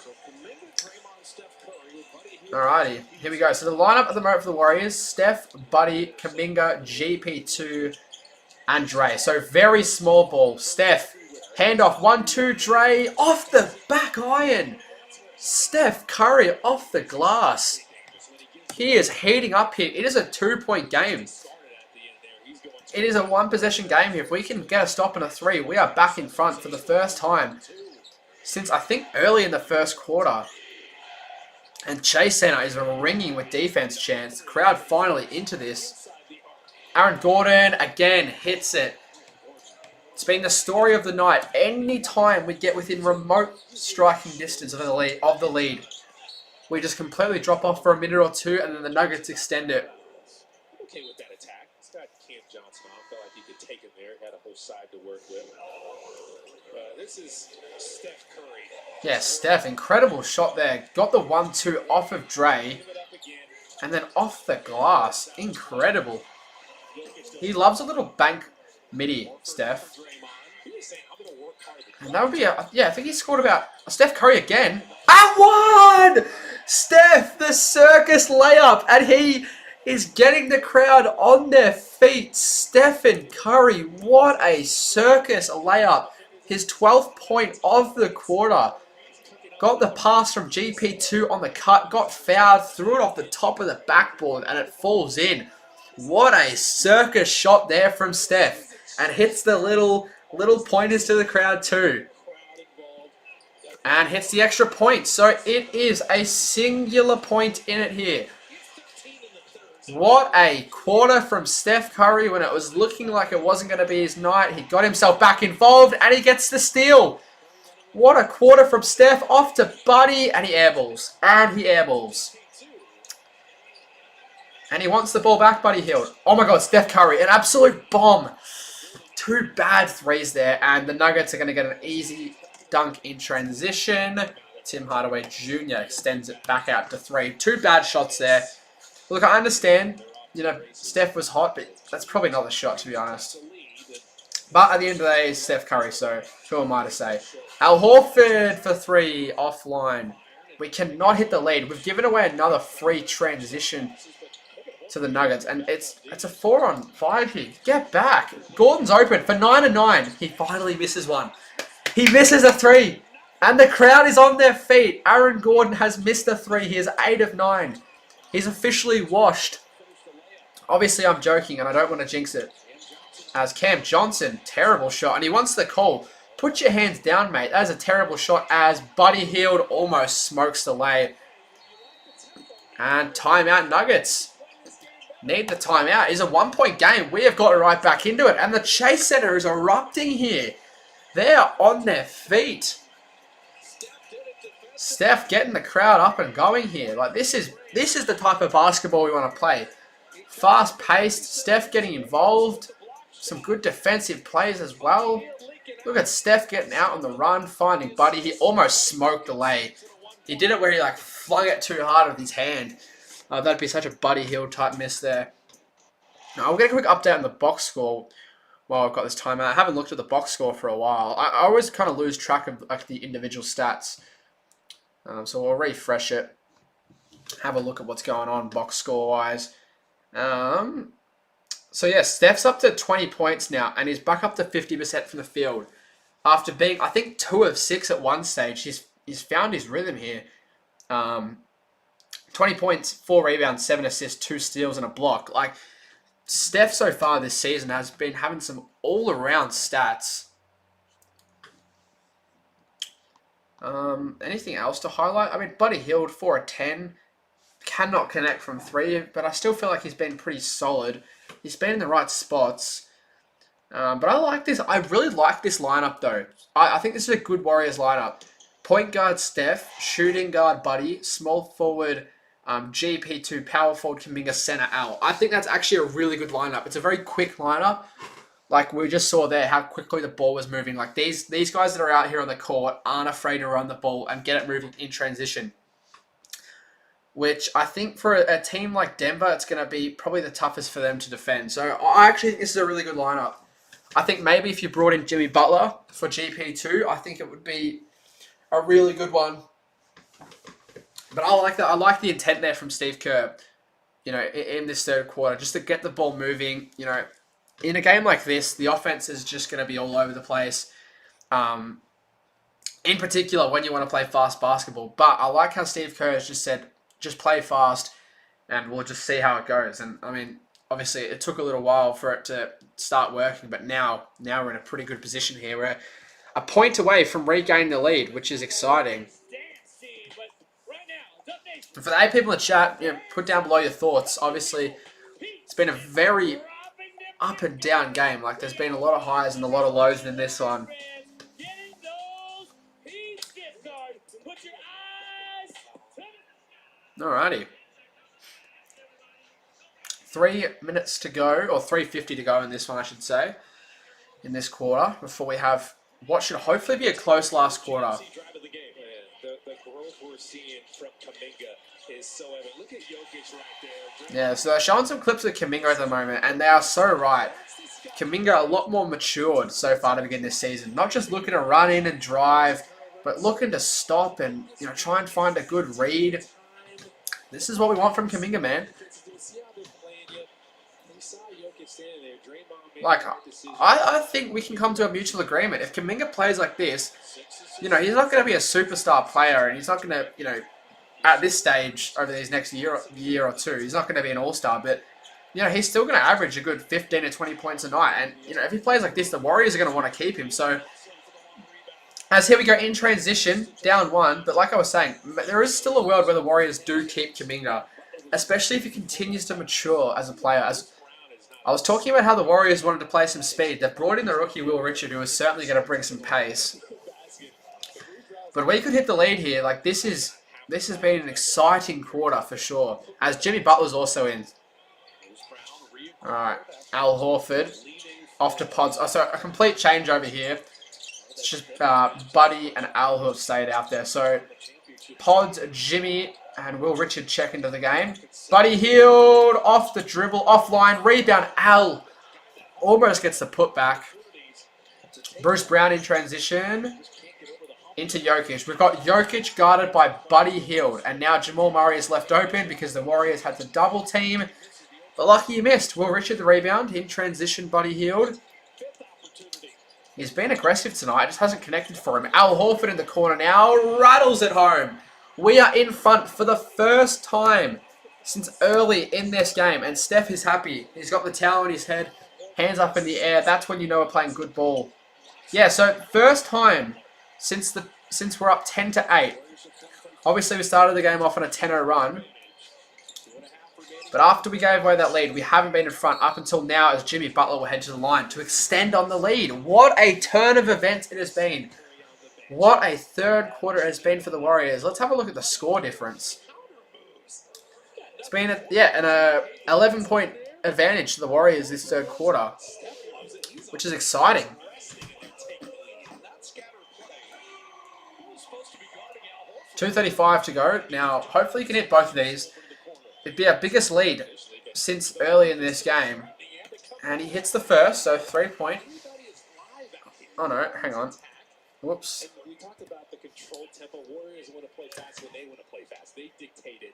Alrighty, here we go. So the lineup at the moment for the Warriors: Steph, Buddy, Kuminga, GP2, and Dre. So very small ball. Steph, handoff, 1-2, Dre, off the back iron. Steph Curry off the glass. He is heating up here. It is a 2-point game. It is a 1-possession game here. If we can get a stop and a 3, we are back in front for the first time since I think early in the first quarter. And Chase Center is ringing with defense chance. Crowd finally into this. Aaron Gordon again hits it. It's been the story of the night. Any time we get within remote striking distance of the lead, we just completely drop off for a minute or 2, and then the Nuggets extend it. Okay with that attack. It's got Cam Johnson on. Felt like he could take him there. Had a whole side to work with. This is Steph Curry. Yeah, Steph, incredible shot there. Got the 1-2 off of Dre, and then off the glass. Incredible. He loves a little bank midi, Steph. And that would be yeah, I think he scored about Steph Curry again. And 1! Steph, the circus layup, and he is getting the crowd on their feet. Stephen Curry, what a circus layup. His 12th point of the quarter. Got the pass from GP2 on the cut, got fouled, threw it off the top of the backboard, and it falls in. What a circus shot there from Steph. And hits the little pointers to the crowd too. And hits the extra point. So it is a singular point in it here. What a quarter from Steph Curry when it was looking like it wasn't going to be his night. He got himself back involved and he gets the steal. What a quarter from Steph. Off to Buddy and he airballs. And he airballs. And he wants the ball back, Buddy Hield. Oh my god, Steph Curry. An absolute bomb. 2 bad threes there. And the Nuggets are going to get an easy dunk in transition. Tim Hardaway Jr. extends it back out to 3. 2 bad shots there. Look, I understand, Steph was hot, but that's probably not the shot, to be honest. But at the end of the day, it's Steph Curry, so who am I to say? Al Horford for 3, offline. We cannot hit the lead. We've given away another free transition to the Nuggets, and it's a 4-on-5 here. Get back. Gordon's open for 9-9. He finally misses one. He misses a 3. And the crowd is on their feet. Aaron Gordon has missed a 3. He is 8 of 9. He's officially washed. Obviously, I'm joking and I don't want to jinx it. As Cam Johnson, terrible shot. And he wants the call. Put your hands down, mate. That is a terrible shot as Buddy Hield almost smokes the lay. And timeout Nuggets. Need the timeout. It's a 1-point game. We have gotten right back into it. And the Chase Center is erupting here. They are on their feet. Steph getting the crowd up and going here. Like this is the type of basketball we want to play. Fast paced. Steph getting involved. Some good defensive plays as well. Look at Steph getting out on the run, finding Buddy. He almost smoked the lay. He did it where he like flung it too hard with his hand. That'd be such a Buddy Hield type miss there. Now, I'll get a quick update on the box score while I've got this timeout. I haven't looked at the box score for a while. I always kind of lose track of like the individual stats. So we'll refresh it. Have a look at what's going on box score wise. So yeah, Steph's up to 20 points now, and he's back up to 50% from the field. After being, I think, 2 of 6 at one stage, he's found his rhythm here. 20 points, 4 rebounds, 7 assists, 2 steals, and a block. Like, Steph so far this season has been having some all-around stats. Anything else to highlight? I mean, Buddy Hield, 4 of 10. Cannot connect from 3, but I still feel like he's been pretty solid. He's been in the right spots. But I like this. I really like this lineup, though. I think this is a good Warriors lineup. Point guard Steph, shooting guard Buddy, small forward GP2, power forward Kuminga, center Al. I think that's actually a really good lineup. It's a very quick lineup. Like we just saw there, how quickly the ball was moving. Like these guys that are out here on the court aren't afraid to run the ball and get it moving in transition. Which I think for a team like Denver, it's going to be probably the toughest for them to defend. So I actually think this is a really good lineup. I think maybe if you brought in Jimmy Butler for GP2, I think it would be a really good one. But I like that. I like the intent there from Steve Kerr, you know, in this third quarter, just to get the ball moving. You know, in a game like this, the offense is just going to be all over the place. In particular, when you want to play fast basketball. But I like how Steve Kerr has just said, just play fast, and we'll just see how it goes. And I mean, obviously, it took a little while for it to start working, but now we're in a pretty good position here. We're a point away from regaining the lead, which is exciting. And for the 8 people in the chat, you know, put down below your thoughts. Obviously, it's been a very up and down game. Like, there's been a lot of highs and a lot of lows in this one. Alrighty. 3 minutes to go, or 3:50 to go in this one, I should say, in this quarter, before we have what should hopefully be a close last quarter. The growth we're seeing from Kuminga is so evident. Look at Jokic right there. Yeah, so they're showing some clips of Kuminga at the moment, and they are so right. Kuminga a lot more matured so far to begin this season. Not just looking to run in and drive, but looking to stop and, you know, try and find a good read. This is what we want from Kuminga, man. Like, I think we can come to a mutual agreement. If Kuminga plays like this, you know, he's not going to be a superstar player, and he's not going to, you know, at this stage over these next year or two, he's not going to be an all-star, but, you know, he's still going to average a good 15 to 20 points a night. And, you know, if he plays like this, the Warriors are going to want to keep him. So, as here we go in transition, down 1. But like I was saying, there is still a world where the Warriors do keep Kuminga, especially if he continues to mature as a player. As I was talking about how the Warriors wanted to play some speed. They've brought in the rookie Will Richard, who is certainly going to bring some pace. But we could hit the lead here. Like, this has been an exciting quarter for sure. As Jimmy Butler's also in. Alright, Al Horford off to Pods. Oh, so a complete change over here. It's just Buddy and Al who have stayed out there. So Pods, Jimmy, and Will Richard check into the game. Buddy Hield off the dribble, offline, rebound. Al almost gets the putback. Bruce Brown in transition into Jokic. We've got Jokic guarded by Buddy Hield, and now Jamal Murray is left open because the Warriors had to double team. But lucky you missed. Will Richard the rebound in transition. Buddy Hield. He's been aggressive tonight, just hasn't connected for him. Al Horford in the corner now, rattles it home. We are in front for the first time since early in this game, and Steph is happy. He's got the towel on his head, hands up in the air. That's when you know we're playing good ball. Yeah, so first time since we're up 10-8. Obviously, we started the game off on a 10-0 run. But after we gave away that lead, we haven't been in front up until now as Jimmy Butler will head to the line to extend on the lead. What a turn of events it has been. What a third quarter it has been for the Warriors. Let's have a look at the score difference. It's been, an 11-point advantage to the Warriors this third quarter, which is exciting. 2:35 to go. Now, hopefully you can hit both of these. It'd be our biggest lead since early in this game. And he hits the first, so 3-point. Oh no, hang on. Whoops. We talked about the controlled tempo. Warriors want to play fast when they want to play fast. They dictate it.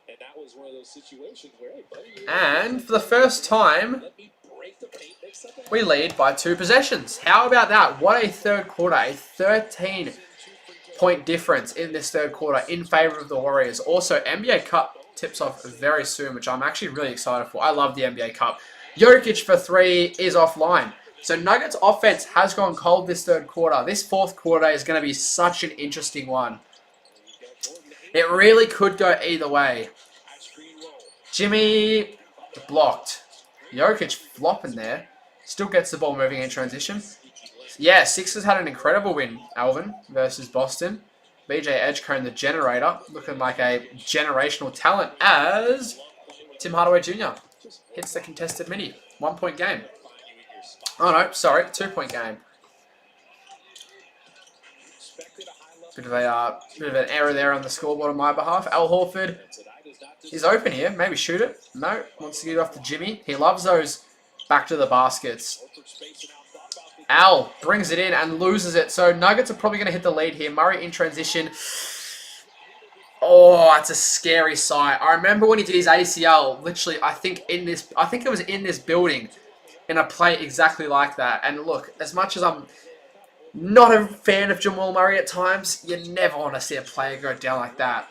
And that was one of those situations where, hey, buddy, And for the first time, let me break the paint, make something we lead by 2 possessions. How about that? What a third quarter. A 13-point difference in this third quarter in favor of the Warriors. Also, NBA Cup tips off very soon, which I'm actually really excited for. I love the NBA Cup. Jokic for 3 is offline. So Nuggets offense has gone cold this third quarter. This fourth quarter is going to be such an interesting one. It really could go either way. Jimmy blocked. Jokic flopping there. Still gets the ball moving in transition. Yeah, Sixers had an incredible win, Alvin, versus Boston. BJ Edgecombe, the generator, looking like a generational talent as Tim Hardaway Jr. hits the contested mini. 1-point game. Oh no, sorry, 2-point game. Bit of an error there on the scoreboard on my behalf. Al Horford is open here. Maybe shoot it. No, wants to get it off to Jimmy. He loves those back to the baskets. Al brings it in and loses it. So Nuggets are probably going to hit the lead here. Murray in transition. Oh, that's a scary sight. I remember when he did his ACL, literally, I think it was in this building, in a play exactly like that. And look, as much as I'm not a fan of Jamal Murray at times, you never want to see a player go down like that.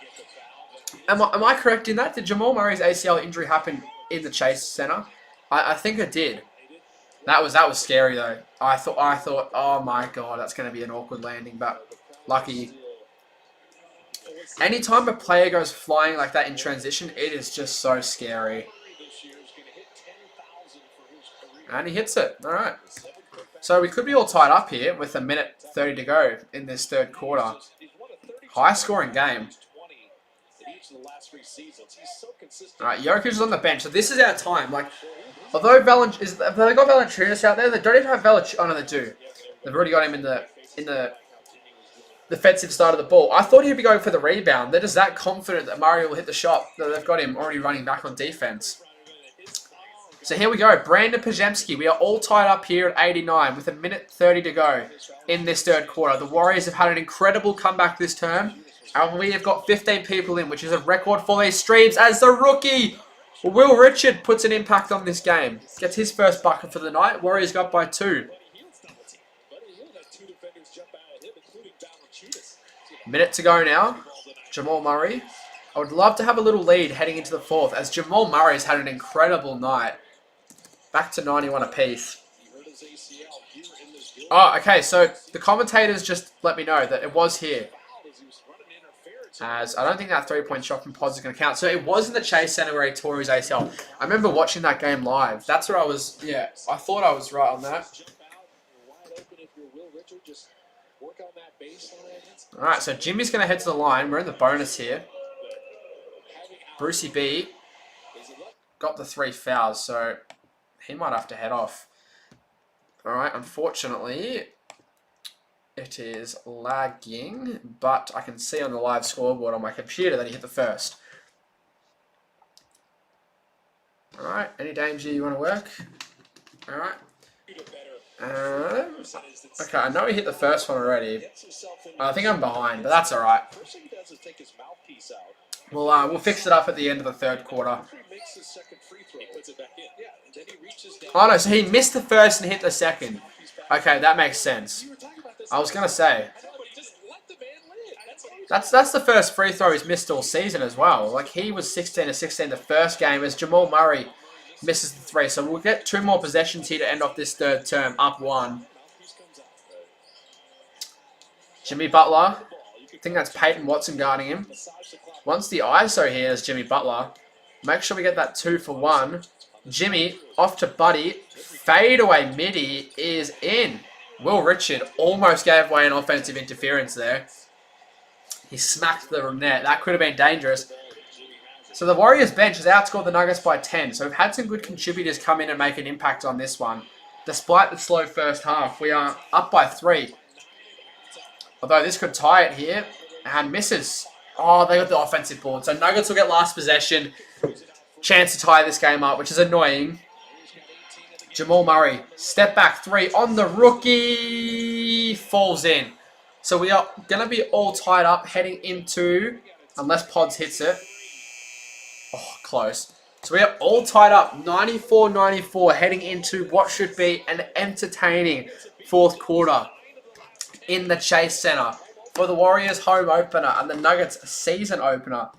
Am I correct in that? Did Jamal Murray's ACL injury happen in the Chase Center? I think it did. That was scary though. I thought, oh my god, that's going to be an awkward landing, but lucky. Anytime a player goes flying like that in transition, it is just so scary. And he hits it. All right. So we could be all tied up here with 1:30 to go in this third quarter. High scoring game. All right, Jokic is on the bench, so this is our time. Like, although have they got Valanciunas out there? They don't even have Valanciunas. Oh no, they do. They've already got him in the defensive side of the ball. I thought he'd be going for the rebound. They're just that confident that Mario will hit the shot that they've got him already running back on defense. So here we go. Brandon Podziemski. We are all tied up here at 89 with 1:30 to go in this third quarter. The Warriors have had an incredible comeback this term. And we have got 15 people in, which is a record for these streams as the rookie Will Richard puts an impact on this game. Gets his first bucket for the night. Warriors got by 2. Minute to go now. Jamal Murray. I would love to have a little lead heading into the fourth as Jamal Murray's had an incredible night. Back to 91 apiece. Oh, okay, so the commentators just let me know that it was here. As I don't think that 3-point shot from Pods is going to count. So it was in the Chase Center where he tore his ACL. I remember watching that game live. That's where I was, yeah, I thought I was right on that. Alright, so Jimmy's going to head to the line. We're in the bonus here. Brucey B got the 3 fouls, so he might have to head off. Alright, unfortunately, it is lagging, but I can see on the live scoreboard on my computer that he hit the first. Alright, any danger you want to work? Alright. Okay, I know he hit the first one already. I think I'm behind, but that's alright. We'll fix it up at the end of the third quarter. Oh no, so he missed the first and hit the second. Okay, that makes sense. You were talking about this. I was going to say, I know, but just let the man live. that's the first free throw he's missed all season as well. Like, he was 16 of 16 the first game as Jamal Murray misses the 3. So we'll get 2 more possessions here to end off this third term, up 1. Jimmy Butler. I think that's Peyton Watson guarding him. Once the ISO here is Jimmy Butler. Make sure we get that 2 for 1. Jimmy off to Buddy. Fadeaway midi is in. Will Richard almost gave away an offensive interference there. He smacked the net. That could have been dangerous. So the Warriors bench has outscored the Nuggets by 10. So we've had some good contributors come in and make an impact on this one. Despite the slow first half, we are up by 3. Although this could tie it here. And misses. Oh, they got the offensive board. So Nuggets will get last possession. Chance to tie this game up, which is annoying. Jamal Murray, step back 3 on the rookie. Falls in. So we are going to be all tied up heading into, unless Pods hits it. Oh, close. So we are all tied up, 94-94, heading into what should be an entertaining fourth quarter in the Chase Center for the Warriors home opener and the Nuggets season opener.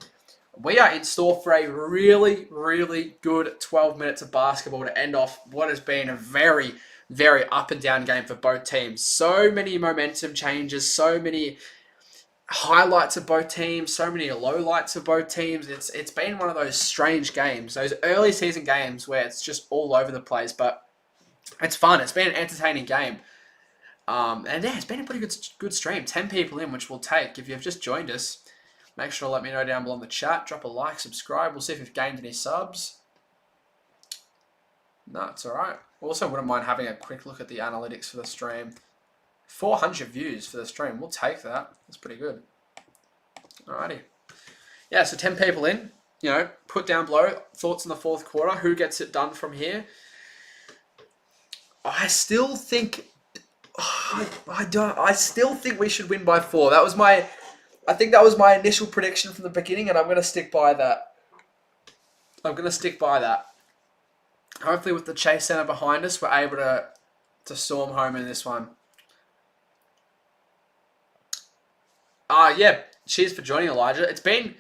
We are in store for a really, really good 12 minutes of basketball to end off what has been a very, very up and down game for both teams. So many momentum changes, so many highlights of both teams, so many lowlights of both teams. It's been one of those strange games, those early season games where it's just all over the place, but it's fun. It's been an entertaining game. And yeah, it's been a pretty good stream. 10 people in, which we'll take. If you've just joined us, make sure to let me know down below in the chat. Drop a like, subscribe. We'll see if we've gained any subs. No, it's alright. Also, wouldn't mind having a quick look at the analytics for the stream. 400 views for the stream. We'll take that. That's pretty good. Alrighty. Yeah, so 10 people in. You know, put down below thoughts in the fourth quarter. Who gets it done from here? I still think... I still think we should win by 4. I think that was my initial prediction from the beginning, and I'm going to stick by that. Hopefully with the Chase Center behind us, we're able to storm home in this one. Yeah, cheers for joining, Elijah. It's been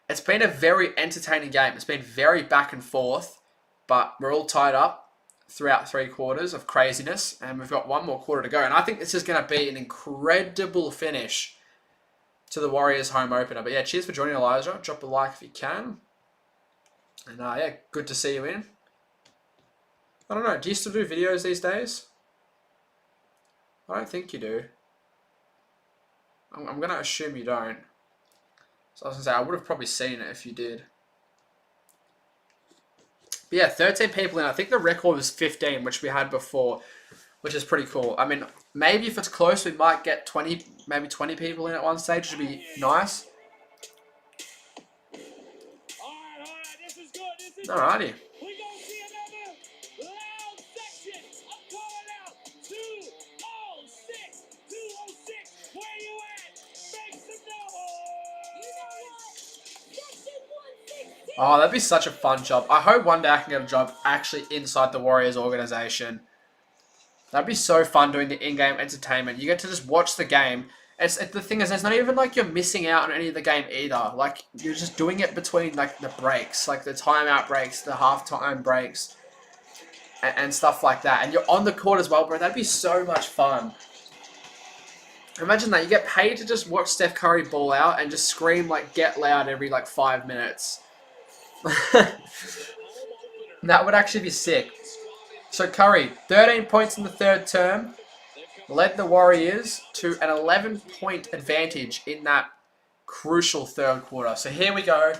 a very entertaining game. It's been very back and forth, but we're all tied up throughout 3 quarters of craziness, and we've got 1 more quarter to go. And I think this is going to be an incredible finish to the Warriors home opener. But yeah, cheers for joining, Elijah. Drop a like if you can. And yeah, good to see you in. I don't know, do you still do videos these days? I don't think you do. I'm going to assume you don't. So I was going to say, I would have probably seen it if you did. But yeah, 13 people in. I think the record was 15, which we had before, which is pretty cool. I mean, maybe if it's close, we might get 20, maybe 20 people in at one stage, which would be nice. Alrighty. Oh, that'd be such a fun job. I hope one day I can get a job actually inside the Warriors organization. That'd be so fun doing the in-game entertainment. You get to just watch the game. The thing is, it's not even like you're missing out on any of the game either. Like, you're just doing it between like the breaks, like the timeout breaks, the halftime breaks, and stuff like that. And you're on the court as well, bro. That'd be so much fun. Imagine that. You get paid to just watch Steph Curry ball out and just scream like "get loud" every like 5 minutes. That would actually be sick. So Curry, 13 points in the third term, led the Warriors to an 11-point advantage in that crucial third quarter. So here we go.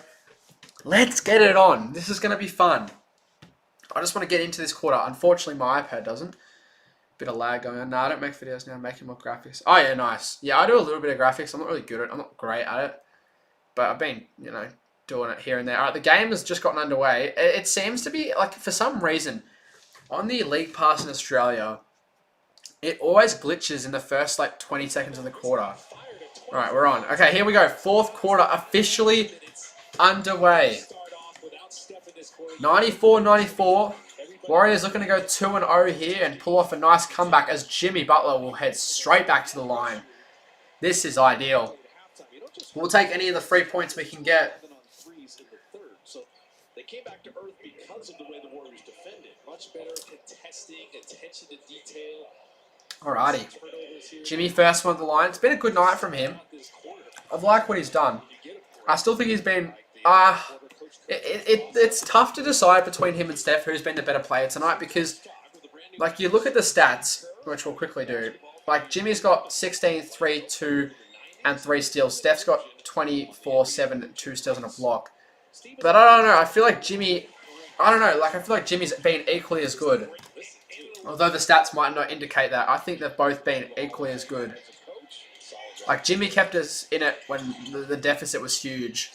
Let's get it on. This is going to be fun. I just want to get into this quarter. Unfortunately, my iPad doesn't. Bit of lag going on. No, I don't make videos now. I'm making more graphics. Oh, yeah, nice. Yeah, I do a little bit of graphics. I'm not really good at it. I'm not great at it. But I've been, you know, doing it here and there. All right, the game has just gotten underway. It seems to be, like, for some reason, on the League Pass in Australia, it always glitches in the first, like, 20 seconds of the quarter. All right, we're on. Okay, here we go. Fourth quarter officially underway. 94-94. Warriors looking to go 2-0 here and pull off a nice comeback as Jimmy Butler will head straight back to the line. This is ideal. We'll take any of the 3 points we can get. They came back to earth because of the way the Warriors defended. Much better contesting, attention to detail. Alrighty. Jimmy first one to the line. It's been a good night from him. I've liked what he's done. I still think he's been... It's tough to decide between him and Steph who's been the better player tonight because, like, you look at the stats, which we'll quickly do. Like, Jimmy's got 16, 3, 2, and 3 steals. Steph's got 24, 7, 2 steals and a block. But I don't know. I feel like Jimmy... I don't know. Like, I feel like Jimmy's been equally as good. Although the stats might not indicate that. I think they've both been equally as good. Like, Jimmy kept us in it when the deficit was huge.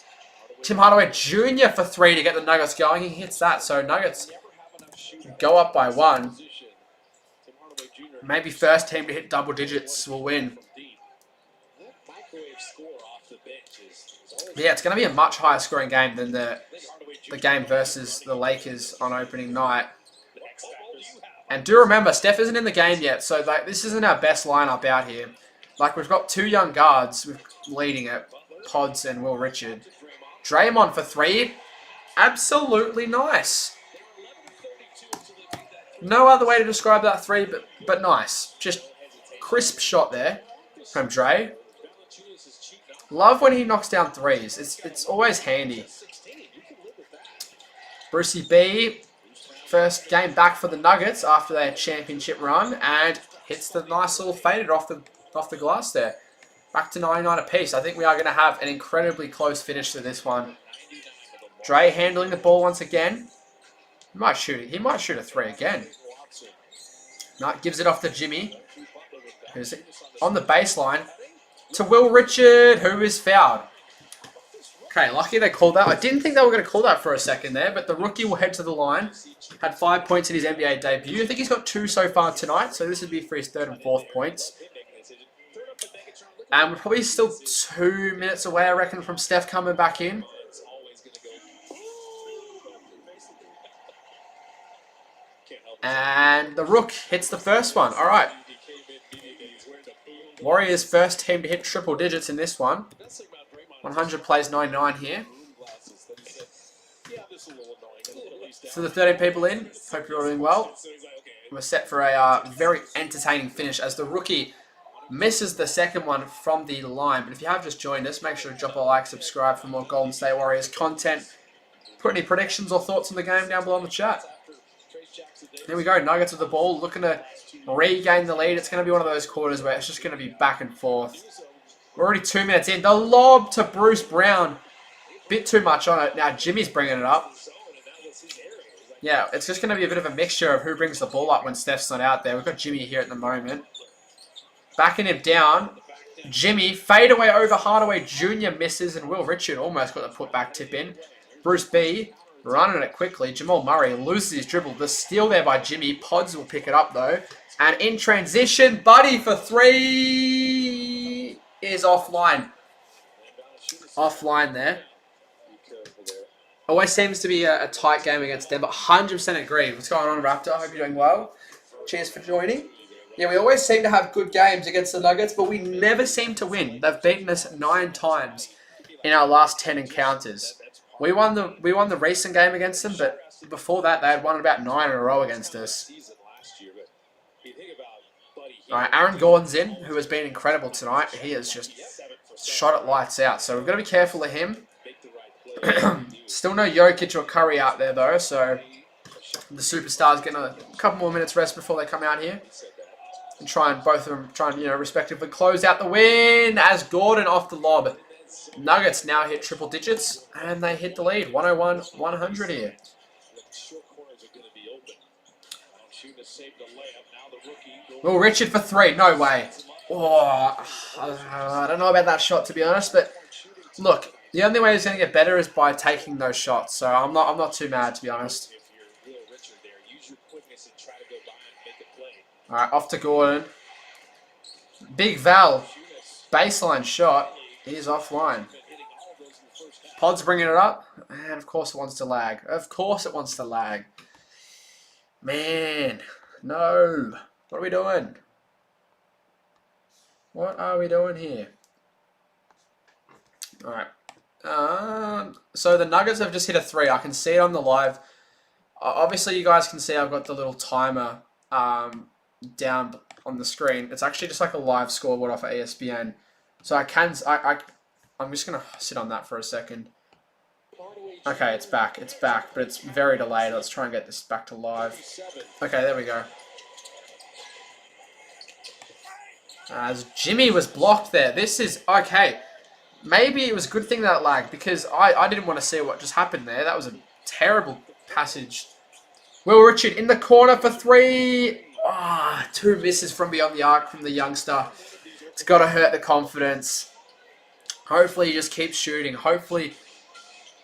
Tim Hardaway Jr. for 3 to get the Nuggets going. He hits that. So, Nuggets go up by 1. Maybe first team to hit double digits will win. Yeah, it's going to be a much higher scoring game than the game versus the Lakers on opening night. And do remember, Steph isn't in the game yet, so like this isn't our best lineup out here. Like, we've got 2 young guards leading it, Pods and Will Richard. Draymond for 3, absolutely nice. No other way to describe that 3, but nice. Just crisp shot there from Dre. Love when he knocks down 3s. It's always handy. Brucey B, first game back for the Nuggets after their championship run, and hits the nice little faded off the glass there. Back to 99 apiece. I think we are going to have an incredibly close finish to this one. Dre handling the ball once again. He might shoot a 3 again. No, gives it off to Jimmy, who's on the baseline, to Will Richard, who is fouled. Okay, lucky they called that. I didn't think they were going to call that for a second there, but the rookie will head to the line. Had 5 points in his NBA debut. I think he's got 2 so far tonight, so this would be for his 3rd and 4th points. And we're probably still 2 minutes away, I reckon, from Steph coming back in. And the Rook hits the first one. All right. Warriors first team to hit triple digits in this one. 100 plays 99 here. So the 13 people in. Hope you're all doing well. We're set for a very entertaining finish as the rookie misses the second one from the line. But if you have just joined us, make sure to drop a like, subscribe for more Golden State Warriors content. Put any predictions or thoughts on the game down below in the chat. There we go, Nuggets with the ball, looking to regain the lead. It's going to be one of those quarters where it's just going to be back and forth. We're already 2 minutes in. The lob to Bruce Brown. Bit too much on it. Now Jimmy's bringing it up. Yeah, it's just going to be a bit of a mixture of who brings the ball up when Steph's not out there. We've got Jimmy here at the moment. Backing him down. Jimmy, fade away over Hardaway Jr. misses, and Will Richard almost got the putback tip in. Bruce B running it quickly. Jamal Murray loses his dribble. The steal there by Jimmy. Pods will pick it up though. And in transition, Buddy for 3 is offline. Offline there. Always seems to be a tight game against them, but 100% agree. What's going on, Raptor? I hope you're doing well. Cheers for joining. Yeah, we always seem to have good games against the Nuggets, but we never seem to win. They've beaten us 9 times in our last 10 encounters. We won the recent game against them, but before that, they had won about 9 in a row against us. All right, Aaron Gordon's in, who has been incredible tonight. He has just shot it lights out, so we've got to be careful of him. Still no Jokic or Curry out there, though, so the superstars getting a couple more minutes rest before they come out here. And both of them, respectively close out the win as Gordon off the lob. Nuggets now hit triple digits, and they hit the lead, 101-100 here. Will Richard for 3, no way. Oh, I don't know about that shot, to be honest, but look, the only way he's going to get better is by taking those shots, so I'm not too mad, to be honest. All right, off to Gordon. Big Val, baseline shot. He's offline. Pod's bringing it up, and of course it wants to lag. Of course it wants to lag. Man, no. What are we doing? What are we doing here? All right. So the Nuggets have just hit a 3. I can see it on the live. Obviously, you guys can see I've got the little timer down on the screen. It's actually just like a live scoreboard off of ESPN. So I'm just gonna sit on that for a second. Okay, it's back. It's back, but it's very delayed. Let's try and get this back to live. Okay, there we go. As Jimmy was blocked there. This is okay. Maybe it was a good thing that it lagged because I didn't want to see what just happened there. That was a terrible passage. Will Richard in the corner for 3. 2 misses from beyond the arc from the youngster. It's got to hurt the confidence. Hopefully he just keeps shooting. Hopefully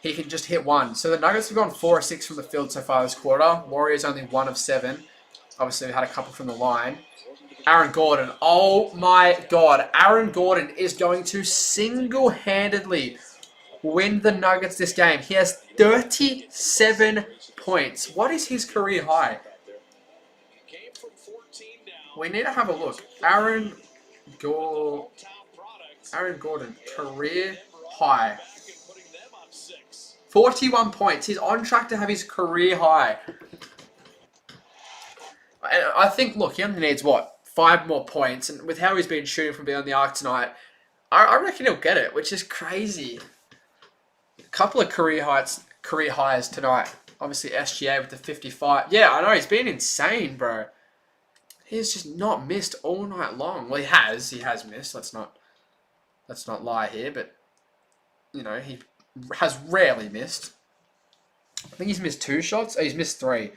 he can just hit 1. So the Nuggets have gone 4 of 6 from the field so far this quarter. Warriors only 1 of 7. Obviously we had a couple from the line. Aaron Gordon. Oh my God. Aaron Gordon is going to single-handedly win the Nuggets this game. He has 37 points. What is his career high? We need to have a look. Aaron Gordon, career high. 41 points. He's on track to have his career high. I think, look, he only needs, what, 5 more points. And with how he's been shooting from beyond the arc tonight, I reckon he'll get it, which is crazy. A couple of career highs tonight. Obviously, SGA with the 55. Yeah, I know. He's been insane, bro. He's just not missed all night long. Well, he has. He has missed. Let's not lie here. But, you know, he has rarely missed. I think he's missed 2 shots. Oh, he's missed 3.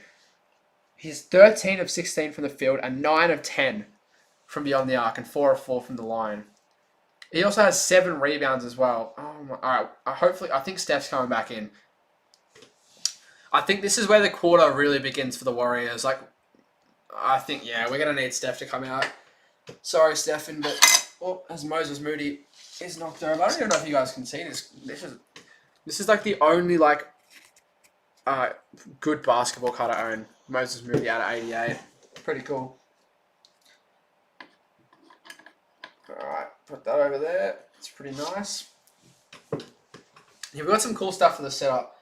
He's 13 of 16 from the field and 9 of 10 from beyond the arc and 4 of 4 from the line. He also has 7 rebounds as well. Oh my, all right. I think Steph's coming back in. I think this is where the quarter really begins for the Warriors. Like, I think, yeah, we're going to need Steph to come out. Sorry, Stephen, but as Moses Moody is knocked over. I don't even know if you guys can see this. This is like the only, like, good basketball card I own. Moses Moody out of 88. Pretty cool. Alright, put that over there. It's pretty nice. Yeah, we've got some cool stuff for the setup.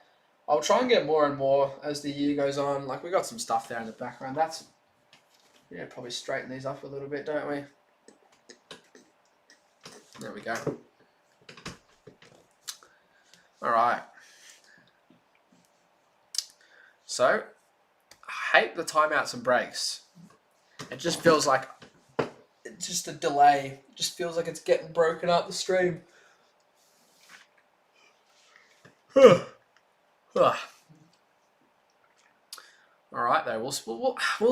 I'll try and get more and more as the year goes on. Like, we got some stuff there in the background. Yeah, probably straighten these up a little bit, don't we? There we go. Alright. So, I hate the timeouts and breaks. It just feels like it's just a delay. It just feels like it's getting broken up the stream. Alright though, we'll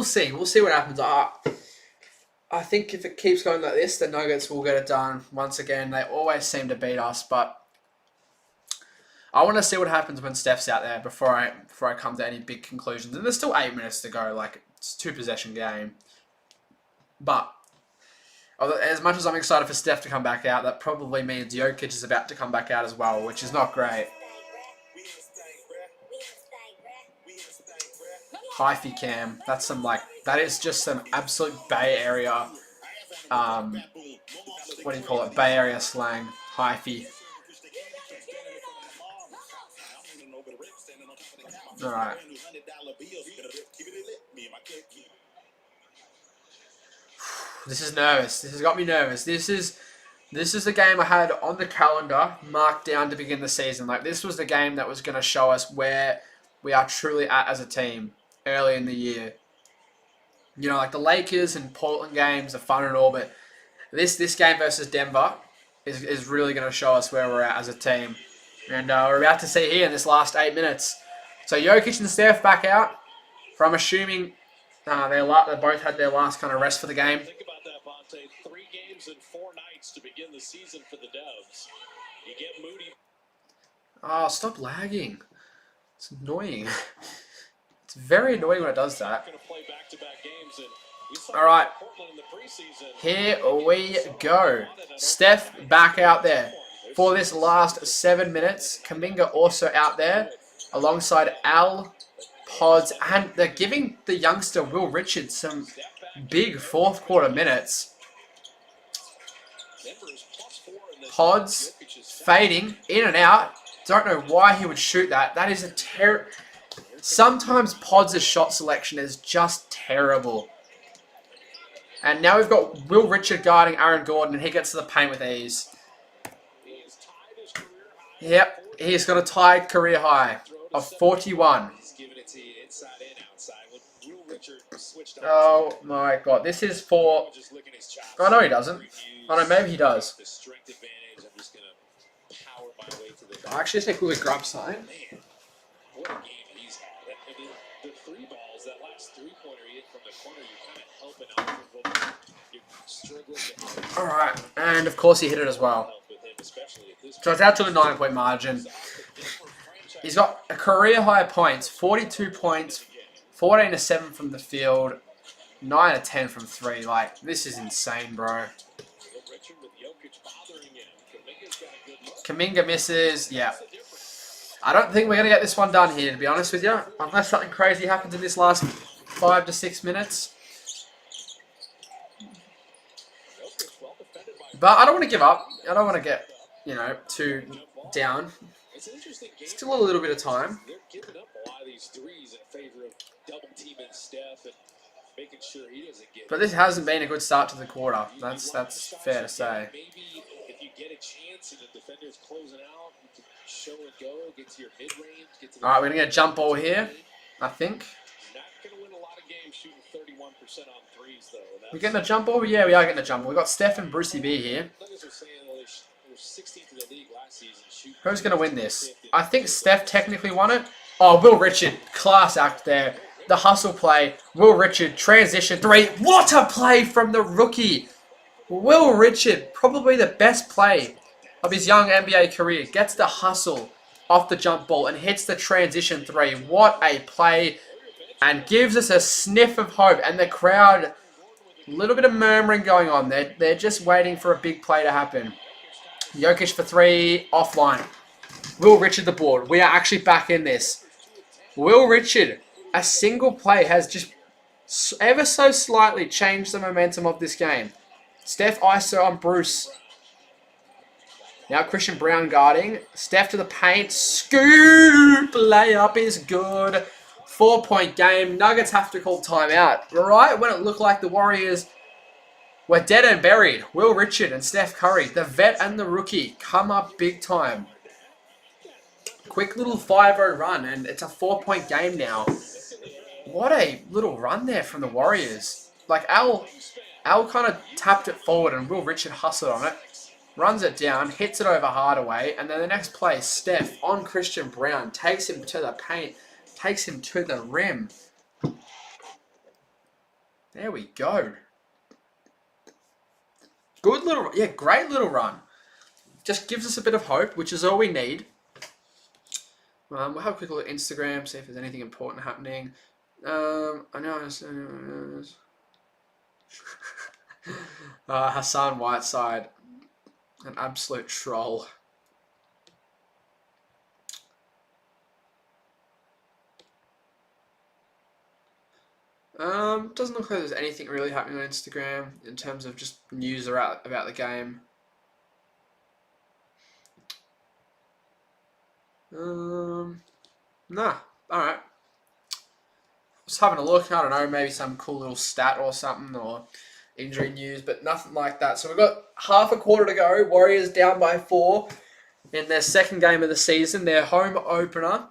see. We'll see what happens. I think if it keeps going like this, the Nuggets will get it done once again. They always seem to beat us, but I want to see what happens when Steph's out there before I come to any big conclusions. And there's still 8 minutes to go. Like, it's a 2-possession game. But as much as I'm excited for Steph to come back out, that probably means Jokic is about to come back out as well, which is not great. Hyphy cam. That's that is just some absolute Bay Area, what do you call it? Bay Area slang. Hyphy. Alright. This is nervous. This has got me nervous. This is the game I had on the calendar marked down to begin the season. Like, this was the game that was going to show us where we are truly at as a team early in the year. You know, like the Lakers and Portland games are fun and all, but this game versus Denver is really going to show us where we're at as a team. And we're about to see here in this last 8 minutes. So Jokic and Steph back out. I'm assuming they both had their last kind of rest for the game. Think about that, Bonte. 3 games and 4 nights to begin the season for the Dubs. You get Moody. Oh, stop lagging. It's annoying. It's very annoying when it does that. All right. Here we go. Steph back out there for this last 7 minutes. Kuminga also out there alongside Al Pods, and they're giving the youngster Will Richards some big fourth quarter minutes. Pods fading in and out. Don't know why he would shoot that. That is a terrible. Sometimes Pods' shot selection is just terrible. And now we've got Will Richard guarding Aaron Gordon, and he gets to the paint with ease. Yep, he's got a tied career high of 41. Oh my god, this is for... Oh no, he doesn't. Oh no, maybe he does. I actually just quickly grab something. What a game he's had. I mean, the three balls, that last three-pointer he hit from the corner, you're kind of helping out with him. You're struggling to... Alright, and of course he hit it as well. So it's out to a 9-point margin. He's got a career high points, 42 points, 14 to 7 from the field, 9 to 10 from 3. Like, this is insane, bro. Kuminga misses. Yeah. I don't think we're going to get this one done here, to be honest with you. Unless something crazy happens in this last 5 to 6 minutes. But I don't want to give up. I don't want to get, too down. Still a little bit of time. They're giving up a lot of these threes in favor of double teaming Steph and making sure he doesn't get... But this hasn't been a good start to the quarter. That's fair to say. Maybe if you get a chance and the defender's closing out, you can show and go, get to your mid-range, get to the... Alright, we're going to get a jump ball here, I think. Not going to win a lot of games shooting 31% on threes, though. We're getting a jump ball? Yeah, we are getting a jump ball. We've got Steph and Brucey B here. Nuggets are saying they were 16th in the league last season. Who's going to win this? I think Steph technically won it. Oh, Will Richard. Class act there. The hustle play. Will Richard. Transition 3. What a play from the rookie. Will Richard. Probably the best play of his young NBA career. Gets the hustle off the jump ball and hits the transition 3. What a play. And gives us a sniff of hope. And the crowd, a little bit of murmuring going on. They're just waiting for a big play to happen. Jokic for 3, offline. Will Richard the board. We are actually back in this. Will Richard, a single play has just ever so slightly changed the momentum of this game. Steph ISO on Bruce. Now Christian Brown guarding. Steph to the paint. Scoop! Layup is good. 4-point game. Nuggets have to call timeout. Right when it looked like the Warriors were dead and buried. Will Richard and Steph Curry, the vet and the rookie, come up big time. Quick little 5-0 run, and it's a 4-point game now. What a little run there from the Warriors. Like, Al kind of tapped it forward, and Will Richard hustled on it. Runs it down, hits it over Hardaway, and then the next play, Steph on Christian Brown, takes him to the paint, takes him to the rim. There we go. Good little, yeah, great little run. Just gives us a bit of hope, which is all we need. We'll have a quick look at Instagram, see if there's anything important happening. I know. Hassan Whiteside, an absolute troll. Doesn't look like there's anything really happening on Instagram in terms of just news about the game. Nah. Alright. Just having a look, I don't know, maybe some cool little stat or something, or injury news, but nothing like that. So we've got half a quarter to go. Warriors down by 4 in their second game of the season, their home opener,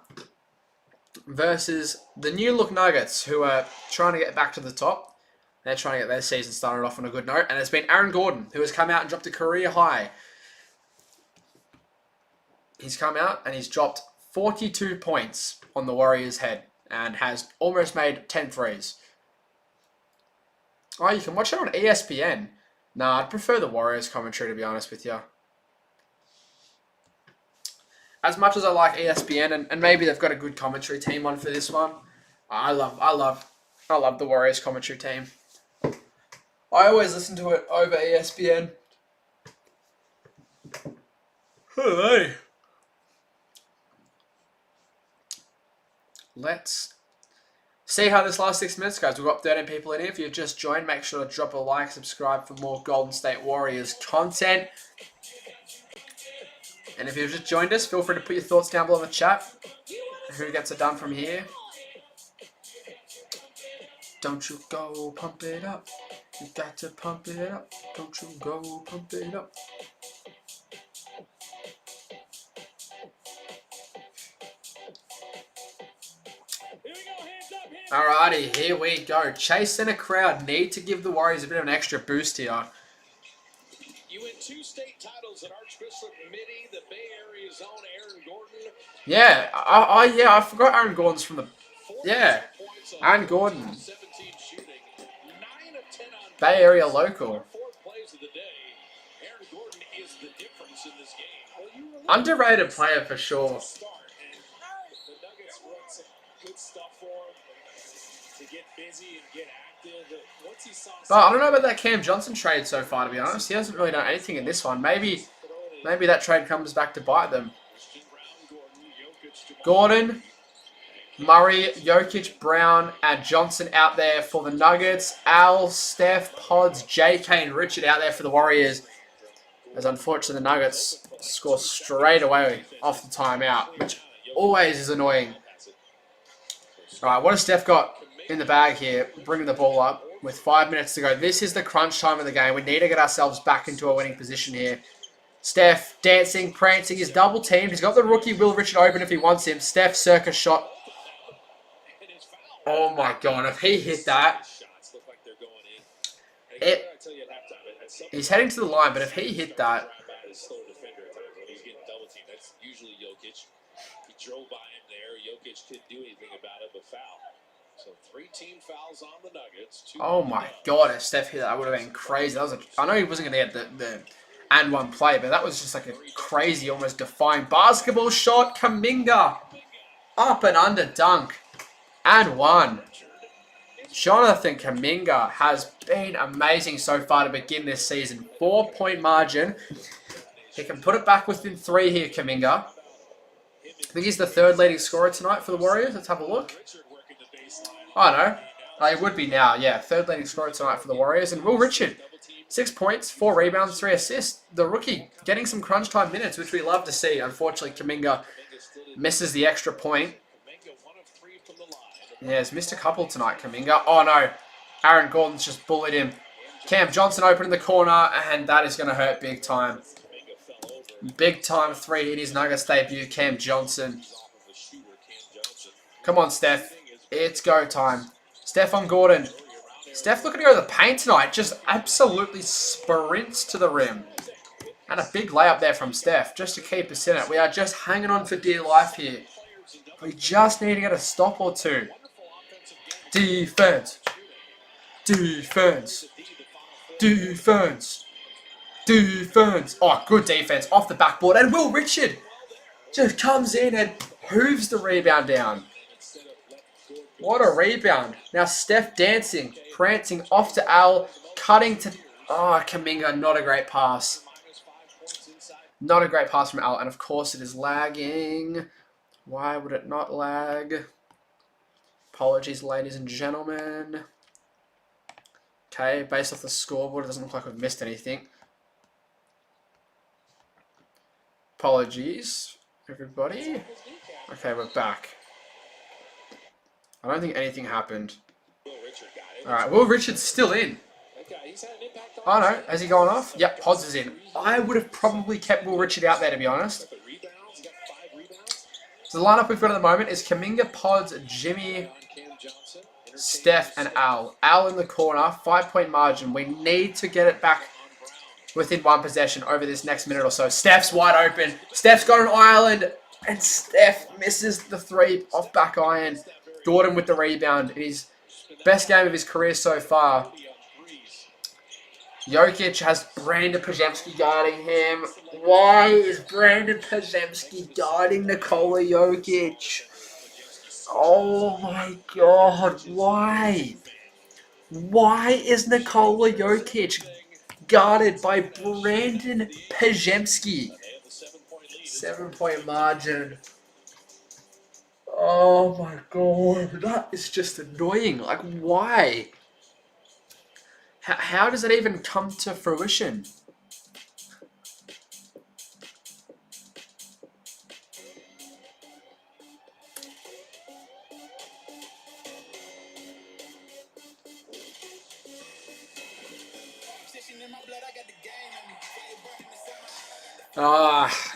versus the new look Nuggets, who are trying to get back to the top. They're trying to get their season started off on a good note. And it's been Aaron Gordon, who has come out and dropped a career high. He's come out and he's dropped 42 points on the Warriors' head and has almost made 10 threes. Oh, you can watch it on ESPN. Nah, I'd prefer the Warriors commentary, to be honest with you. As much as I like ESPN, and maybe they've got a good commentary team on for this one, I love the Warriors commentary team. I always listen to it over ESPN. Hey. Let's see how this last 6 minutes goes. We've got 13 people in here. If you've just joined, make sure to drop a like, subscribe for more Golden State Warriors content. And if you've just joined us, feel free to put your thoughts down below in the chat. Who gets it done from here? Don't you go pump it up. You got to pump it up. Don't you go pump it up. Alrighty, here we go. Chase and a crowd need to give the Warriors a bit of an extra boost here. You win 2 state titles at Archbishop Mitty, the Bay Area's own Aaron Gordon. Yeah, I forgot Aaron Gordon's from the... Yeah, Aaron Gordon. 17 shooting, 9 of 10 on Bay Area local. 4 plays of the day. Aaron Gordon is the difference in this game. Underrated player for sure. Start, and the Nuggets run some good stuff for him to get busy and get active. Once he saw But I don't know about that Cam Johnson trade so far, to be honest. He hasn't really done anything in this one. Maybe that trade comes back to bite them. Gordon, Murray, Jokic, Brown, and Johnson out there for the Nuggets. Al, Steph, Pods, JK, and Richard out there for the Warriors. As unfortunately the Nuggets score straight away off the timeout, which always is annoying. Alright, what has Steph got in the bag here? Bringing the ball up with 5 minutes to go. This is the crunch time of the game. We need to get ourselves back into a winning position here. Steph dancing, prancing. He's double teamed. He's got the rookie Will Richard open if he wants him. Steph circa shot. Oh my god, if he hit that. He's heading to the line, but if he hit that. He's getting double teamed. That's usually Jokic. He drove by him there. Jokic couldn't do anything about it but foul. So 3 team fouls on the Nuggets. Oh my god, if Steph hit that, that would have been crazy. That was I know he wasn't going to get the and one play, but that was just like a crazy, almost defying basketball shot. Kuminga up and under dunk. And one. Jonathan Kuminga has been amazing so far to begin this season. 4-point margin. He can put it back within 3 here, Kuminga. I think he's the 3rd leading scorer tonight for the Warriors. Let's have a look. Oh, no. He would be now, yeah. 3rd leading scorer tonight for the Warriors. And Will Richard, 6 points, 4 rebounds, 3 assists. The rookie getting some crunch time minutes, which we love to see. Unfortunately, Kuminga misses the extra point. Yeah, he's missed a couple tonight, Kuminga. Oh, no. Aaron Gordon's just bullied him. Cam Johnson open in the corner, and that is going to hurt big time. Big time 3 in his Nuggets debut, Cam Johnson. Come on, Steph. It's go time. Steph on Gordon. Steph looking to go to the paint tonight. Just absolutely sprints to the rim. And a big layup there from Steph just to keep us in it. We are just hanging on for dear life here. We just need to get a stop or 2. Defense. Defense. Defense. Defense. Oh, good defense off the backboard. And Will Richard just comes in and hooves the rebound down. What a rebound. Now Steph dancing, prancing off to Al, cutting to... Oh, Kuminga, not a great pass. Not a great pass from Al. And of course it is lagging. Why would it not lag? Apologies, ladies and gentlemen. Okay, based off the scoreboard, it doesn't look like we've missed anything. Apologies, everybody. Okay, we're back. I don't think anything happened. Alright, Will Richard's still in. Oh no, has he gone off? Yep, Pods is in. I would have probably kept Will Richard out there, to be honest. So the lineup we've got at the moment is Kuminga, Pods, Jimmy, Steph, and Al. Al in the corner, 5-point margin. We need to get it back within 1 possession over this next minute or so. Steph's wide open. Steph's got an island, and Steph misses the 3 off back iron. Gordon with the rebound. It is best game of his career so far. Jokic has Brandon Podziemski guarding him. Why is Brandon Podziemski guarding Nikola Jokic? Oh my god, why? Why is Nikola Jokic guarded by Brandon Podziemski? 7-point margin. Oh my god, that is just annoying. Like, why? How does it even come to fruition?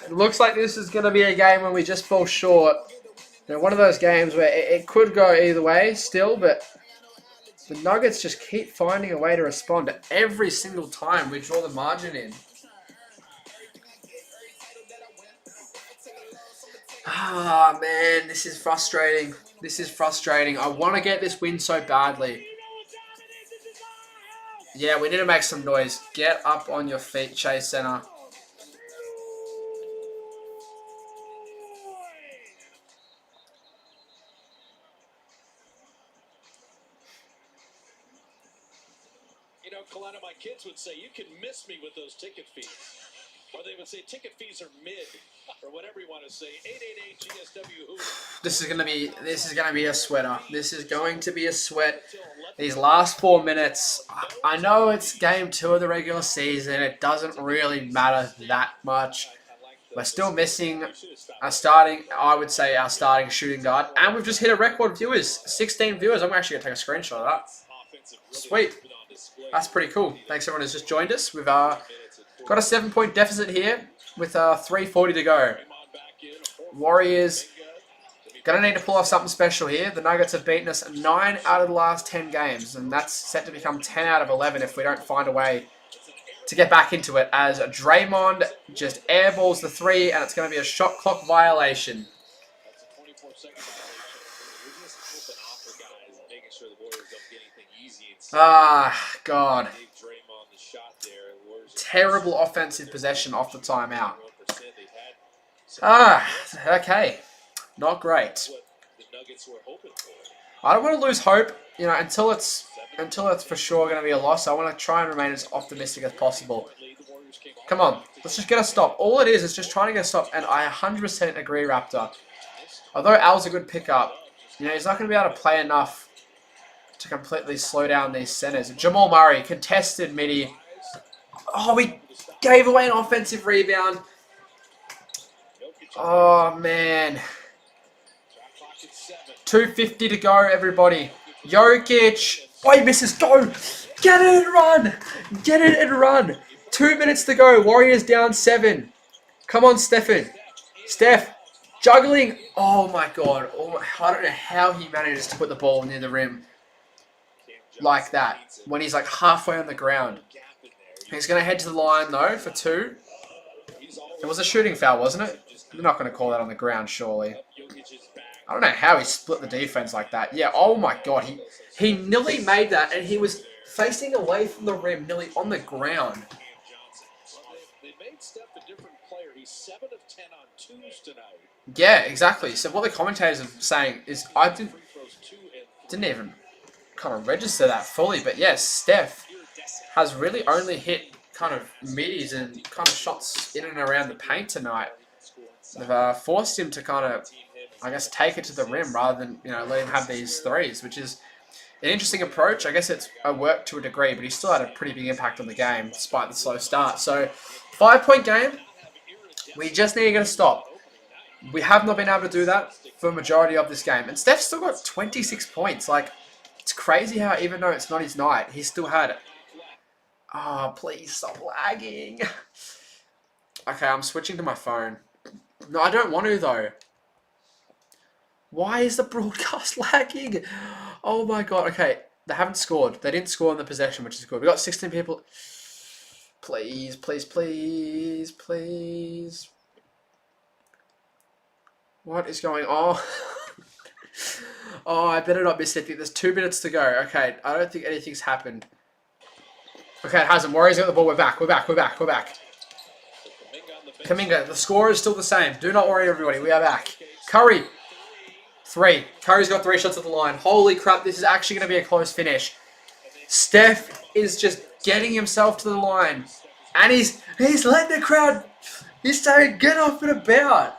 It looks like this is going to be a game when we just fall short. You know, one of those games where it could go either way still, but the Nuggets just keep finding a way to respond every single time we draw the margin in. Man, this is frustrating. This is frustrating. I want to get this win so badly. Yeah, we need to make some noise. Get up on your feet, Chase Center. You know, Kalena, my kids would say, you can miss me with those ticket fees. Or they would say ticket fees are mid, or whatever you want to say. 888-GSW. This is gonna be a sweater. This is going to be a sweat. These last 4 minutes, I know it's game 2 of the regular season. It doesn't really matter that much. We're still missing our starting shooting guard, and we've just hit a record viewers, 16 viewers. I'm actually gonna take a screenshot of that. Sweet. That's pretty cool. Thanks everyone who's just joined us. We've got a 7-point deficit here with 3:40 to go. Warriors gonna need to pull off something special here. The Nuggets have beaten us 9 out of the last 10 games, and that's set to become 10 out of 11 if we don't find a way to get back into it. As Draymond just airballs the 3, and it's going to be a shot clock violation. God. Terrible offensive possession off the timeout. Okay. Not great. I don't want to lose hope, you know, until it's for sure going to be a loss. I want to try and remain as optimistic as possible. Come on, let's just get a stop. All it is just trying to get a stop, and I 100% agree, Raptor. Although Al's a good pickup, you know, he's not going to be able to play enough to completely slow down these centers. Jamal Murray, contested midi. Oh, we gave away an offensive rebound. Oh, man. 2:50 to go, everybody. Jokic. Oh, he misses. Go. Get it and run. Get it and run. 2 minutes to go. Warriors down 7. Come on, Stephen. Steph. Juggling. Oh, my God. I don't know how he manages to put the ball near the rim like that when he's like halfway on the ground. He's going to head to the line, though, for 2. It was a shooting foul, wasn't it? You're not going to call that on the ground, surely. I don't know how he split the defense like that. Yeah, oh my God. He nearly made that, and he was facing away from the rim, nearly on the ground. They made Steph a different player. He's 7 of 10 on 2s tonight. Yeah, exactly. So what the commentators are saying is, I didn't even kind of register that fully, but yes, Steph has really only hit kind of middies and kind of shots in and around the paint tonight. They've forced him to kind of, I guess, take it to the rim rather than, you know, let him have these threes, which is an interesting approach. I guess it's a work to a degree, but he still had a pretty big impact on the game despite the slow start. So, 5-point game. We just need to get a stop. We have not been able to do that for the majority of this game. And Steph's still got 26 points. Like, it's crazy how even though it's not his night, he still had it. Oh, please stop lagging. Okay, I'm switching to my phone. No, I don't want to, though. Why is the broadcast lagging? Oh, my God. Okay, they haven't scored. They didn't score in the possession, which is good. We got 16 people. Please, please, please, please. What is going on? Oh, I better not miss anything. There's 2 minutes to go. Okay, I don't think anything's happened. Okay, it hasn't. Warriors got the ball. We're back. We're back. We're back. We're back. Kuminga, the score is still the same. Do not worry, everybody. We are back. Curry. 3. Curry's got 3 shots at the line. Holy crap, this is actually going to be a close finish. Steph is just getting himself to the line. And he's letting the crowd... He's saying, get off and about.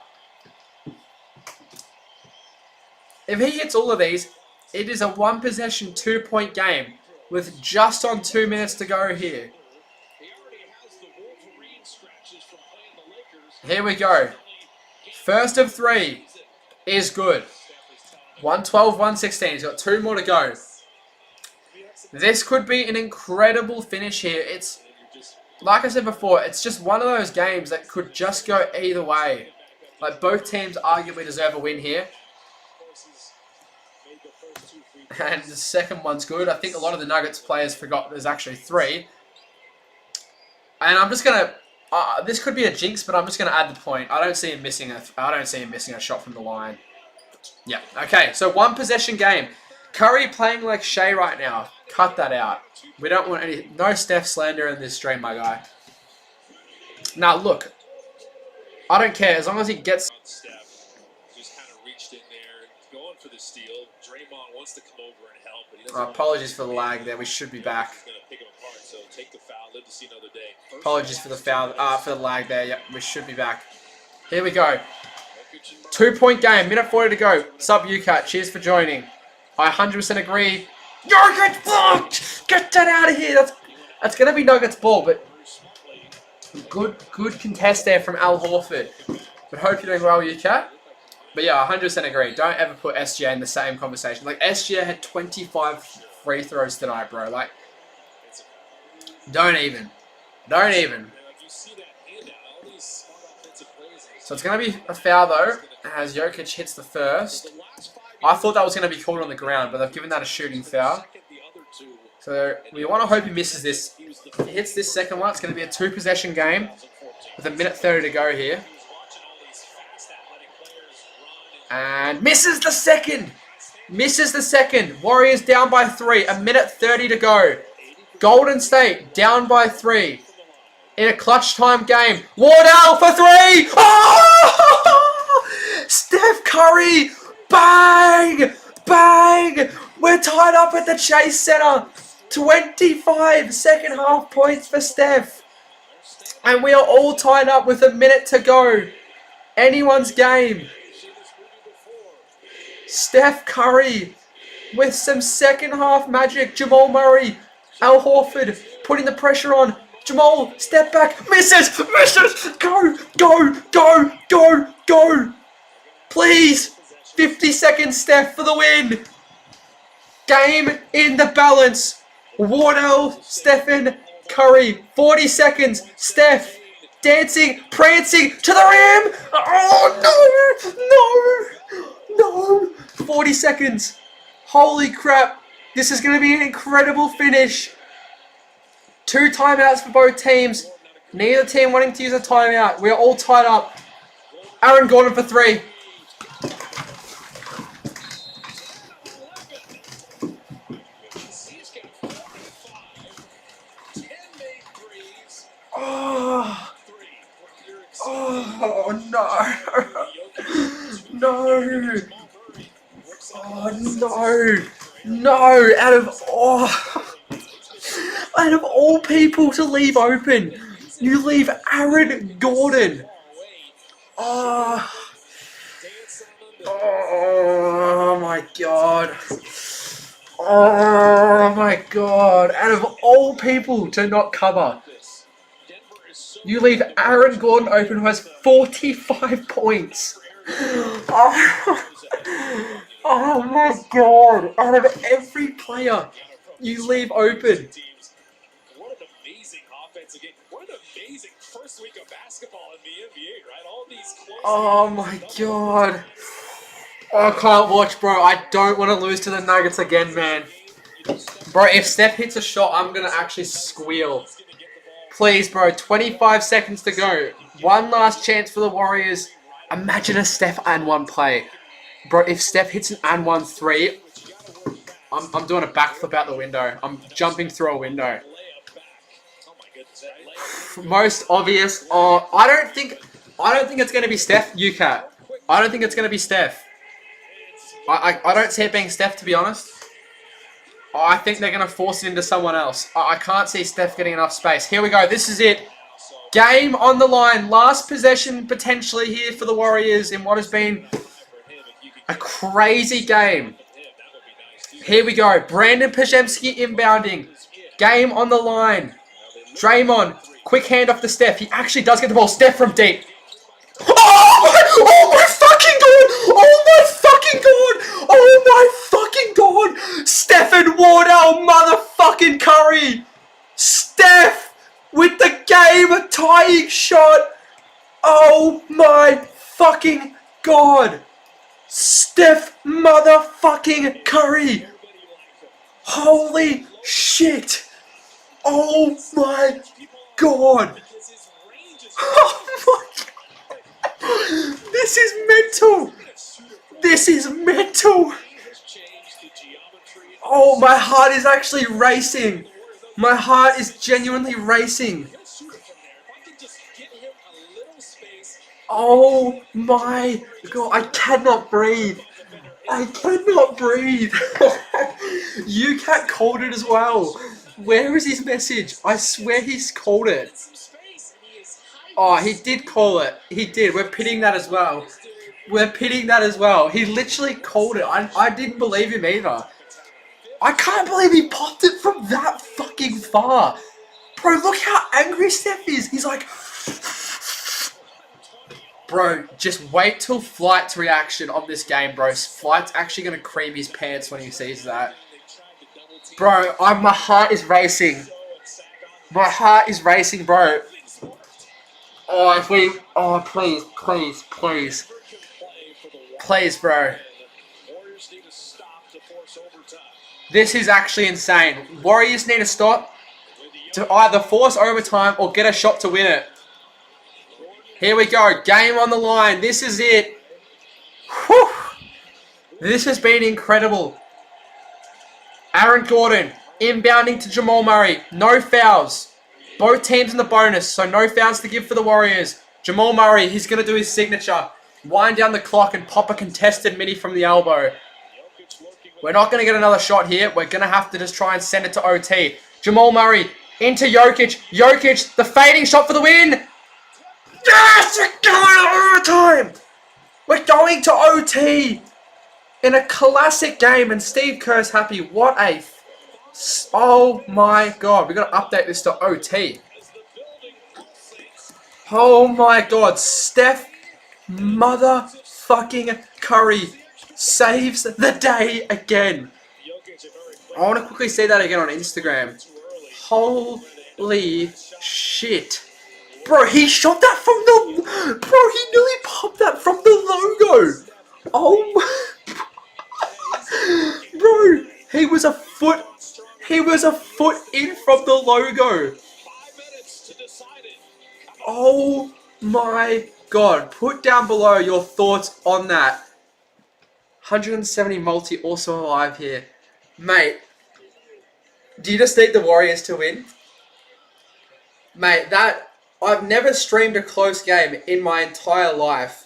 If he hits all of these, it is a 1 possession, 2-point game with just on 2 minutes to go here. Here we go. First of 3 is good. 112, 116. He's got 2 more to go. This could be an incredible finish here. It's, like I said before, it's just one of those games that could just go either way. Like, both teams arguably deserve a win here. And the second one's good. I think a lot of the Nuggets players forgot there's actually 3. And I'm just going to... this could be a jinx, but I'm just going to add the point. I don't see him missing a shot from the line. Yeah. Okay, so 1 possession game. Curry playing like Shea right now. Cut that out. We don't want no Steph slander in this stream, my guy. Now, look. I don't care. As long as he gets... Steph just kind of reached in there, going for the steal. Draymond wants to come over and help, but he doesn't. Apologies for the lag there. We should be back. He's going to pick him apart, so take the foul. Live to see another day. Apologies for the foul, for the lag there. Yep, we should be back. Here we go. 2-point game. Minute 40 to go. Sub UCAT. Cheers for joining. I 100% agree. Nuggets blocked! Get that out of here. That's going to be Nuggets ball, but good contest there from Al Horford. But hope you're doing well, UCAT. But yeah, 100% agree. Don't ever put SGA in the same conversation. Like, SGA had 25 free throws tonight, bro. Like, don't even. So it's going to be a foul, though, as Jokic hits the first. I thought that was going to be called on the ground, but they've given that a shooting foul. So we want to hope he misses this. If he hits this second one, it's going to be a 2-possession game with a minute 30 to go here. And misses the second. Misses the second. Warriors down by 3. A minute 30 to go. Golden State down by 3. In a clutch time game. Wardell for 3. Oh! Steph Curry. Bang. Bang. We're tied up at the Chase Center. 25 second half points for Steph. And we are all tied up with a minute to go. Anyone's game. Steph Curry with some second half magic. Jamal Murray, Al Horford putting the pressure on. Jamal, step back, misses, go, go, go, go, go. Please, 50 seconds, Steph, for the win. Game in the balance. Wardell, Stephen Curry, 40 seconds. Steph, dancing, prancing to the rim. Oh, no. 40 seconds. Holy crap. This is going to be an incredible finish. 2 timeouts for both teams. Neither team wanting to use a timeout. We're all tied up. Aaron Gordon for 3. Oh no. No. Oh no. Out of all people to leave open, you leave Aaron Gordon. Oh my god. Oh my god. Out of all people to not cover, you leave Aaron Gordon open, who has 45 points. Oh my god. Out of every player you leave open. What an amazing offensive game. What an amazing first week of basketball in the NBA, right? All these close. Oh my god. I can't watch, bro. I don't want to lose to the Nuggets again, man. Bro, if Steph hits a shot, I'm going to actually squeal. Please, bro. 25 seconds to go. One last chance for the Warriors. Imagine a Steph and 1 play. Bro, if Steph hits an and 1 3, I'm doing a backflip out the window. I'm jumping through a window. Most obvious. I don't think it's going to be Steph, UCAT. I don't think it's going to be Steph. I don't see it being Steph, to be honest. I think they're going to force it into someone else. I can't see Steph getting enough space. Here we go. This is it. Game on the line. Last possession potentially here for the Warriors in what has been A crazy game. Here we go. Brandon Pajemski inbounding. Game on the line. Draymond. Quick hand off to Steph. He actually does get the ball. Steph from deep. Oh my fucking god! Oh my fucking god! Oh my fucking god! Stephen Wardell motherfucking Curry! Steph with the game tying shot! Oh my fucking god! Steph motherfucking Curry! Holy shit! Oh my god! Oh my god! This is mental! This is mental! Oh, my heart is actually racing! My heart is genuinely racing! Oh my god, I cannot breathe! I cannot breathe! UCAT called it as well! Where is his message? I swear he's called it. Oh, he did call it. He did. We're pitting that as well. We're pitting that as well. He literally called it. I didn't believe him either. I can't believe he popped it from that fucking far. Bro, look how angry Steph is. He's like... Bro, just wait till Flight's reaction on this game, bro. Flight's actually going to cream his pants when he sees that. Bro, my heart is racing. My heart is racing, bro. Oh, if we... Oh, please, please, please. Please, bro. This is actually insane. Warriors need to stop to either force overtime or get a shot to win it. Here we go. Game on the line. This is it. Whew. This has been incredible. Aaron Gordon inbounding to Jamal Murray. No fouls. Both teams in the bonus, so no fouls to give for the Warriors. Jamal Murray, he's going to do his signature. Wind down the clock and pop a contested midi from the elbow. We're not going to get another shot here. We're going to have to just try and send it to OT. Jamal Murray into Jokic. Jokic, the fading shot for the win. Yes, we're going to overtime. We're going to OT in a classic game, and Steve Kerr's happy. What a... Oh my god, we got to update this to OT. Oh my god, Steph motherfucking Curry saves the day again. I want to quickly see that again on Instagram. Holy shit. Bro, he shot that from the... Bro, he nearly popped that from the logo. Oh my... Bro, he was a foot... He was a foot in from the logo. Oh my god. Put down below your thoughts on that. 170 multi also alive here. Mate, do you just need the Warriors to win? Mate, I've never streamed a close game in my entire life.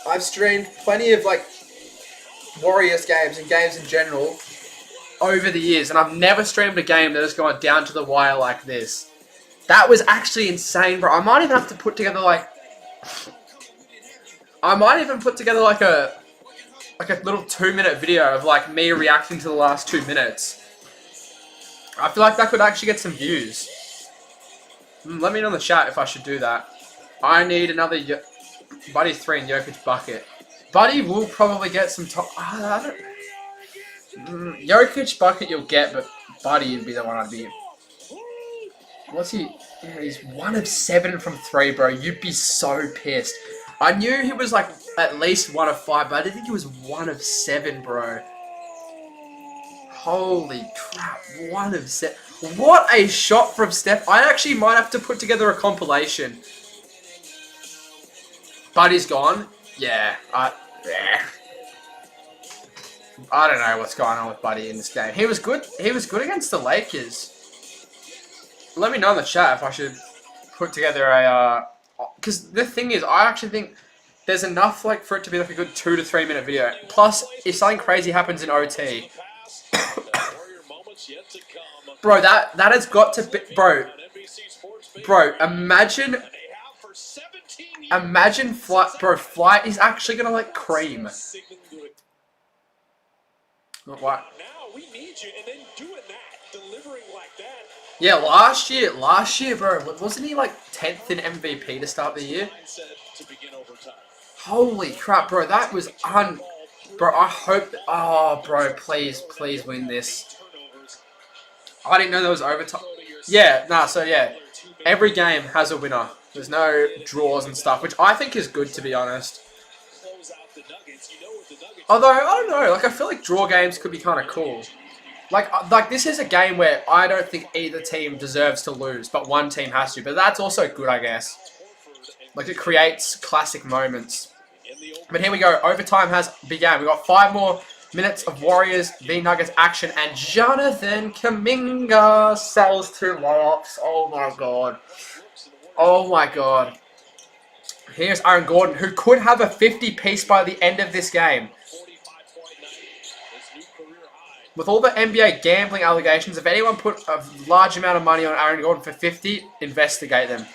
I've streamed plenty of like Warriors games and games in general over the years, and I've never streamed a game that has gone down to the wire like this. That was actually insane, bro. I might even have to put together like... I might even put together like a little 2-minute video of like me reacting to the last 2 minutes. I feel like that could actually get some views. Let me know in the chat if I should do that. I need another Buddy 3 and Jokic bucket. Buddy will probably get some top... Jokic bucket you'll get, but Buddy would be the one I'd be... What's he... Yeah, he's 1 of 7 from 3, bro. You'd be so pissed. I knew he was like at least 1 of 5, but I didn't think he was 1 of 7, bro. Holy crap, 1 of 7. What a shot from Steph. I actually might have to put together a compilation. Buddy's gone. Yeah. I don't know what's going on with Buddy in this game. He was good. He was good against the Lakers. Let me know in the chat if I should put together a... Because the thing is, I actually think there's enough like for it to be like a good 2 to 3 minute video. Plus, if something crazy happens in OT... Bro, that has got to be... Bro, imagine Flight... Bro, Flight is actually going to like cream. What? Now we need you, and then doing that, delivering like that. Yeah, last year, bro, wasn't he like 10th in MVP to start the year? Mindset to begin overtime. Holy crap, bro, that was Bro, I hope... Oh, bro, please win this. I didn't know there was overtime. Yeah, nah, so yeah. Every game has a winner. There's no draws and stuff, which I think is good, to be honest. Although, I don't know, like, I feel like draw games could be kind of cool. Like this is a game where I don't think either team deserves to lose, but one team has to. But that's also good, I guess. Like, it creates classic moments. But here we go. Overtime has begun. We've got 5 more minutes of Warriors v Nuggets action. And Jonathan Kuminga sells 2 locks. Oh, my God. Oh, my God. Here's Aaron Gordon, who could have a 50-piece by the end of this game. With all the NBA gambling allegations, if anyone put a large amount of money on Aaron Gordon for 50, investigate them.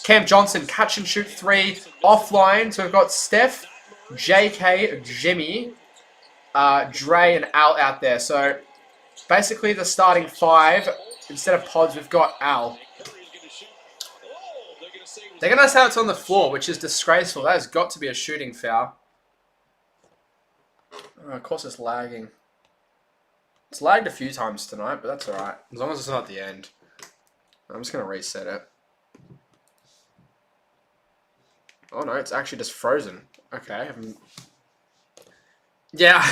Cam Johnson, catch and shoot 3, offline. So we've got Steph, JK, Jimmy, Dre, and Al out there. So basically the starting 5, instead of Pods, we've got Al. They're going to say it's on the floor, which is disgraceful. That has got to be a shooting foul. Oh, of course it's lagging. It's lagged a few times tonight, but that's alright. As long as it's not at the end. I'm just going to reset it. Oh no, it's actually just frozen. Okay. Yeah.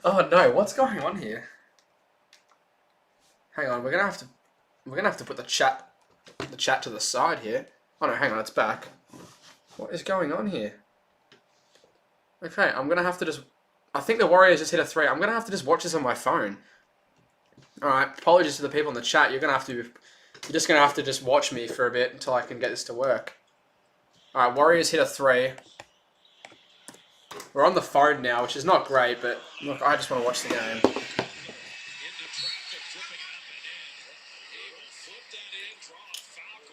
Oh no, what's going on here? Hang on, we're gonna have to put the chat to the side here. Oh no, hang on, it's back. What is going on here? Okay, I'm gonna have to just... I think the Warriors just hit a 3. I'm gonna have to just watch this on my phone. Alright, apologies to the people in the chat. You're just gonna have to just watch me for a bit until I can get this to work. Alright, Warriors hit a 3. We're on the phone now, which is not great, but look, I just want to watch the game.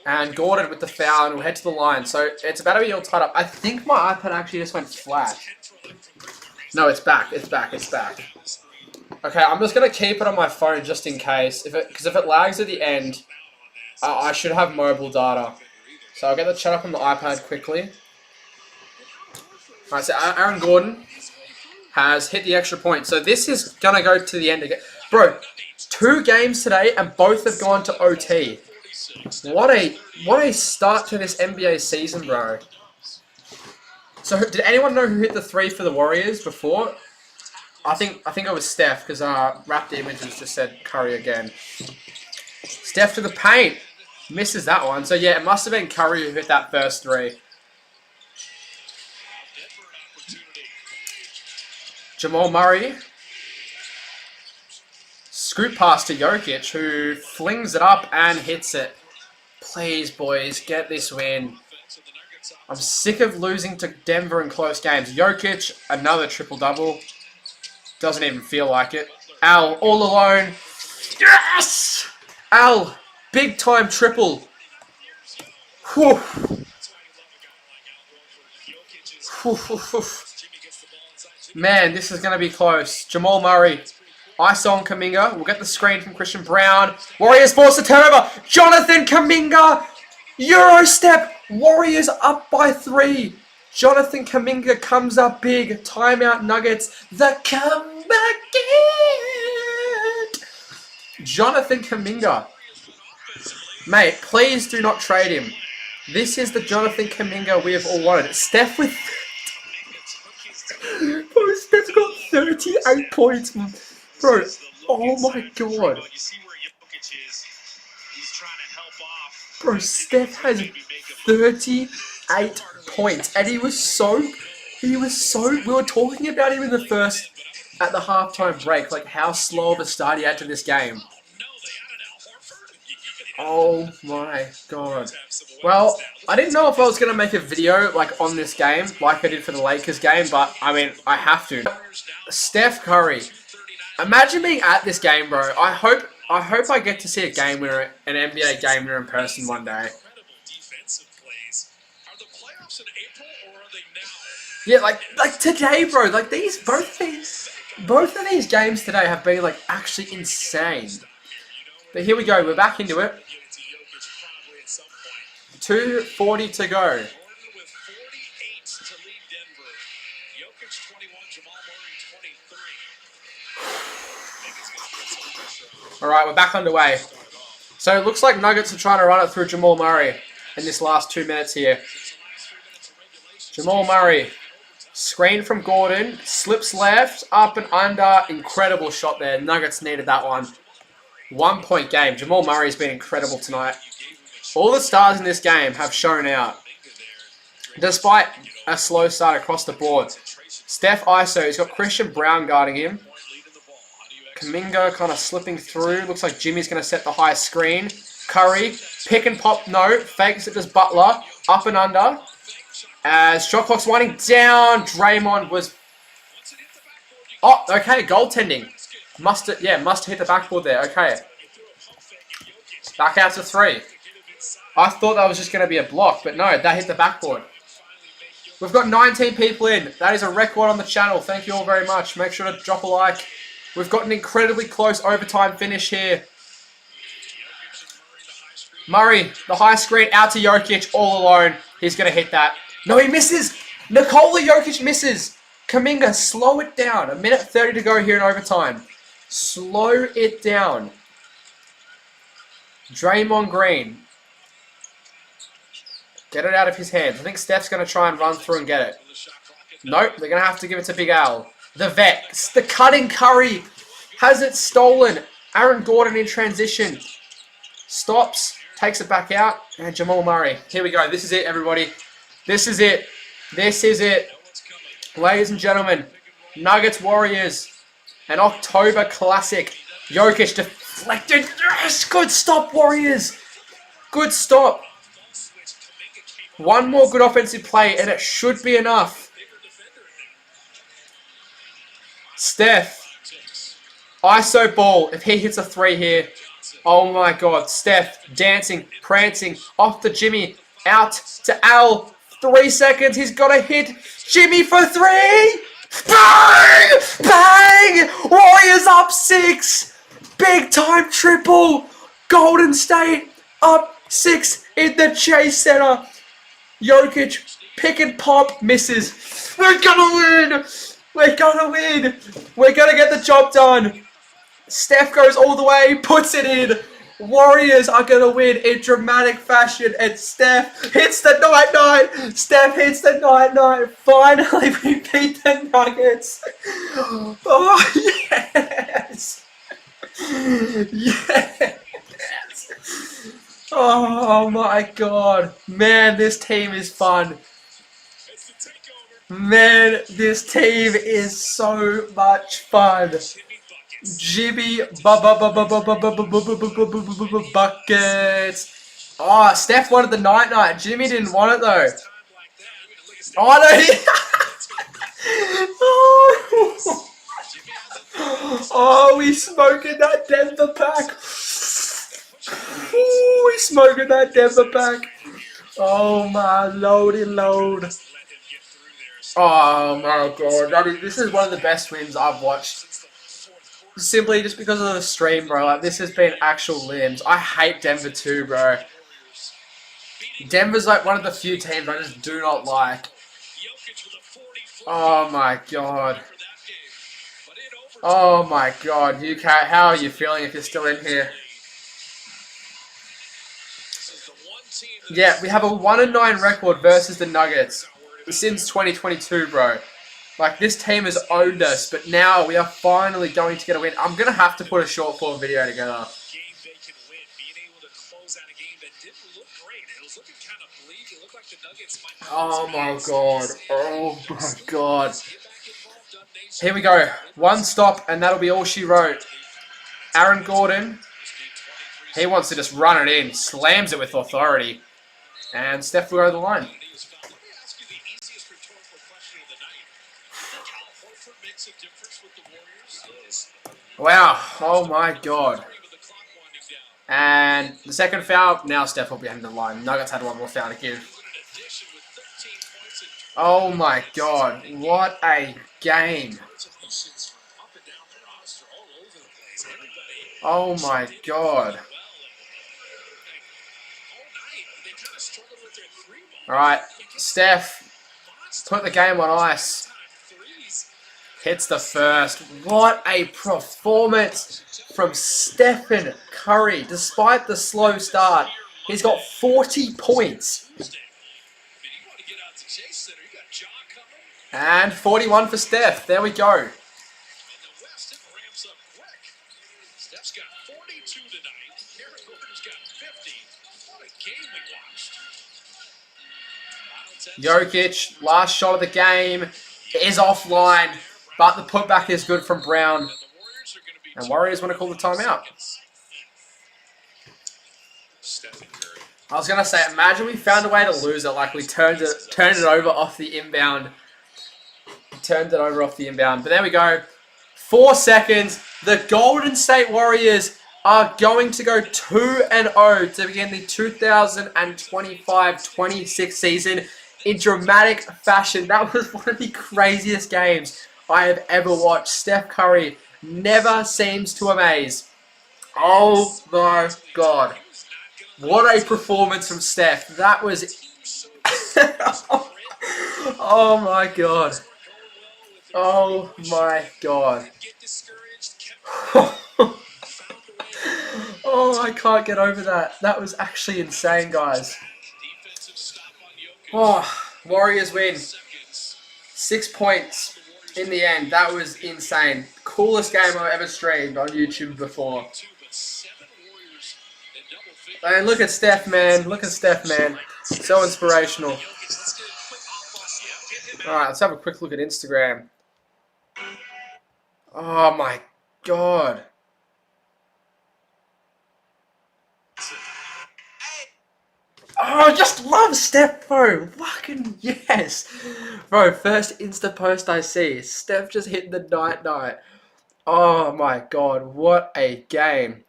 And Gordon with the foul, and we'll head to the line. So it's about to be all tied up. I think my iPad actually just went flat. No, it's back. It's back. It's back. Okay, I'm just going to keep it on my phone just in case. Because if it lags at the end, I should have mobile data. So I'll get the chat up on the iPad quickly. Alright, so Aaron Gordon has hit the extra point. So this is going to go to the end again. Bro, 2 games today and both have gone to OT. What a start to this NBA season, bro. So did anyone know who hit the 3 for the Warriors before? I think it was Steph, because Raptor Images just said Curry again. Steph to the paint. Misses that one. So yeah, it must have been Curry who hit that first 3. Jamal Murray. Scoop pass to Jokic, who flings it up and hits it. Please, boys, get this win. I'm sick of losing to Denver in close games. Jokic, another triple-double. Doesn't even feel like it. Al, all alone. Yes! Al, big-time triple. Whew. Whew. Man, this is going to be close. Jamal Murray. ISO on Kuminga. We'll get the screen from Christian Brown. Warriors force a turnover. Jonathan Kuminga. Euro step. Warriors up by 3. Jonathan Kuminga comes up big. Timeout Nuggets. The comeback kid. Jonathan Kuminga. Mate, please do not trade him. This is the Jonathan Kuminga we have all wanted. Steph with... Bro, Steph's got 38 points. Bro, oh my god. Bro, Steph has 38 points. And we were talking about him in the first, at the halftime break, like how slow of a start he had to this game. Oh my god. Well, I didn't know if I was going to make a video like on this game, like I did for the Lakers game, but I mean, I have to. Steph Curry. Imagine being at this game, bro. I hope I get to see a game winner, an NBA game winner in person one day. Yeah, like today, bro. Like both these. Both of these games today have been like actually insane. But here we go. We're back into it. 2:40 to go. With 48 to lead Denver. Jokic 21, Jamal Murray 23. All right, we're back underway. So it looks like Nuggets are trying to run it through Jamal Murray in this last 2 minutes here. Jamal Murray, screen from Gordon, slips left, up and under. Incredible shot there. Nuggets needed that one. 1 point game. Jamal Murray's been incredible tonight. All the stars in this game have shown out. Despite a slow start across the board. Steph ISO, he's got Christian Brown guarding him. Kuminga kind of slipping through. Looks like Jimmy's going to set the high screen. Curry, pick and pop, no. Fakes it as Butler. Up and under. As shot clock's winding down. Draymond was... Oh, okay, goaltending. Must hit the backboard there. Okay. Back out to 3. I thought that was just going to be a block, but no, that hit the backboard. We've got 19 people in. That is a record on the channel. Thank you all very much. Make sure to drop a like. We've got an incredibly close overtime finish here. Murray, the high screen out to Jokic all alone. He's going to hit that. No, he misses. Nikola Jokic misses. Kuminga, slow it down. 1:30 to go here in overtime. Slow it down. Draymond Green. Get it out of his hands. I think Steph's going to try and run through and get it. Nope, they're going to have to give it to Big Al. The vet. The cutting Curry. Has it stolen. Aaron Gordon in transition. Stops. Takes it back out. And Jamal Murray. Here we go. This is it, everybody. This is it. This is it. Ladies and gentlemen. Nuggets Warriors. An October classic. Jokic deflected. Yes! Good stop, Warriors. Good stop. One more good offensive play, and it should be enough. Steph. ISO ball. If he hits a 3 here. Oh my God. Steph dancing, prancing. Off to Jimmy. Out to Al. 3 seconds. He's got to hit. Jimmy for 3. Bang! Bang! Warriors up 6. Big time triple. Golden State up 6 in the Chase Center. Jokic, pick and pop, misses. We're gonna win! We're gonna win! We're gonna get the job done! Steph goes all the way, puts it in. Warriors are gonna win in dramatic fashion, and Steph hits the night-night! Steph hits the night-night! Finally, we beat the Nuggets! Oh, yes! Yes! Oh my God. Man, this team is fun. Man, this team is so much fun. Jimmy buckets. Oh, Steph wanted the night-night. Jimmy didn't want it though. Oh no. Oh, we smoking that Denver pack. Ooh, we smoking that Denver pack. Oh my lordy load. Oh my God. This is one of the best wins I've watched. Simply just because of the stream, bro. Like, this has been actual limbs. I hate Denver too, bro. Denver's like one of the few teams I just do not like. Oh my God. Oh my God. UK, how are you feeling if you're still in here? Yeah, we have a 1-9 record versus the Nuggets since 2022, bro. Like, this team has owned us, but now we are finally going to get a win. I'm going to have to put a short form video together. Oh my God. Oh my God. Here we go. One stop, and that'll be all she wrote. Aaron Gordon. He wants to just run it in. Slams it with authority. And Steph will go to the line. Wow. Oh my God. And the second foul. Now Steph will be behind the line. Nuggets had one more foul to give. Oh my God. What a game. Oh my God. All right, Steph, put the game on ice. Hits the first. What a performance from Stephen Curry. Despite the slow start, he's got 40 points. And 41 for Steph. There we go. Steph's got 42 tonight. Aaron Gordon's got 50. What a game we watched. Jokic, last shot of the game, is offline, but the putback is good from Brown. And Warriors want to call the timeout. I was going to say, imagine we found a way to lose it, like we turned it over off the inbound. Turned it over off the inbound. But there we go. 4 seconds. The Golden State Warriors are going to go 2-0 to begin the 2025-26 season in dramatic fashion. That was one of the craziest games I have ever watched. Steph Curry never seems to amaze. Oh my God. What a performance from Steph. That was... Oh my God. Oh my God. Oh, I can't get over that. That was actually insane, guys. Oh, Warriors win. 6 points in the end. That was insane. Coolest game I've ever streamed on YouTube before. And look at Steph, man. Look at Steph, man. So inspirational. Alright, let's have a quick look at Instagram. Oh my God. Oh, I just love Steph, bro. Fucking yes. Bro, first Insta post I see. Steph just hit the night. Oh my God. What a game.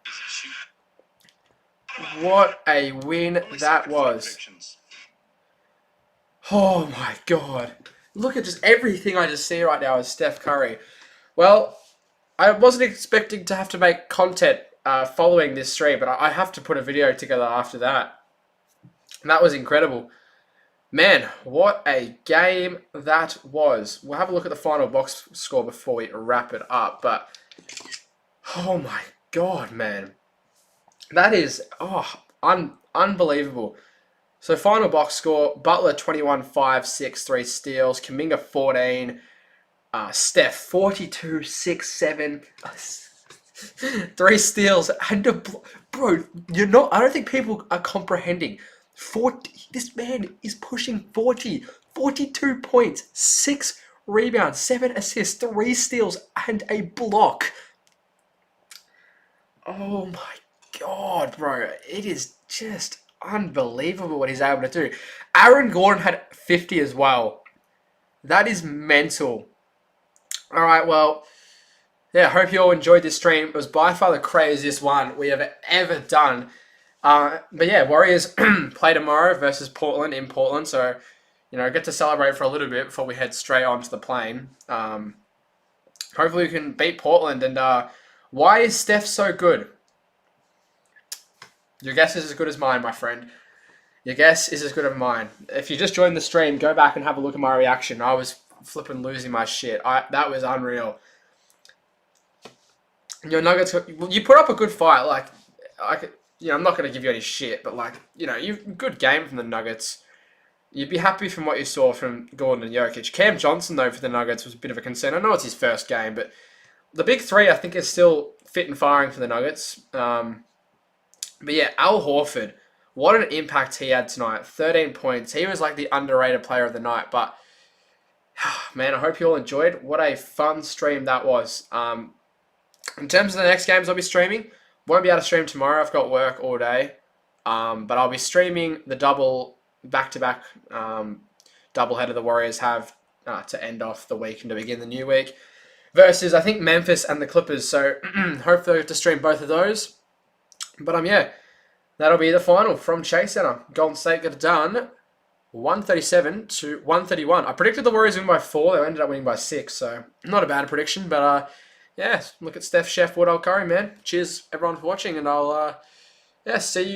What a win that was. Oh my God. Look at just everything I just see right now is Steph Curry. Well, I wasn't expecting to have to make content following this stream, but I have to put a video together after that. And that was incredible. Man, what a game that was. We'll have a look at the final box score before we wrap it up. But, oh my God, man. That is, unbelievable. So, final box score, Butler 21, 5, 6, 3 steals. Kuminga 14. Steph 42, 6, 7. 3 steals. And bro, I don't think people are comprehending. 40, this man is pushing 40. 42 points, 6 rebounds, 7 assists, 3 steals, and a block. Oh my God, bro. It is just unbelievable what he's able to do. Aaron Gordon had 50 as well. That is mental. All right, well, yeah, I hope you all enjoyed this stream. It was by far the craziest one we have ever done. But yeah, Warriors play tomorrow versus Portland in Portland. So, get to celebrate for a little bit before we head straight onto the plane. Hopefully we can beat Portland. And why is Steph so good? Your guess is as good as mine, my friend. Your guess is as good as mine. If you just joined the stream, go back and have a look at my reaction. I was flipping losing my shit. That was unreal. Your Nuggets, you put up a good fight. I'm not going to give you any shit, but good game from the Nuggets. You'd be happy from what you saw from Gordon and Jokic. Cam Johnson, though, for the Nuggets was a bit of a concern. I know it's his first game, but the big three, I think, is still fit and firing for the Nuggets. But yeah, Al Horford, what an impact he had tonight. 13 points. He was like the underrated player of the night. But, man, I hope you all enjoyed. What a fun stream that was. In terms of the next games I'll be streaming, won't be able to stream tomorrow. I've got work all day. But I'll be streaming the double back-to-back doubleheader the Warriors have to end off the week and to begin the new week. Versus, I think, Memphis and the Clippers. So, hopefully I get to stream both of those. But, yeah, that'll be the final from Chase Center. Golden State got it done 137 to 131. I predicted the Warriors win by 4. They ended up winning by 6. So, not a bad prediction. But, yeah, look at Steph, Chef, Woodall, Curry, man. Cheers, everyone, for watching, and I'll see you